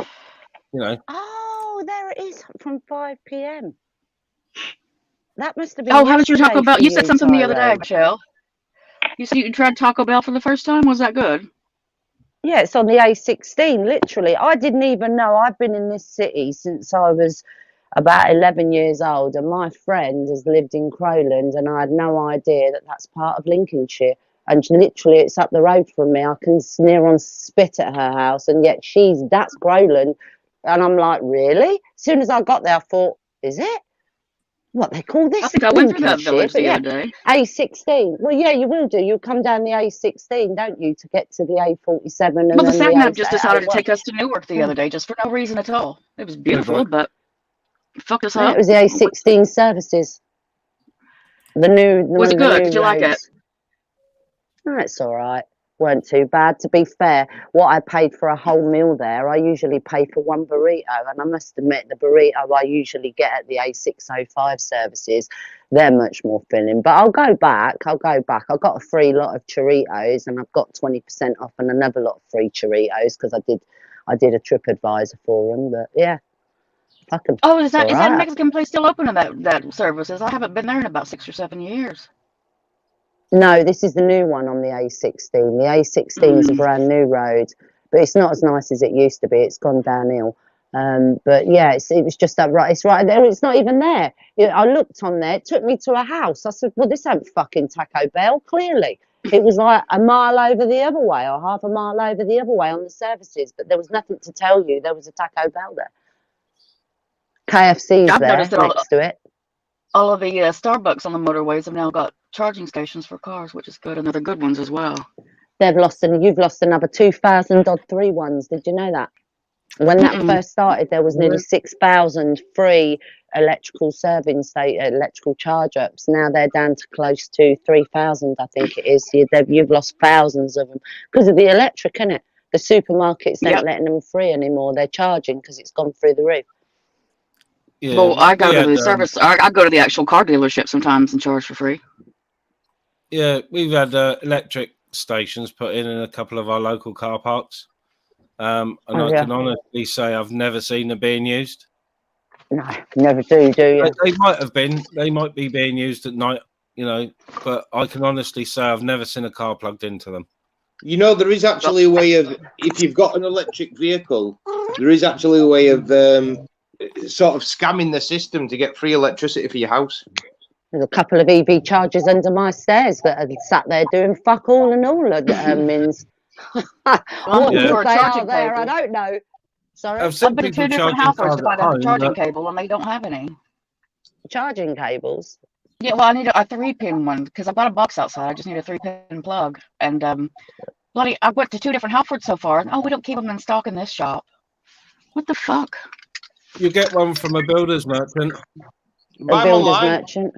know. Oh, there it is from 5 p.m. That must have been. Oh, how did you talk yesterday about? for You said something the other day, Tyrone. Michelle. You said you tried Taco Bell for the first time. Was that good? Yeah, it's on the A16. Literally, I didn't even know. I've been in this city since I was about 11 years old, and my friend has lived in Crowland, and I had no idea that that's part of Lincolnshire. And literally, it's up the road from me. I can near on spit at her house, and yet that's Crowland. And I'm like, really? As soon as I got there, I thought, is it? What they call this? I think I went through that Lincolnshire? village But the yeah, other day. A16. Well, yeah, you will do. You'll come down the A16, don't you, to get to the A47 and Well, the then sat the nav just decided to A1. take us to Newark the other day, just for no reason at all. It was beautiful, but it fucked us Yeah, up. it was the A16 services. The new. Was it the good? new Did you like it? roads. Oh, it's all right. Weren't too bad. To be fair, what I paid for a whole meal there, I usually pay for one burrito, and I must admit the burrito I usually get at the A605 services, they're much more filling. But I'll go back. I got a free lot of churritos, and I've got 20% off and another lot of free churritos because I did a TripAdvisor for them. But yeah, fuck 'em. Oh, is that It's all right. Mexican place still open in that services? I haven't been there in about 6 or 7 years. No, this is the new one on the A16. The A16 is a brand new road, but it's not as nice as it used to be. It's gone downhill. But yeah, it was just that right. It's right there. It's not even there. I looked on there. It took me to a house. I said, well, this ain't fucking Taco Bell. Clearly, it was like a mile over the other way or half a mile over the other way on the services. But there was nothing to tell you there was a Taco Bell there. KFC's I've there noticed that next to it. all of the Starbucks on the motorways have now got charging stations for cars, which is good, and they're good ones as well. You've lost another 2,000 odd 3-1s. Did you know that? When that first started, there was nearly 6,000 free electrical electrical charge ups. Now they're down to close to 3,000, I think it is. You've lost thousands of them because of the electric, innit? The supermarkets ain't letting them free anymore. They're charging because it's gone through the roof. Yeah, Well, I go to the service. I go to the actual car dealership sometimes and charge for free. Yeah, we've had electric stations put in a couple of our local car parks. And I can honestly say I've never seen them being used. No, never do you? They might have been. They might be being used at night, but I can honestly say I've never seen a car plugged into them. You know, there is actually a way of, if you've got an electric vehicle, there is actually a way of sort of scamming the system to get free electricity for your house. There's a couple of EV chargers under my stairs that are sat there doing fuck all and all at Mins. What good they are there, I don't know. Sorry, I've been to 2 different houses to find a charging cable, and they don't have any charging cables. Yeah, well, I need a 3-pin one because I've got a box outside. I just need a 3-pin plug. And bloody, I went to 2 different Halfords so far. And, we don't keep them in stock in this shop. What the fuck? You get one from a builder's merchant. A builder's merchant.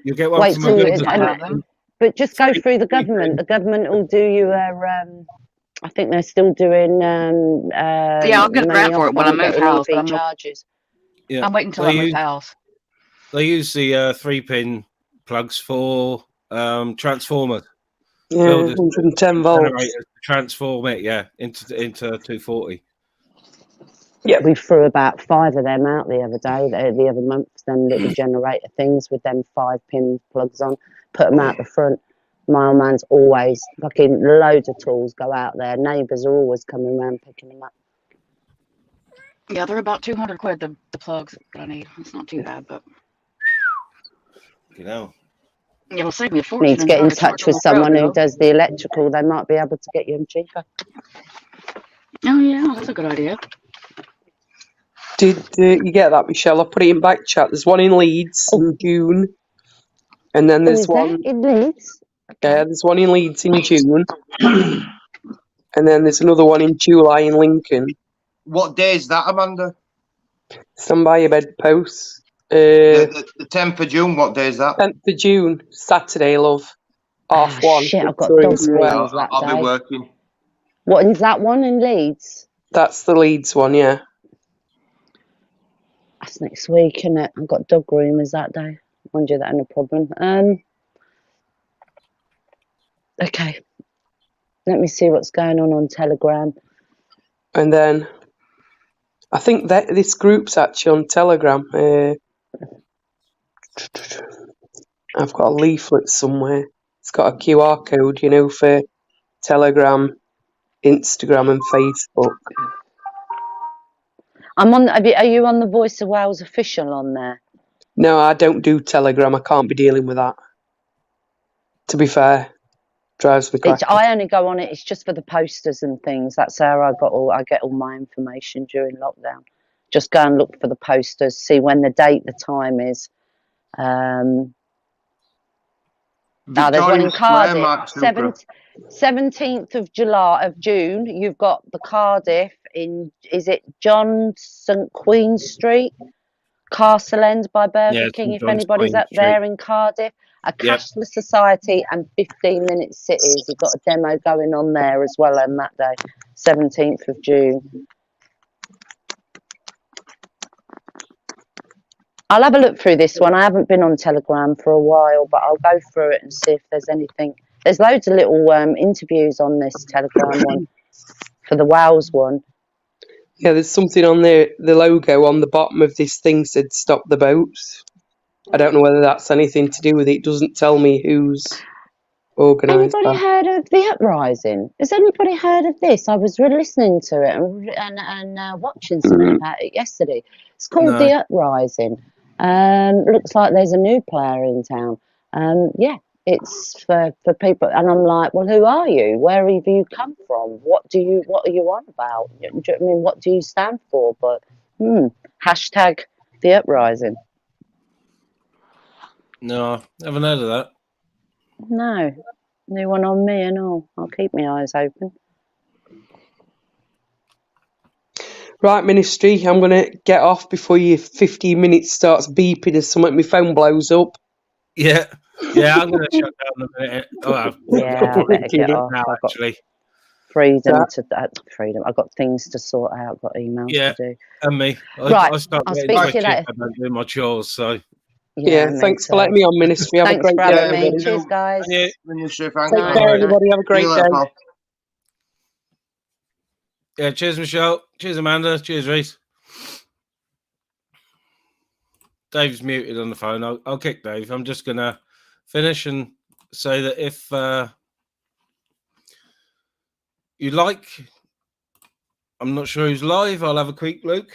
You get one from a builder's merchant. But just go through the government. The government will do you I think they're still doing. Yeah, I'll get a grant for it when I move house. EV charges. Yeah, I'm waiting until I move house. They use the 3-pin plugs for transformers. Yeah, 110 volts. To transform it, into 240. Yeah, we threw about 5 of them out the other day, the other month. Them little generator things with them 5-pin plugs on. Put them out the front. My old man's always fucking loads of tools go out there. Neighbours are always coming around picking them up. Yeah, they're about 200 quid, the plugs that I need. It's not too bad, but Yeah, it'll save me a fortune. Need to get in touch with someone who does the electrical. They might be able to get you them cheaper. Oh yeah, that's a good idea. Did you get that, Michelle? I put it in back chat. There's one in Leeds in June, and then there's one in Leeds. Yeah, there's one in Leeds in June, and then there's another one in July in Lincoln. What day is that, Amanda? Stand by your bedposts. The 10th of June. What day is that? 10th of June, Saturday, love. 1. Shit, I've got Three dog as well. groomers that I'll day. be working. What is that one in Leeds? That's the Leeds one, yeah. That's next week, isn't it? I've got dog groomers that day. Mind you, that ain't a problem. Okay. Let me see what's going on Telegram. And then I think that this group's actually on Telegram. I've got a leaflet somewhere. It's got a QR code, you know, for Telegram, Instagram, and Facebook. I'm on. Are you on the Voice of Wales official on there? No, I don't do Telegram. I can't be dealing with that. To be fair, drives me crazy. I only go on it. It's just for the posters and things. That's how I get all my information during lockdown. Just go and look for the posters, see when the date, the time is. There's one in Cardiff. 17th of June. You've got the Cardiff in. Is it John St Queen Street, Castle End by Burger King? If anybody's up there in Cardiff. A cashless society and 15-minute cities. You've got a demo going on there as well on that day, 17th of June. I'll have a look through this one. I haven't been on Telegram for a while, but I'll go through it and see if there's anything. There's loads of little interviews on this Telegram one for the Wales one. Yeah, there's something on there. The logo on the bottom of this thing said "Stop the Boats." I don't know whether that's anything to do with it. It doesn't tell me who's organised Anybody heard of the uprising? Has anybody heard of this? I was listening to it and watching something about it yesterday. It's called The Uprising. Looks like there's a new player in town. It's for people. And I'm like, well, who are you? Where have you come from? What are you on about? Do you know what I mean? What do you stand for? But hashtag The Uprising. No, haven't heard of that. No, new one on me and all. I'll keep my eyes open. Right, Ministry, I'm going to get off before your 15 minutes starts beeping as something my phone blows up. Yeah, I'm going to shut down in a minute. I better get off. Now, actually. Freedom. I've got things to sort out. I've got emails to do. And me. Right, I start I'll getting speak to you later. I don't do my chores, so. Yeah, thanks for letting me on, Ministry. Have a great day. Having me. Cheers, guys. Take care, everybody. Have a great day. Yeah, cheers, Michelle. Cheers, Amanda. Cheers, Reese. Dave's muted on the phone. I'll kick Dave. I'm just going to finish and say that if you like, I'm not sure who's live. I'll have a quick look.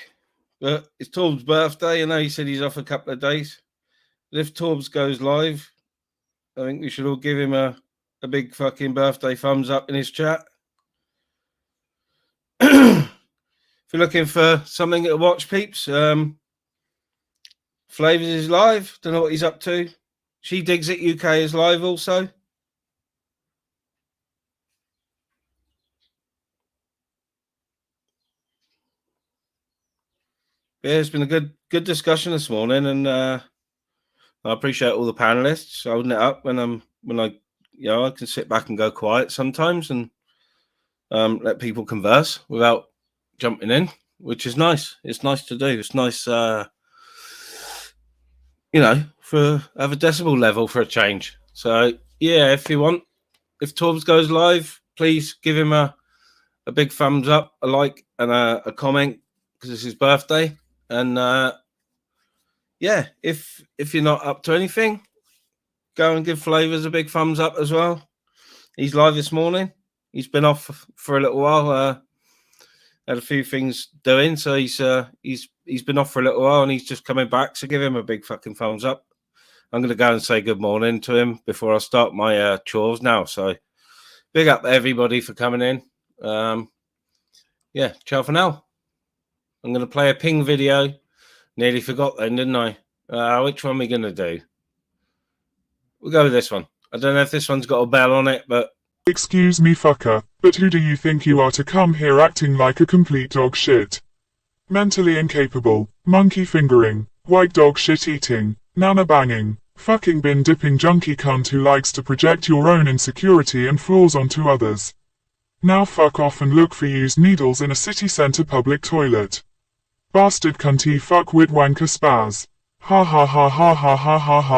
But it's Torb's birthday. I know he said he's off a couple of days. But if Torbs goes live, I think we should all give him a big fucking birthday thumbs up in his chat. If you're looking for something to watch, peeps, Flavors is live. Don't know what he's up to. She Digs It UK is live also. Yeah, it's been a good discussion this morning, and I appreciate all the panelists holding it up when I can sit back and go quiet sometimes and let people converse without jumping in, which is nice. It's nice to do. It's nice, for have a decibel level for a change. So yeah, if Torbs goes live, please give him a big thumbs up, a like, and a comment because it's his birthday. And if you're not up to anything, go and give Flavors a big thumbs up as well. He's live this morning. He's been off for a little while. Had a few things doing, so he's been off for a little while, and he's just coming back. So give him a big fucking thumbs up. I'm going to go and say good morning to him before I start my chores now. So big up everybody for coming in. Ciao for now. I'm going to play a Ping video. Nearly forgot then, didn't I? Which one are we going to do? We'll go with this one. I don't know if this one's got a bell on it, but... Excuse me, fucker, but who do you think you are to come here acting like a complete dog shit? Mentally incapable, monkey fingering, white dog shit eating, nana banging, Fucking bin dipping junkie cunt who likes to project your own insecurity and flaws onto others. Now fuck off and look for used needles in a city centre public toilet. Bastard cunty fuckwit wanker spaz. Ha ha ha ha ha ha ha ha.